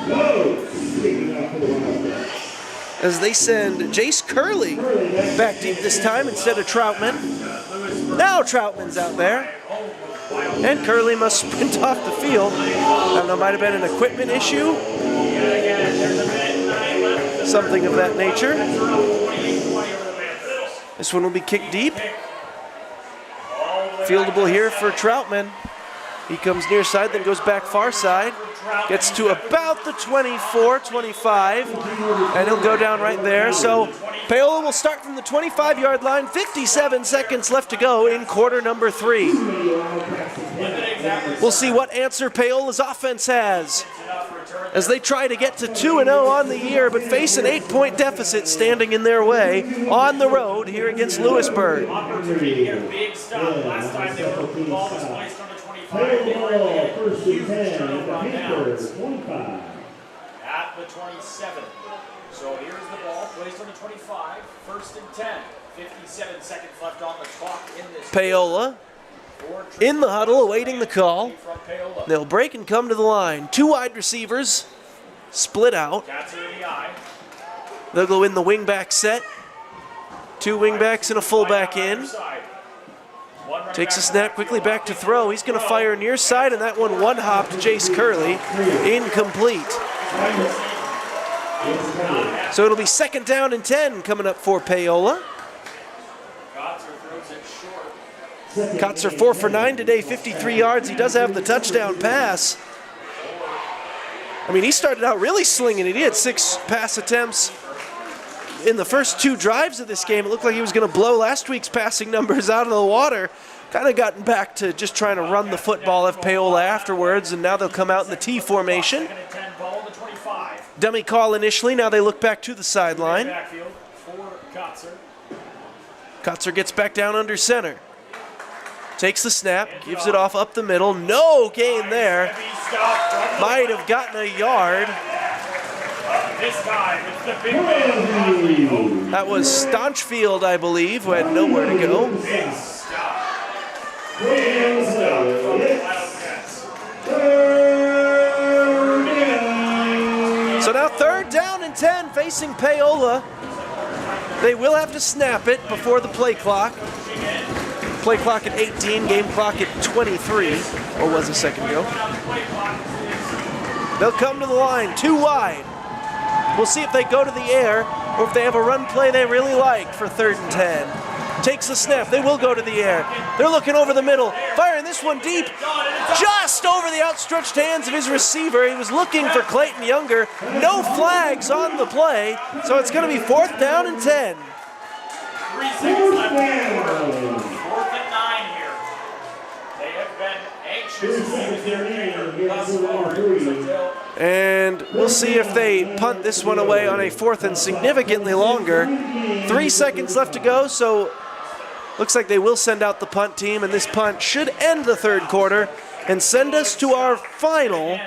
As they send Jace Curley back deep this time instead of Troutman. Now Troutman's out there. And Curley must sprint off the field. I don't know, might have been an equipment issue. Something of that nature. This one will be kicked deep. Fieldable here for Troutman. He comes near side, then goes back far side. Gets to about the 24, 25, and he'll go down right there. So Paola will start from the 25-yard line. 57 seconds left to go in quarter number 3. We'll see what answer Paola's offense has as they try to get to 2-0 on the year, but face an 8-point deficit standing in their way on the road here against Lewisburg. Opportunity to get a big stop. Last time the ball was placed on the 25, they were able to get a huge turnover on downs at the 27. So here's the ball placed on the 25, 1st and 10. 57 seconds left on the clock in this. Paola in the huddle awaiting the call. They'll break and come to the line. 2 wide receivers split out. They'll go in the wingback set. 2 wingbacks and a fullback in. Takes a snap quickly back to throw. He's going to fire near side, and that one hopped Jace Curley. Incomplete. So it'll be 2nd down and 10 coming up for Paola. Kotzer 4 for 9 today, 53 yards. He does have the touchdown pass. I mean, he started out really slinging it. He had 6 pass attempts in the first 2 drives of this game. It looked like he was going to blow last week's passing numbers out of the water. Kind of gotten back to just trying to run the football of Paola afterwards, and now they'll come out in the T formation. Dummy call initially, now they look back to the sideline. Kotzer gets back down under center. Takes the snap, gives it off up the middle. No gain there. Might have gotten a yard. That was Staunchfield, I believe, who had nowhere to go. So now 3rd down and 10 facing Paola. They will have to snap it before the play clock. Play clock at 18, game clock at 23, or was a second ago. They'll come to the line, 2 wide. We'll see if they go to the air or if they have a run play they really like for 3rd and 10. Takes the snap, they will go to the air. They're looking over the middle, firing this one deep, just over the outstretched hands of his receiver. He was looking for Clayton Younger. No flags on the play, so it's going to be 4th down and 10. 3 seconds left in the quarter. 4th and 9 here. They have been anxious to use their kicker thus far. And we'll see if they punt this one away on a 4th and significantly longer. 3 seconds left to go, so looks like they will send out the punt team, and this punt should end the 3rd quarter and send us to our final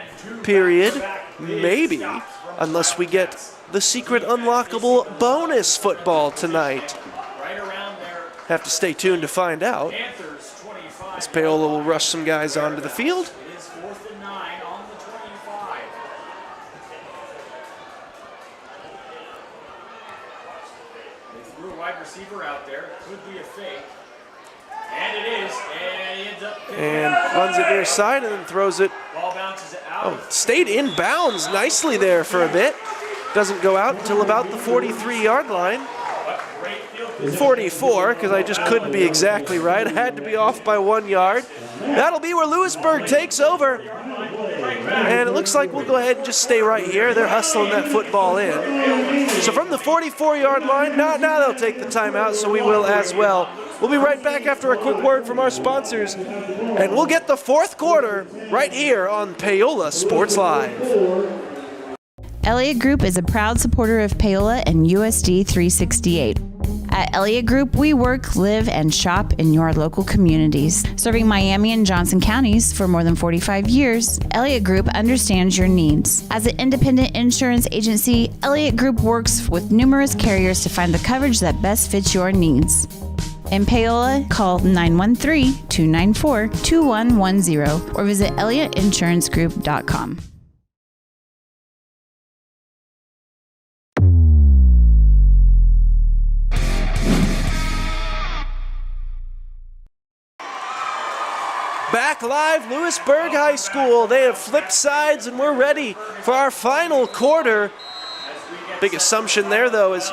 period, maybe, unless we get the secret unlockable bonus football tonight. Have to stay tuned to find out. As Paola will rush some guys onto the field. threw a wide receiver out there. Could be a fake. And it is. And he ends up and runs it near side and then throws it. Ball bounces out. Oh, stayed in bounds nicely there for a bit. Doesn't go out until about the 43-yard line. 44, because I just couldn't be exactly right. I had to be off by 1 yard. That'll be where Louisburg takes over. And it looks like we'll go ahead and just stay right here. They're hustling that football in. So from the 44-yard line, now they'll take the timeout, so we will as well. We'll be right back after a quick word from our sponsors, and we'll get the fourth quarter right here on Paola Sports Live. Elliott Group is a proud supporter of Paola and USD 368. At Elliott Group, we work, live, and shop in your local communities. Serving Miami and Johnson counties for more than 45 years, Elliott Group understands your needs. As an independent insurance agency, Elliott Group works with numerous carriers to find the coverage that best fits your needs. In Paola, call 913-294-2110 or visit ElliottInsuranceGroup.com. Back live, Louisburg High School. They have flipped sides and we're ready for our final quarter. Big assumption there, though, is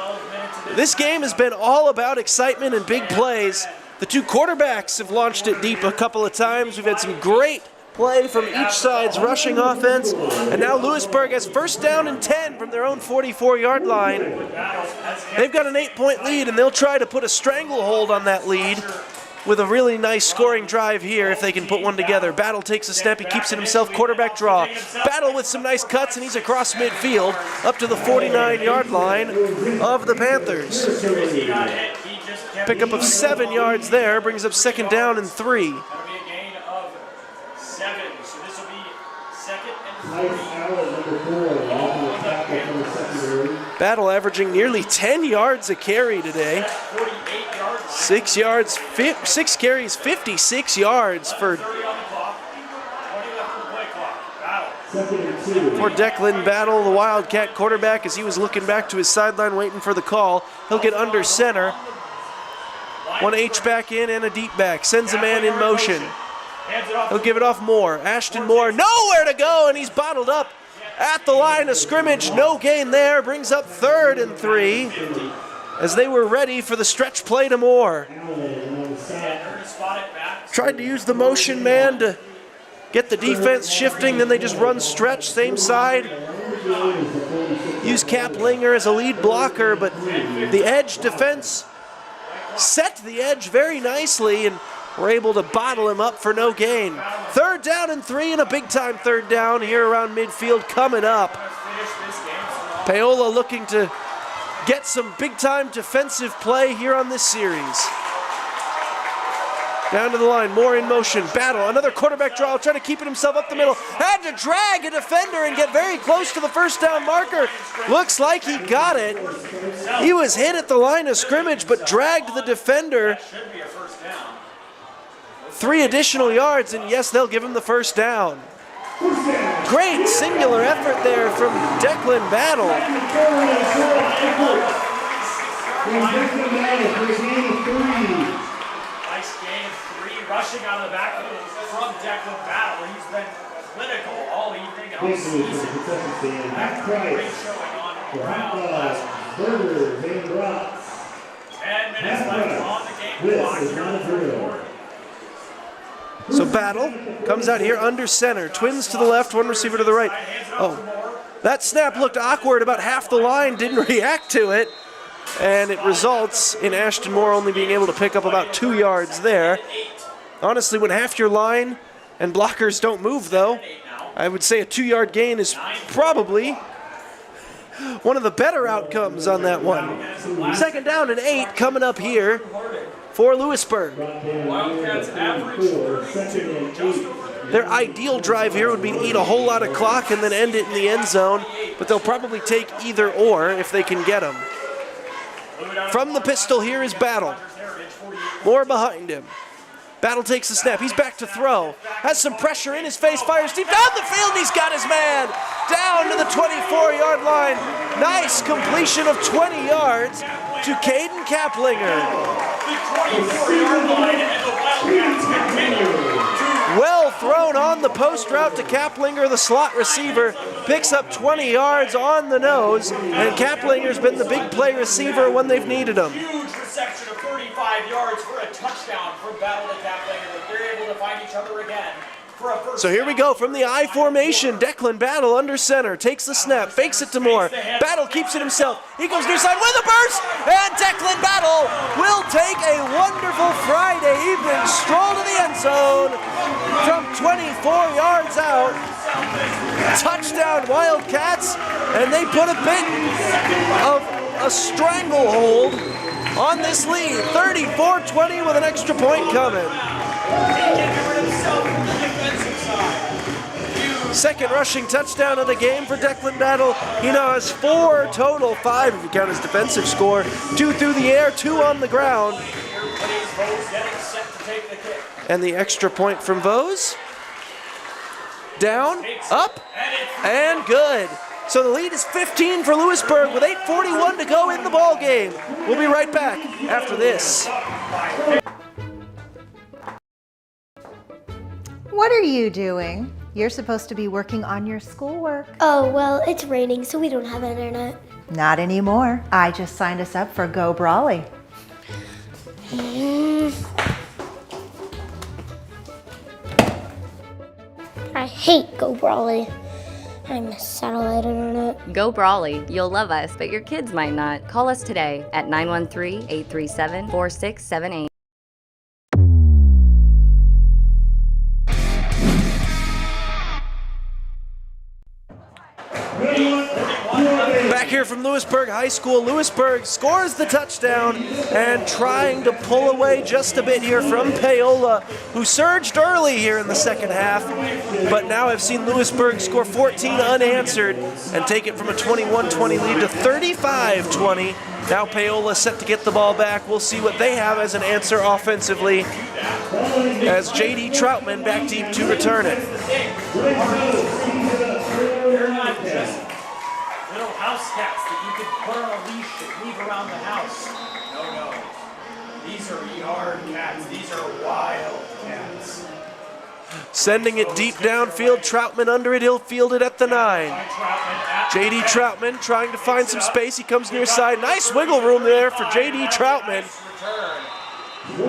this game has been all about excitement and big plays. The two quarterbacks have launched it deep a couple of times. We've had some great play from each side's rushing offense. And now Louisburg has first down and 10 from their own 44-yard line. They've got an 8-point lead, and they'll try to put a stranglehold on that lead with a really nice scoring drive here if they can put one together. Battle takes a step, he keeps it himself, quarterback draw. Battle with some nice cuts, and he's across midfield up to the 49-yard line of the Panthers. Pickup of 7 yards there, brings up second down and 3. That'll be a gain of 7. So this will be second and 3. Battle averaging nearly 10 yards a carry today. 6 carries, 56 yards for Declan Battle, the Wildcat quarterback, as he was looking back to his sideline waiting for the call. He'll get under center. One H-back in and a deep back. Sends a man in motion. He'll give it off Moore. Ashton Moore, nowhere to go, and he's bottled up at the line of scrimmage. No gain there. Brings up 3rd and 3 as they were ready for the stretch play to Moore. Tried to use the motion man to get the defense shifting, then they just run stretch, same side. Use Kaplinger as a lead blocker, but the edge defense set the edge very nicely and were able to bottle him up for no gain. 3rd down and 3, and a big-time 3rd down here around midfield coming up. Paola looking to get some big-time defensive play here on this series. Down to the line, Moore in motion, Battle, another quarterback draw, trying to keep it himself up the middle. Had to drag a defender and get very close to the first down marker. Looks like he got it. He was hit at the line of scrimmage, but dragged the defender 3 additional yards, and yes, they'll give him the first down. Great singular effort there from Declan Battle. Nice gain of 3, rushing out of the backfield from Declan Battle. He's been clinical all evening and all season. After a great showing on the ground last week. 10 minutes left on the game clock here in the 3rd quarter. So Battle comes out here under center. Twins to the left, one receiver to the right. Oh, that snap looked awkward. About half the line didn't react to it. And it results in Ashton Moore only being able to pick up about 2 yards there. Honestly, when half your line and blockers don't move, though, I would say a 2-yard gain is probably one of the better outcomes on that one. 2nd down and 8 coming up here for Louisburg. Wildcats average 32, just over. Their ideal drive here would be to eat a whole lot of clock and then end it in the end zone, but they'll probably take either or if they can get them. From the pistol, here is Battle. Moore behind him. Battle takes the snap. He's back to throw. Has some pressure in his face. Fires deep down the field. He's got his man. Down to the 24-yard line. Nice completion of 20 yards to Caden Kaplinger. The 24-yard line, and the Wildcats continue. Well thrown on the post route to Kaplinger, the slot receiver, picks up 20 yards on the nose, and Kaplinger's been the big play receiver when they've needed him. Huge reception of 35 yards for a touchdown from Battle to Kaplinger, but they're able to find each other again. So here we go from the I formation. Declan Battle under center, takes the snap, fakes it to Moore. Battle keeps it himself. He goes near side with a burst, and Declan Battle will take a wonderful Friday evening stroll to the end zone from 24 yards out. Touchdown Wildcats, and they put a bit of a stranglehold on this lead. 34-20 with an extra point coming. Second rushing touchdown of the game for Declan Battle. He now has 4 total, 5 if you count his defensive score. 2 through the air, 2 on the ground. And the extra point from Vose. Down, up, and good. So the lead is 15 for Louisburg with 8:41 to go in the ball game. We'll be right back after this. What are you doing? You're supposed to be working on your schoolwork. Oh, well, it's raining, so we don't have internet. Not anymore. I just signed us up for Go Brawly. I hate Go Brawly. I miss satellite internet. Go Brawly. You'll love us, but your kids might not. Call us today at 913-837-4678. Back here from Louisburg High School, Louisburg scores the touchdown and trying to pull away just a bit here from Paola, who surged early here in the second half, but now I've seen Louisburg score 14 unanswered and take it from a 21-20 lead to 35-20. Now Paola set to get the ball back. We'll see what they have as an answer offensively as J.D. Troutman back deep to return it. They're not just little house cats that you could put on a leash and leave around the house. No. These are yard cats. These are wild cats. Sending it deep downfield. Troutman under it. He'll field it at the 9. J.D. Troutman trying to find some space. He comes near side. Nice wiggle room there for J.D. Troutman.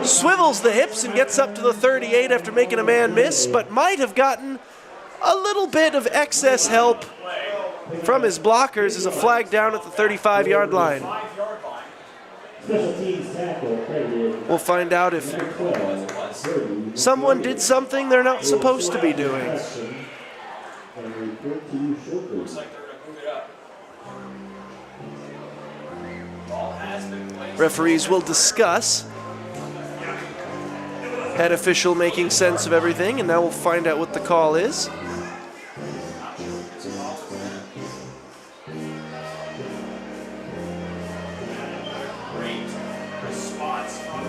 Swivels the hips and gets up to the 38 after making a man miss, but might have gotten a little bit of excess help from his blockers as a flag down at the 35-yard line. We'll find out if someone did something they're not supposed to be doing. Looks like they're going to move it up. Ball has been placed. Referees will discuss. Head official making sense of everything, and now we'll find out what the call is.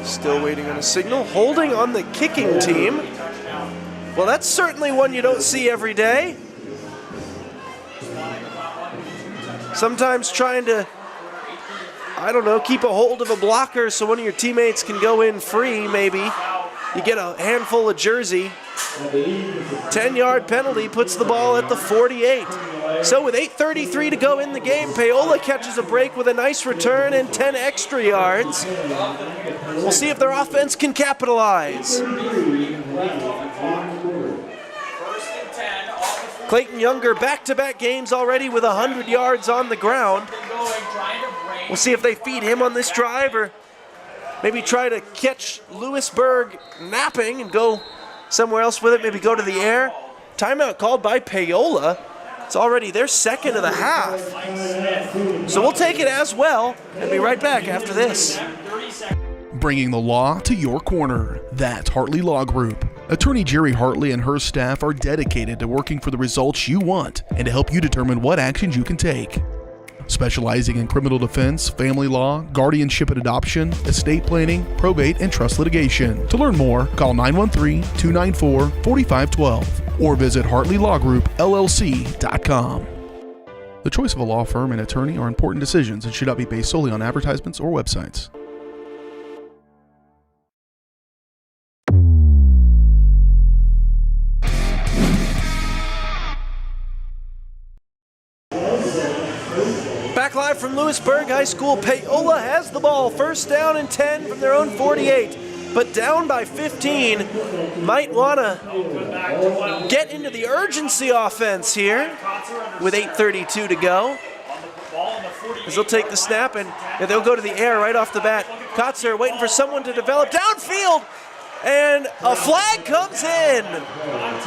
Still waiting on a signal. Holding on the kicking team. Well, that's certainly one you don't see every day. Sometimes trying to, I don't know, keep a hold of a blocker so one of your teammates can go in free, maybe. You get a handful of jersey. 10-yard penalty puts the ball at the 48. So with 8:33 to go in the game, Paola catches a break with a nice return and 10 extra yards. We'll see if their offense can capitalize. Clayton Younger, back-to-back games already with 100 yards on the ground. We'll see if they feed him on this drive or maybe try to catch Louisburg napping and go somewhere else with it, maybe go to the air. Timeout called by Paola. It's already their second of the half. So we'll take it as well and be right back after this. Bringing the law to your corner. That's Hartley Law Group. Attorney Jerry Hartley and her staff are dedicated to working for the results you want and to help you determine what actions you can take. Specializing in criminal defense, family law, guardianship and adoption, estate planning, probate, and trust litigation. To learn more, call 913-294-4512 or visit HartleyLawGroupLLC.com. The choice of a law firm and attorney are important decisions and should not be based solely on advertisements or websites. Back live from Louisburg High School, Paola has the ball. First down and 10 from their own 48, but down by 15. Might want to get into the urgency offense here with 8:32 to go. As they'll take the snap and they'll go to the air right off the bat. Kotzer waiting for someone to develop downfield, and a flag comes in.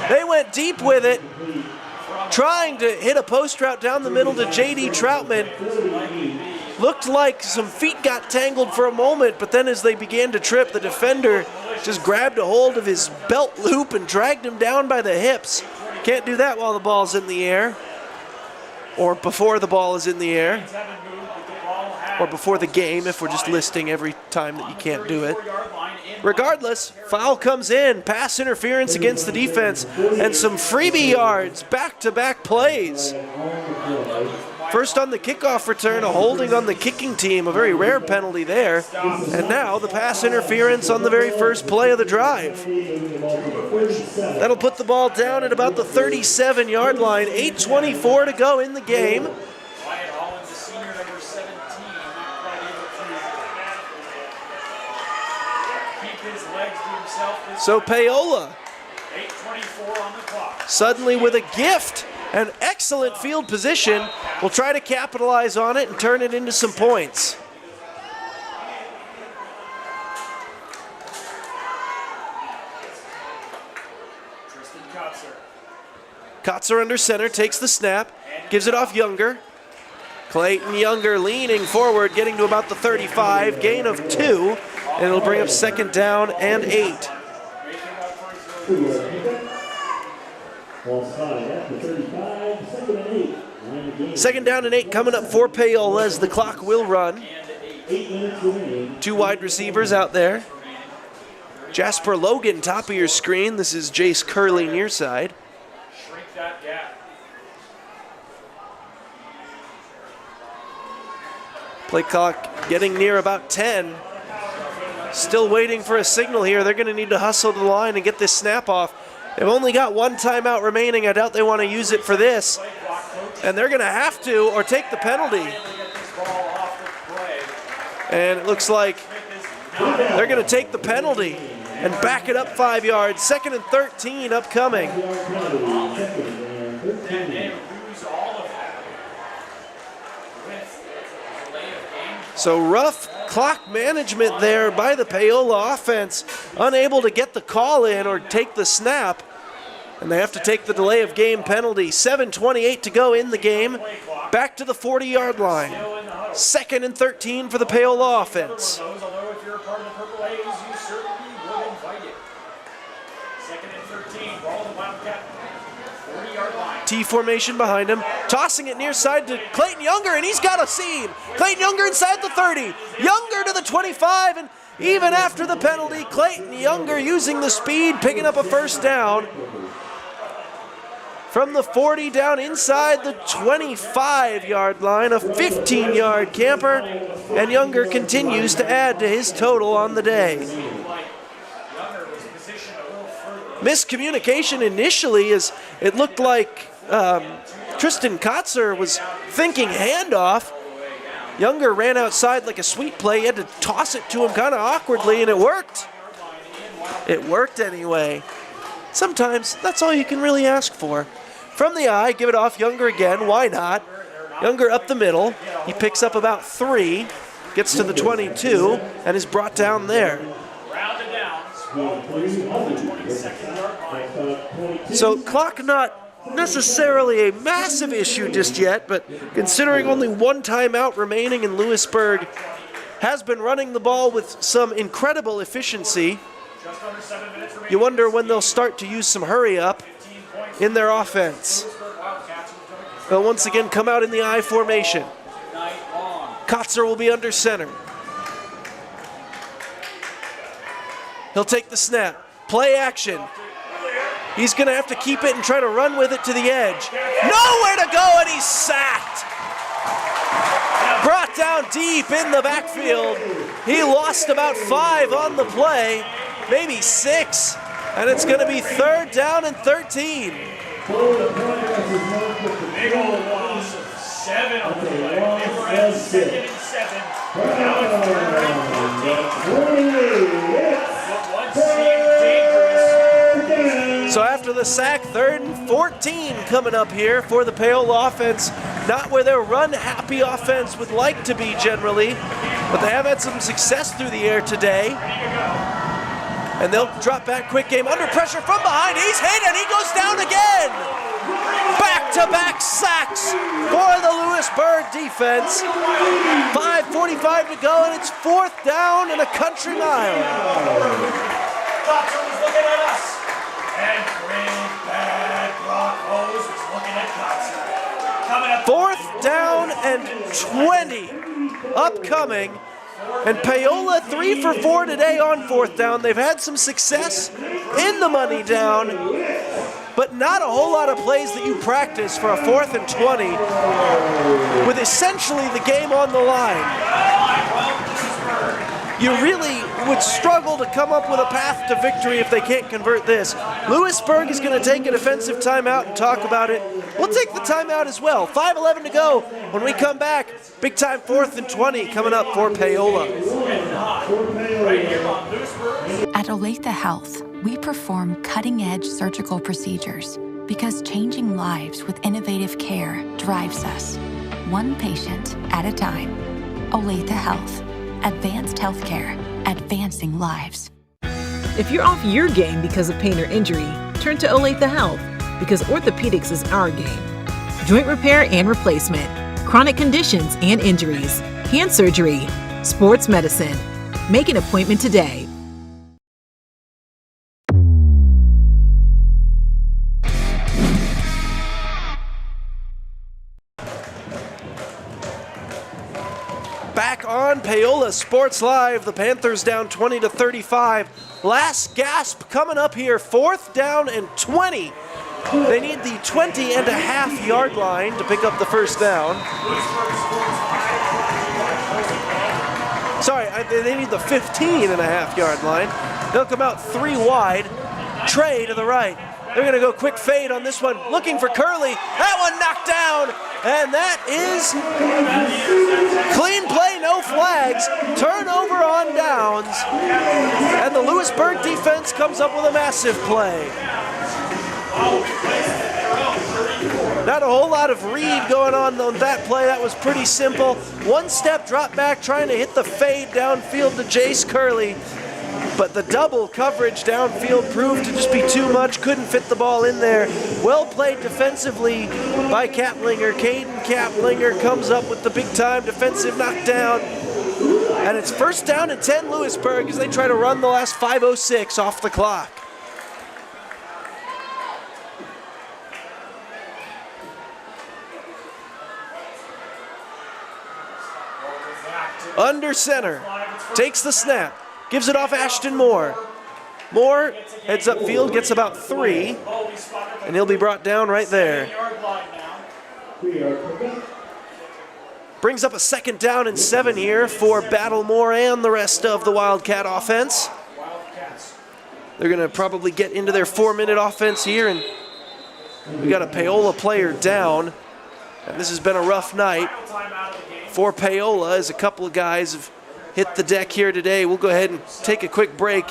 They went deep with it, trying to hit a post route down the middle to J.D. Troutman. Looked like some feet got tangled for a moment, but then as they began to trip, the defender just grabbed a hold of his belt loop and dragged him down by the hips. Can't do that while the ball's in the air, or before the ball is in the air, or before the game if we're just listing every time that you can't do it. Regardless, foul comes in, pass interference against the defense, and some freebie yards, back-to-back plays. First on the kickoff return, a holding on the kicking team, a very rare penalty there. And now the pass interference on the very first play of the drive. That'll put the ball down at about the 37-yard line, 8:24 to go in the game. So Paola suddenly with a gift and excellent field position will try to capitalize on it and turn it into some points. Kotzer under center, takes the snap, gives it off Younger. Clayton Younger leaning forward, getting to about the 35, gain of 2, and it'll bring up second down and 8. Second down and 8 coming up for Paola as the clock will run. 2 wide receivers out there. Jasper Logan, top of your screen. This is Jace Curley near side. Shrink that gap. Play clock getting near about 10. Still waiting for a signal here. They're going to need to hustle to the line and get this snap off. They've only got 1 timeout remaining. I doubt they want to use it for this. And they're going to have to, or take the penalty. And it looks like they're going to take the penalty and back it up 5 yards. 2nd and 13 upcoming. So rough clock management there by the Paola offense, unable to get the call in or take the snap, and they have to take the delay of game penalty. 7:28 to go in the game, back to the 40-yard line. 2nd and 13 for the Paola offense. Although if you're a part of the Purple A's, you certainly would invite it. 2nd and 13, ball to the Wildcat 40-yard line. T formation behind him, tossing it near side to Clayton Younger, and he's got a seam. Clayton Younger inside the 30, Younger to the 25, and even after the penalty, Clayton Younger using the speed, picking up a first down. From the 40 down inside the 25-yard line, a 15-yard camper, and Younger continues to add to his total on the day. Miscommunication initially, as it looked like Tristan Kotzer was thinking handoff. Younger ran outside like a sweep play. He had to toss it to him kind of awkwardly, and it worked. It worked anyway. Sometimes that's all you can really ask for. From the eye, give it off Younger again. Why not? Younger up the middle. He picks up about 3, gets to the 22, and is brought down there. So clock not necessarily a massive issue just yet, but considering only 1 timeout remaining and Louisburg has been running the ball with some incredible efficiency, you wonder when they'll start to use some hurry up in their offense. They'll once again come out in the I formation. Kotzer will be under center. He'll take the snap. Play action. He's going to have to keep it and try to run with it to the edge. Nowhere to go, and he's sacked. down deep in the backfield. He lost about 5 on the play, maybe 6, and it's going to be 3rd down and 13. Big old loss of 7 on the play. They were at 2nd and 7. Now it's 3rd and 14. What once seemed dangerous. So after the sack, 3rd and 14 coming up here for the Paola offense. Not where their run-happy offense would like to be generally, but they have had some success through the air today. And they'll drop back quick game under pressure from behind. He's hit and he goes down again. Back-to-back sacks for the Louisburg defense. 5:45 to go and it's 4th down and a country mile. Doctor was looking at us. And Green Bad Brock Hose was looking at Kotzer. Coming up 4th down and 20 upcoming. And Paola 3 for 4 today on 4th down. They've had some success in the money down, but not a whole lot of plays that you practice for a 4th and 20 with essentially the game on the line. You really would struggle to come up with a path to victory if they can't convert this. Louisburg is going to take a defensive timeout and talk about it. We'll take the timeout as well. 5:11 to go. When we come back, big time 4th and 20 coming up for Paola. At Olathe Health, we perform cutting-edge surgical procedures because changing lives with innovative care drives us, one patient at a time. Olathe Health. Advanced healthcare, advancing lives. If you're off your game because of pain or injury, turn to Olathe Health because orthopedics is our game. Joint repair and replacement, chronic conditions and injuries, hand surgery, sports medicine. Make an appointment today. Back on Paola Sports Live, the Panthers down 20-35. Last gasp coming up here, 4th down and 20. They need the 20.5-yard line to pick up the 1st down. Sorry, they need the 15.5-yard line. They'll come out 3 wide. Trey to the right. They're going to go quick fade on this one, looking for Curley. That one knocked down, and that is clean play, no flags. Turnover on downs, and the Louisburg defense comes up with a massive play. Not a whole lot of read going on that play. That was pretty simple. 1-step drop back, trying to hit the fade downfield to Jace Curley. But the double coverage downfield proved to just be too much. Couldn't fit the ball in there. Well played defensively by Kaplinger. Caden Kaplinger comes up with the big-time defensive knockdown. And it's 1st down and 10 Louisburg as they try to run the last 5:06 off the clock. Under center. Takes the snap. Gives it off Ashton Moore. Moore heads upfield, gets about 3, and he'll be brought down right there. Brings up a 2nd down and 7 here for Battlemore and the rest of the Wildcat offense. They're going to probably get into their 4-minute offense here, and we got a Paola player down. And this has been a rough night for Paola as a couple of guys have hit the deck here today. We'll go ahead and take a quick break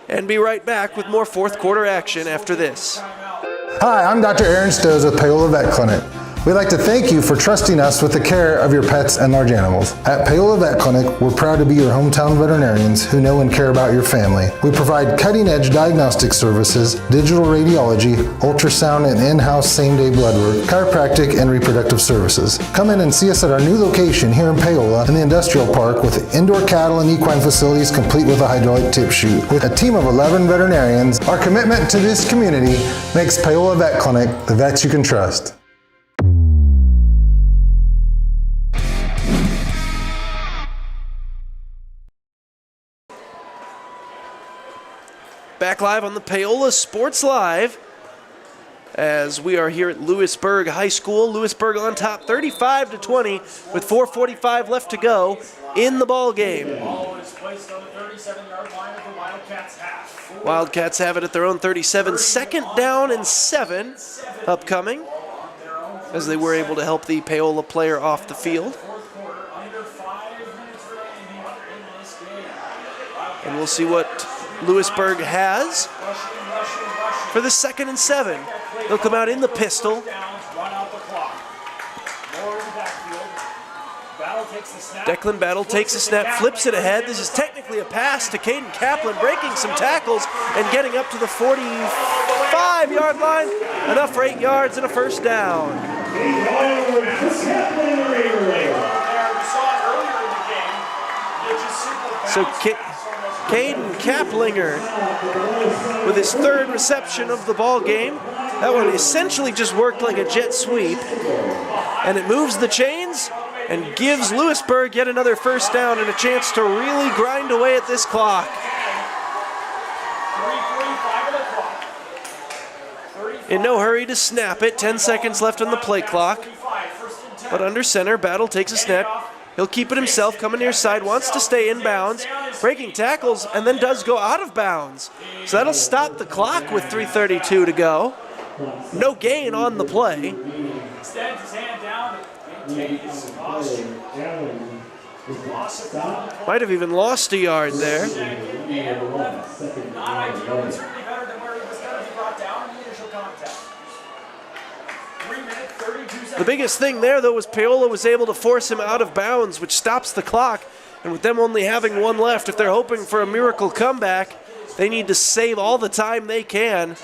and be right back with more 4th quarter action after this. Hi, I'm Dr. Aaron Stos with Paola Vet Clinic. We'd like to thank you for trusting us with the care of your pets and large animals. At Paola Vet Clinic, we're proud to be your hometown veterinarians who know and care about your family. We provide cutting-edge diagnostic services, digital radiology, ultrasound, and in-house same-day blood work, chiropractic, and reproductive services. Come in and see us at our new location here in Paola in the Industrial Park with indoor cattle and equine facilities complete with a hydraulic tip chute. With a team of 11 veterinarians, our commitment to this community makes Paola Vet Clinic the vets you can trust. Back live on the Paola Sports Live. as we are here at Louisburg High School. Louisburg on top 35-20 with 4:45 left to go in the ball game. Ball is placed on the 37-yard line of the Wildcats half. Wildcats have it at their own 37. Second down and 7 upcoming, as they were able to help the Paola player off the field. And we'll see what Louisburg has for the 2nd and 7. They'll come out in the pistol. Declan Battle takes a snap, flips it ahead. This is technically a pass to Caden Kaplan, breaking some tackles and getting up to the 45-yard line. Enough for 8 yards and a first down. So Caden Kaplinger with his 3rd reception of the ball game. That one essentially just worked like a jet sweep. And it moves the chains and gives Louisburg yet another first down and a chance to really grind away at this clock. In no hurry to snap it, 10 seconds left on the play clock. But under center, Battle takes a snap. He'll keep it himself, coming near side, wants to stay in bounds, breaking tackles, and then does go out of bounds. So that'll stop the clock with 3:32 to go. No gain on the play. Extends his hand down. Might have even lost a yard there. The biggest thing there, though, was Paola was able to force him out of bounds, which stops the clock. And with them only having 1 left, if they're hoping for a miracle comeback, they need to save all the time they can.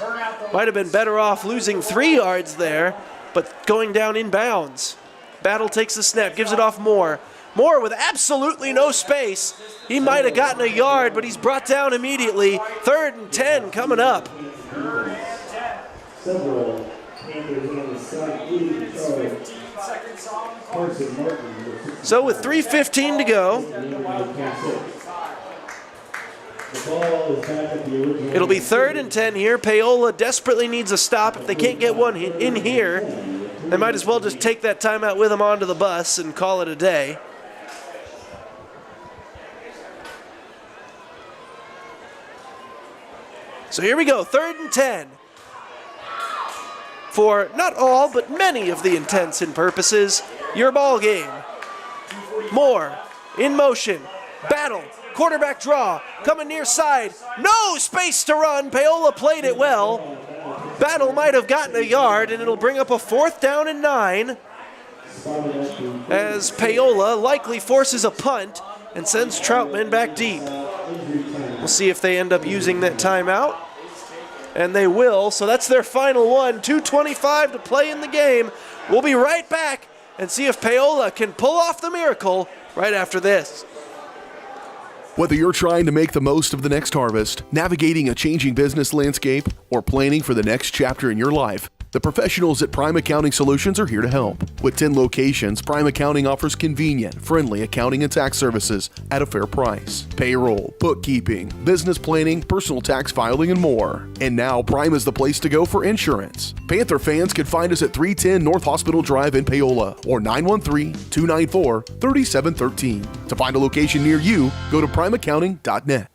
Might have been better off losing 3 yards there, but going down in bounds. Battle takes the snap, gives it off Moore. Moore with absolutely no space. He might have gotten a yard, but he's brought down immediately. 3rd and 10 coming up. So with 3:15 to go, it'll be 3rd and 10 here. Paola desperately needs a stop. If they can't get one in here, they might as well just take that timeout with them onto the bus and call it a day. So here we go, 3rd and 10. For not all, but many of the intents and purposes, your ball game. Moore in motion, Battle, quarterback draw, coming near side, no space to run. Paola played it well. Battle might have gotten a yard, and it'll bring up a 4th down and 9 as Paola likely forces a punt and sends Troutman back deep. We'll see if they end up using that timeout. And they will, so that's their final one. 2:25 to play in the game. We'll be right back and see if Paola can pull off the miracle right after this. Whether you're trying to make the most of the next harvest, navigating a changing business landscape, or planning for the next chapter in your life, the professionals at Prime Accounting Solutions are here to help. With 10 locations, Prime Accounting offers convenient, friendly accounting and tax services at a fair price. Payroll, bookkeeping, business planning, personal tax filing, and more. And now Prime is the place to go for insurance. Panther fans can find us at 310 North Hospital Drive in Paola or 913-294-3713. To find a location near you, go to primeaccounting.net.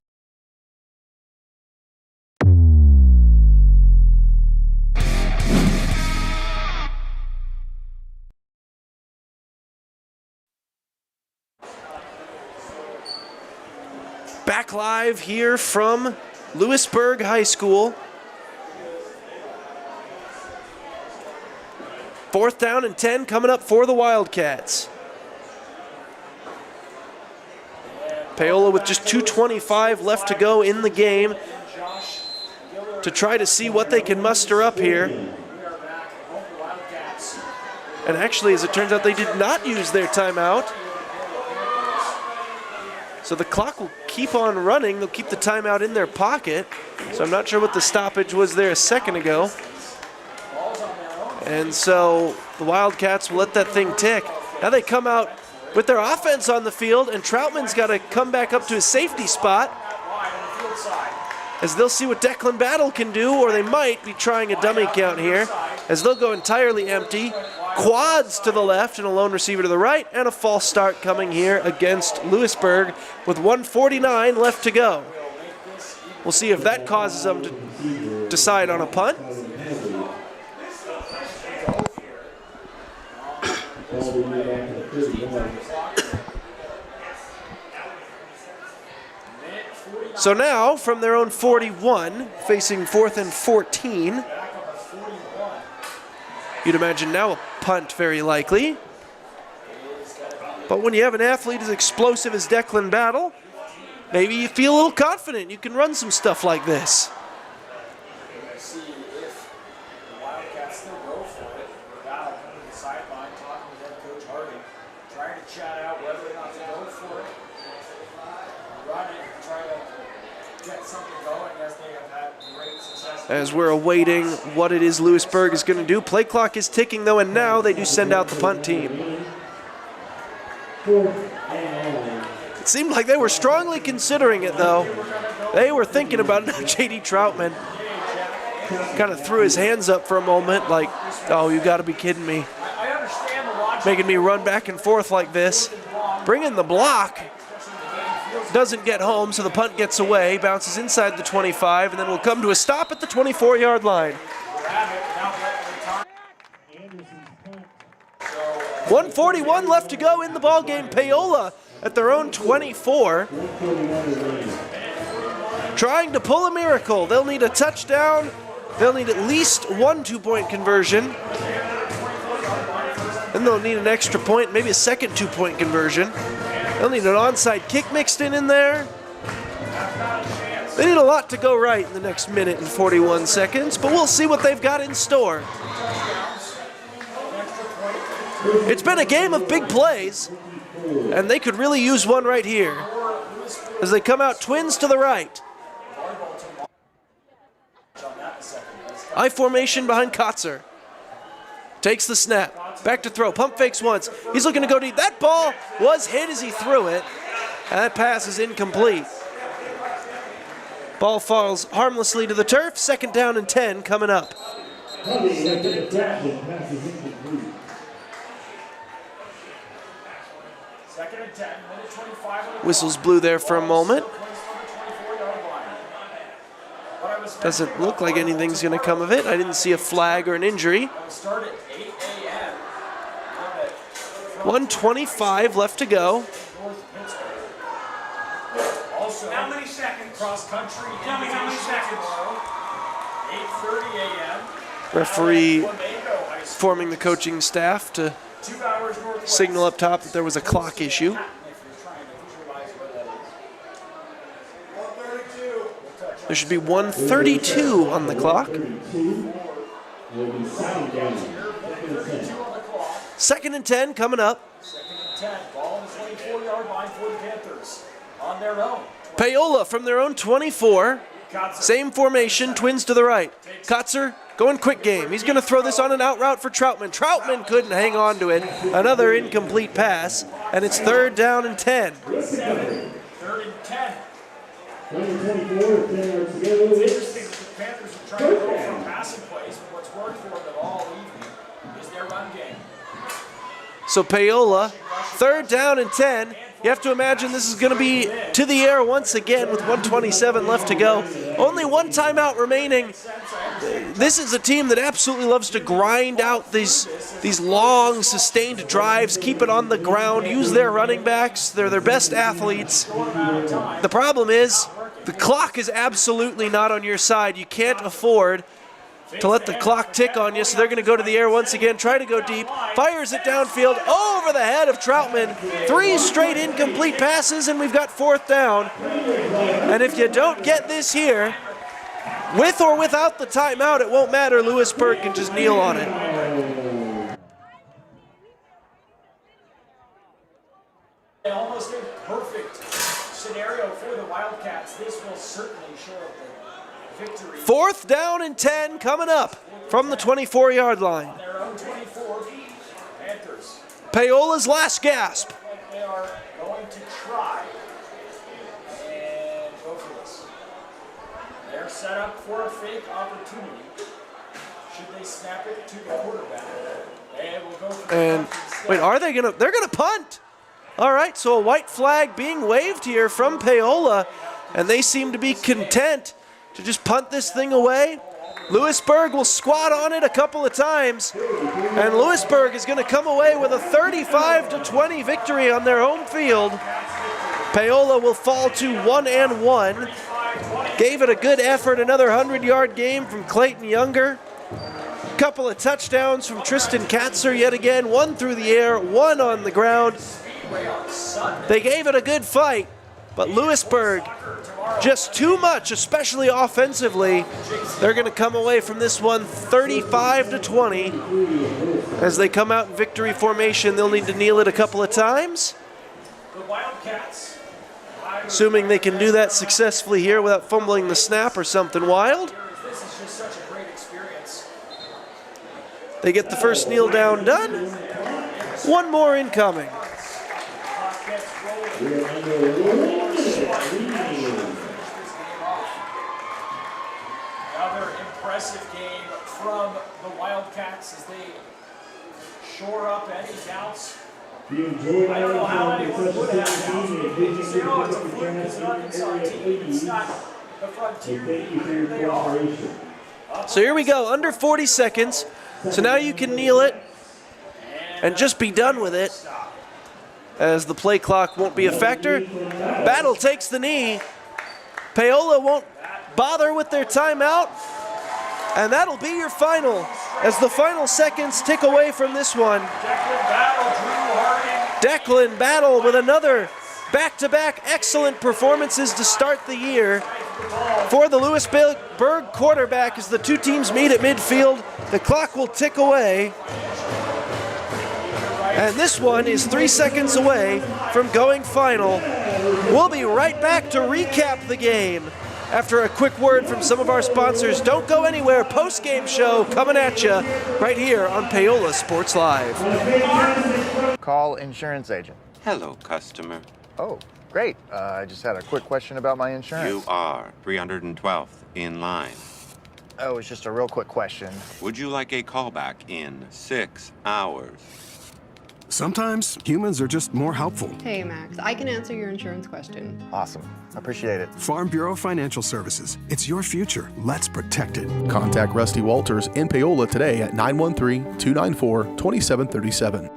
Back live here from Louisburg High School. 4th down and 10 coming up for the Wildcats. Paola with just 2:25 left to go in the game to try to see what they can muster up here. And actually, as it turns out, they did not use their timeout. So the clock will keep on running. They'll keep the timeout in their pocket. So I'm not sure what the stoppage was there a second ago. And so the Wildcats will let that thing tick. Now they come out with their offense on the field, and Troutman's got to come back up to his safety spot. as they'll see what Declan Battle can do, or they might be trying a dummy count here, as they'll go entirely empty. Quads to the left and a lone receiver to the right, and a false start coming here against Louisburg with 1:49 left to go. We'll see if that causes them to decide on a punt. So now, from their own 41, facing 4th and 14. You'd imagine now a punt very likely. But when you have an athlete as explosive as Declan Battle, maybe you feel a little confident you can run some stuff like this. See if the Wildcats still go for it. Battle coming to the sideline, talking with head coach Hardy, trying to chat out whether or not to go for it. Run it and try to get something going as they have had great success. As we're awaiting what it is Louisburg is going to do. Play clock is ticking though, and now they do send out the punt team. It seemed like they were strongly considering it though. They were thinking about it. J.D. Troutman kind of threw his hands up for a moment like, oh, you got to be kidding me. Making me run back and forth like this. Bringing the block. Doesn't get home, so the punt gets away, bounces inside the 25, and then will come to a stop at the 24-yard line. 1:41 left to go in the ballgame. Paola at their own 24. Trying to pull a miracle. They'll need a touchdown. They'll need at least one two-point conversion. Then they'll need an extra point, maybe a second two-point conversion. They'll need an onside kick mixed in there. They need a lot to go right in the next minute and 41 seconds, but we'll see what they've got in store. It's been a game of big plays, and they could really use one right here as they come out twins to the right. I formation behind Kotzer. Takes the snap. Back to throw. Pump fakes once. He's looking to go deep. That ball was hit as he threw it. And that pass is incomplete. Ball falls harmlessly to the turf. 2nd down and 10 coming up. Whistles blew there for a moment. Doesn't look like anything's going to come of it. I didn't see a flag or an injury. 1:25 left to go. How many seconds? Cross country. Tell me how many seconds. 8:30 a.m. Referee forming the coaching staff to signal up top that there was a clock issue. There should be 1:32 on the clock. 2nd and 10 coming up. 2nd and 10. Ball on the 24-yard line for the Panthers. On their own. Paola from their own 24. Same formation, twins to the right. Kotzer going quick game. He's going to throw this on an out route for Troutman. Troutman couldn't hang on to it. Another incomplete pass, and it's 3rd down and 10. 3rd and 10. It's interesting that the Panthers are trying to go for passing plays, but what's worked for them all evening is their run game. So Paola, 3rd down and 10. You have to imagine this is going to be to the air once again with 1:27 left to go. Only one timeout remaining. This is a team that absolutely loves to grind out these long, sustained drives, keep it on the ground, use their running backs. They're their best athletes. The problem is the clock is absolutely not on your side. You can't afford to let the clock tick on you, so they're going to go to the air once again, try to go deep, fires it downfield over the head of Troutman. 3 straight incomplete passes, and we've got 4th down. And if you don't get this here, with or without the timeout, it won't matter. Louisburg can just kneel on it. Almost a perfect scenario for the Wildcats. This will certainly show up the victory. 4th down and 10 coming up from the 24-yard line. On their own 24, Panthers. Paola's last gasp. They are going to try and go for this. They're set up for a fake opportunity. Should they snap it to the quarterback? They will go for the And punt instead. wait, are they gonna? They're gonna punt. All right, so a white flag being waved here from Paola, and they seem to be content to just punt this thing away. Louisburg will squat on it a couple of times, and Louisburg is going to come away with a 35-20 victory on their home field. Paola will fall to 1-1. Gave it a good effort, another 100-yard game from Clayton Younger. Couple of touchdowns from Tristan Katzer yet again, one through the air, one on the ground. They gave it a good fight, but Louisburg just too much, especially offensively. They're going to come away from this one 35-20. As they come out in victory formation, they'll need to kneel it a couple of times. The Wildcats. Assuming they can do that successfully here without fumbling the snap or something wild. This is just such a great experience. They get the first kneel down done. One more incoming. Another impressive game from the Wildcats as they shore up any doubts. I don't know how anyone would have doubts. They just say, oh, it's a fluke, it's an Arkansas team. It's not the Frontier team. Here they are. So here we go, under 40 seconds. So now you can kneel it and just be done with it, as the play clock won't be a factor. Battle takes the knee. Paola won't bother with their timeout, and that'll be your final as the final seconds tick away from this one. Declan Battle with another back-to-back excellent performances to start the year for the Louisburg quarterback as the two teams meet at midfield. The clock will tick away. And this one is 3 seconds away from going final. We'll be right back to recap the game after a quick word from some of our sponsors. Don't go anywhere. Post-game show coming at you right here on Paola Sports Live. Call insurance agent. Hello, customer. Oh, great. I just had a quick question about my insurance. You are 312th in line. Oh, it's just a real quick question. Would you like a callback in 6 hours? Sometimes humans are just more helpful. Hey, Max, I can answer your insurance question. Awesome. Appreciate it. Farm Bureau Financial Services. It's your future. Let's protect it. Contact Rusty Walters in Paola today at 913-294-2737.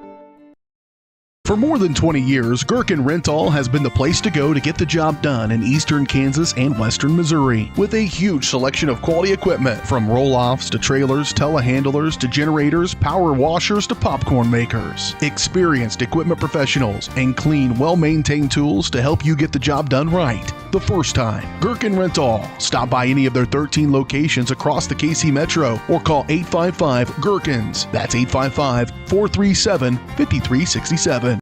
For more more than 20 years, Gherkin Rental has been the place to go to get the job done in eastern Kansas and western Missouri. With a huge selection of quality equipment, from roll-offs to trailers, telehandlers to generators, power washers to popcorn makers. Experienced equipment professionals and clean, well-maintained tools to help you get the job done right the first time. Gherkin Rental. Stop by any of their 13 locations across the KC Metro or call 855-GHERKINS. That's 855-437-5367.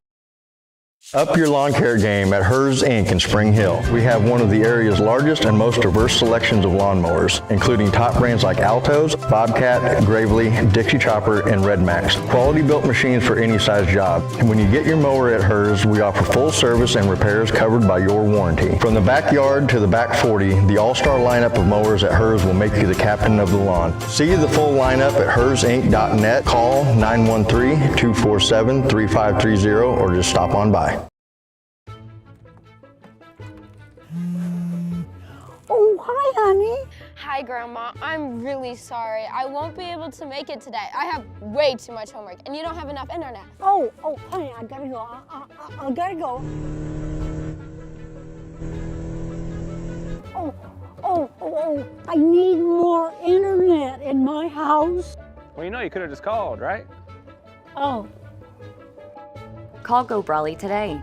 Up your lawn care game at Hers Inc. in Spring Hill. We have one of the area's largest and most diverse selections of lawnmowers, including top brands like Altos, Bobcat, Gravely, Dixie Chopper, and Red Max. Quality built machines for any size job. And when you get your mower at Hers, we offer full service and repairs covered by your warranty. From the backyard to the back 40, the all-star lineup of mowers at Hers will make you the captain of the lawn. See the full lineup at hersinc.net. Call 913-247-3530 or just stop on by. Oh, hi, honey. Hi, Grandma. I'm really sorry. I won't be able to make it today. I have way too much homework, and you don't have enough internet. Oh, honey, I gotta go. I gotta go. Oh, I need more internet in my house. Well, you know, you could have just called, right? Oh. Call Go Brawley today.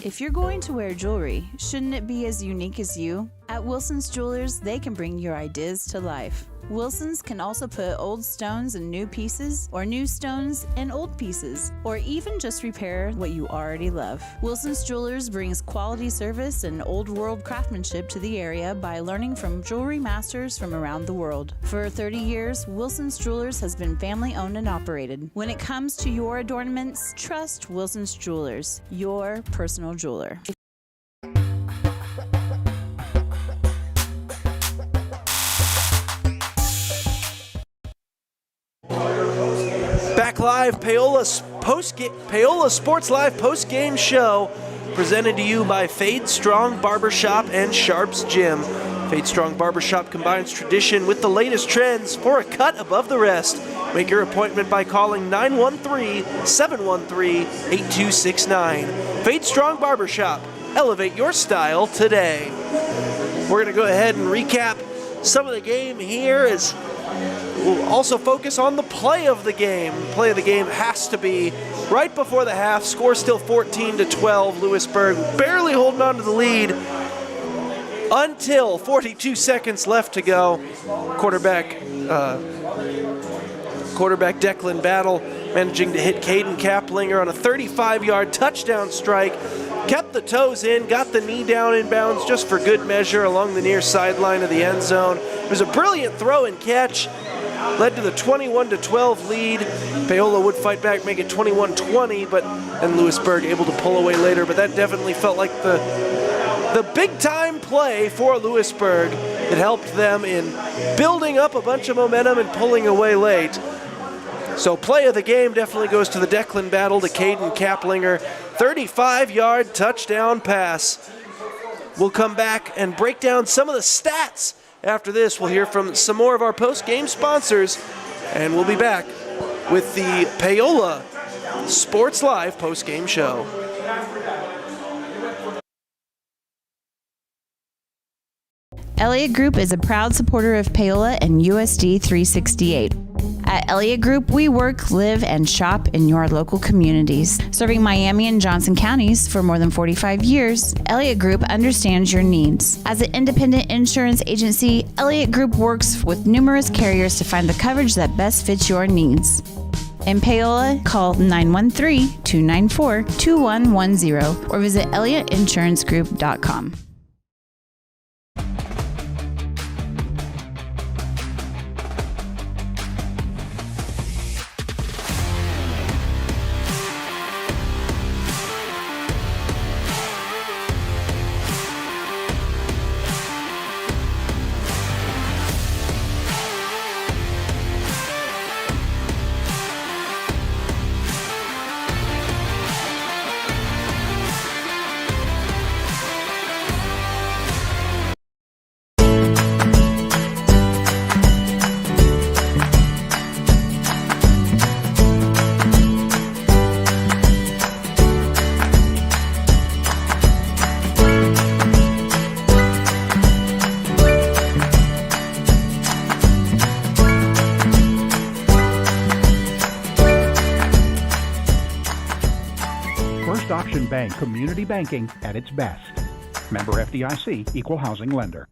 If you're going to wear jewelry, shouldn't it be as unique as you? At Wilson's Jewelers, they can bring your ideas to life. Wilson's can also put old stones in new pieces, or new stones in old pieces, or even just repair what you already love. Wilson's Jewelers brings quality service and old world craftsmanship to the area by learning from jewelry masters from around the world. For 30 years, Wilson's Jewelers has been family owned and operated. When it comes to your adornments, trust Wilson's Jewelers, your personal jeweler. Live Paola Sports Live post-game show presented to you by Fade Strong Barbershop and Sharps Gym. Fade Strong Barbershop combines tradition with the latest trends for a cut above the rest. Make your appointment by calling 913-713-8269. Fade Strong Barbershop. Elevate your style today. We're going to go ahead and recap some of the game here as we'll also focus on the play of the game. Play of the game has to be right before the half. Score still 14-12. Louisburg barely holding on to the lead until 42 seconds left to go. Quarterback Declan Battle managing to hit Caden Kaplinger on a 35-yard touchdown strike. Kept the toes in, got the knee down in bounds just for good measure along the near sideline of the end zone. It was a brilliant throw and catch. Led to the 21-12 lead. Paola would fight back, make it 21-20, but then Louisburg able to pull away later. But that definitely felt like the big-time play for Louisburg. It helped them in building up a bunch of momentum and pulling away late. So play of the game definitely goes to the Declan Battle to Caden Kaplinger. 35-yard touchdown pass. We'll come back and break down some of the stats. After this, we'll hear from some more of our post-game sponsors, and we'll be back with the Paola Sports Live post-game show. Elliott Group is a proud supporter of Paola and USD 368. At Elliott Group, we work, live, and shop in your local communities. Serving Miami and Johnson counties for more than 45 years, Elliott Group understands your needs. As an independent insurance agency, Elliott Group works with numerous carriers to find the coverage that best fits your needs. In Paola, call 913-294-2110 or visit ElliottInsuranceGroup.com. Bank community banking at its best. Member FDIC, equal housing lender.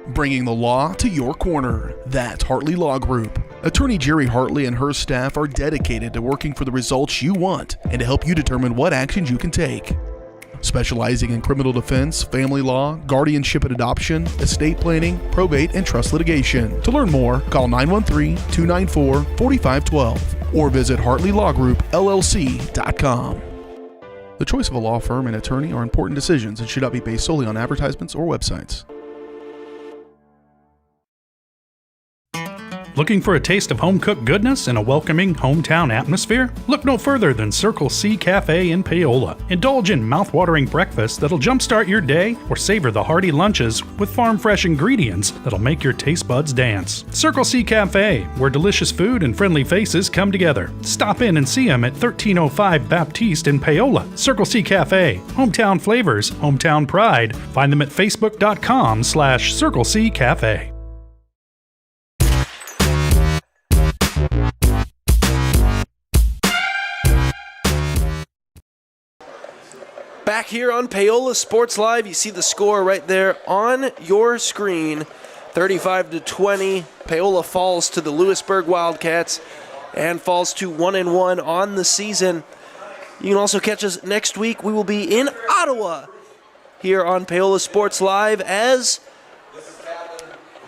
Bringing the law to your corner. That's Hartley Law Group. Attorney Jerry Hartley and her staff are dedicated to working for the results you want and to help you determine what actions you can take. Specializing in criminal defense, family law, guardianship and adoption, estate planning, probate, and trust litigation. To learn more, call 913-294-4512 or visit HartleyLawGroupLLC.com. The choice of a law firm and attorney are important decisions and should not be based solely on advertisements or websites. Looking for a taste of home-cooked goodness and a welcoming hometown atmosphere? Look no further than Circle C Cafe in Paola. Indulge in mouth-watering breakfast that'll jumpstart your day or savor the hearty lunches with farm-fresh ingredients that'll make your taste buds dance. Circle C Cafe, where delicious food and friendly faces come together. Stop in and see them at 1305 Baptiste in Paola. Circle C Cafe, hometown flavors, hometown pride. Find them at facebook.com/Circle C Cafe. Back here on Paola Sports Live, you see the score right there on your screen. 35-20. Paola falls to the Louisburg Wildcats and falls to 1-1 on the season. You can also catch us next week. We will be in Ottawa here on Paola Sports Live as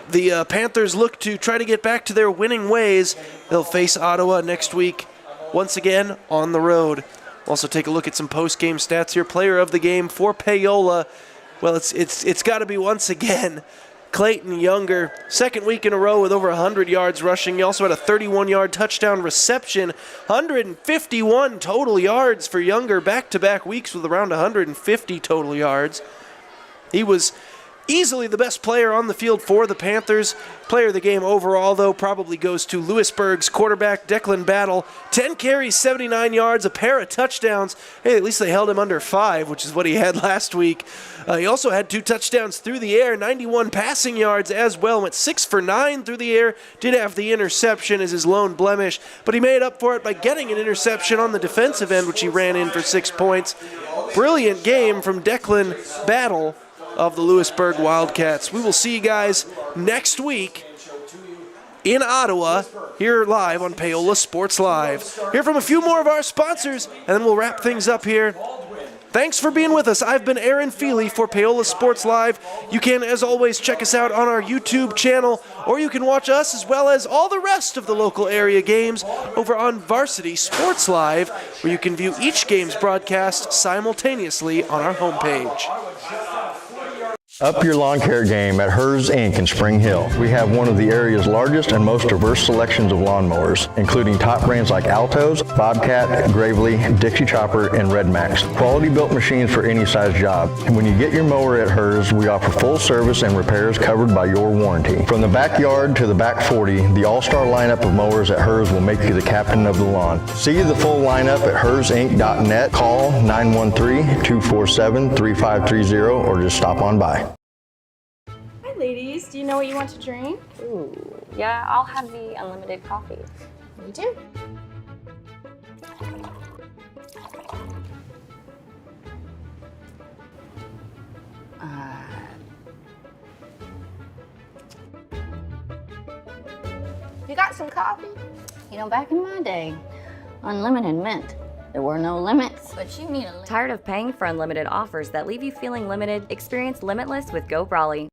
the Panthers look to try to get back to their winning ways. They'll face Ottawa next week once again on the road. Also take a look at some post-game stats here. Player of the game for Paola. Well, it's got to be once again Clayton Younger, second week in a row with over 100 yards rushing. He also had a 31-yard touchdown reception, 151 total yards for Younger, back-to-back weeks with around 150 total yards. He was easily the best player on the field for the Panthers. Player of the game overall, though, probably goes to Louisburg's quarterback, Declan Battle. 10 carries, 79 yards, a pair of touchdowns. Hey, at least they held him under 5, which is what he had last week. He also had 2 touchdowns through the air, 91 passing yards as well. Went 6 for 9 through the air. Did have the interception as his lone blemish, but he made up for it by getting an interception on the defensive end, which he ran in for 6 points. Brilliant game from Declan Battle of the Louisburg Wildcats. We will see you guys next week in Ottawa, here live on Paola Sports Live. Hear from a few more of our sponsors, and then we'll wrap things up here. Thanks for being with us. I've been Aaron Feely for Paola Sports Live. You can, as always, check us out on our YouTube channel, or you can watch us as well as all the rest of the local area games over on Varsity Sports Live, where you can view each game's broadcast simultaneously on our homepage. Up your lawn care game at Hers Inc. in Spring Hill. We have one of the area's largest and most diverse selections of lawnmowers, including top brands like Altos, Bobcat, Gravely, Dixie Chopper, and Red Max. Quality built machines for any size job. And when you get your mower at Hers, we offer full service and repairs covered by your warranty. From the backyard to the back 40, the all-star lineup of mowers at Hers will make you the captain of the lawn. See the full lineup at hersinc.net. Call 913-247-3530 or just stop on by. Ladies, do you know what you want to drink? Ooh, yeah, I'll have the unlimited coffee. Me too. You got some coffee? You know, back in my day, unlimited meant there were no limits. But you need a limit. Tired of paying for unlimited offers that leave you feeling limited? Experience Limitless with Go Brawley.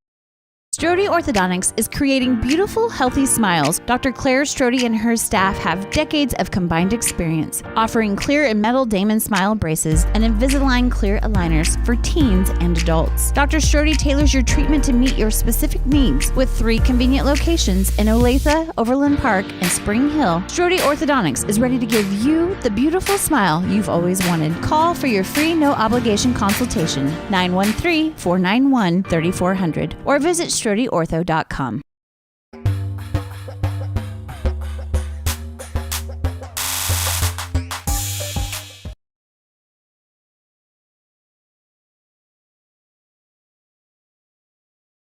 Strode Orthodontics is creating beautiful, healthy smiles. Dr. Claire Strode and her staff have decades of combined experience, offering clear and metal Damon Smile braces and Invisalign clear aligners for teens and adults. Dr. Strode tailors your treatment to meet your specific needs with 3 convenient locations in Olathe, Overland Park, and Spring Hill. Strode Orthodontics is ready to give you the beautiful smile you've always wanted. Call for your free no-obligation consultation, 913-491-3400, or visit StrodeOrtho.com.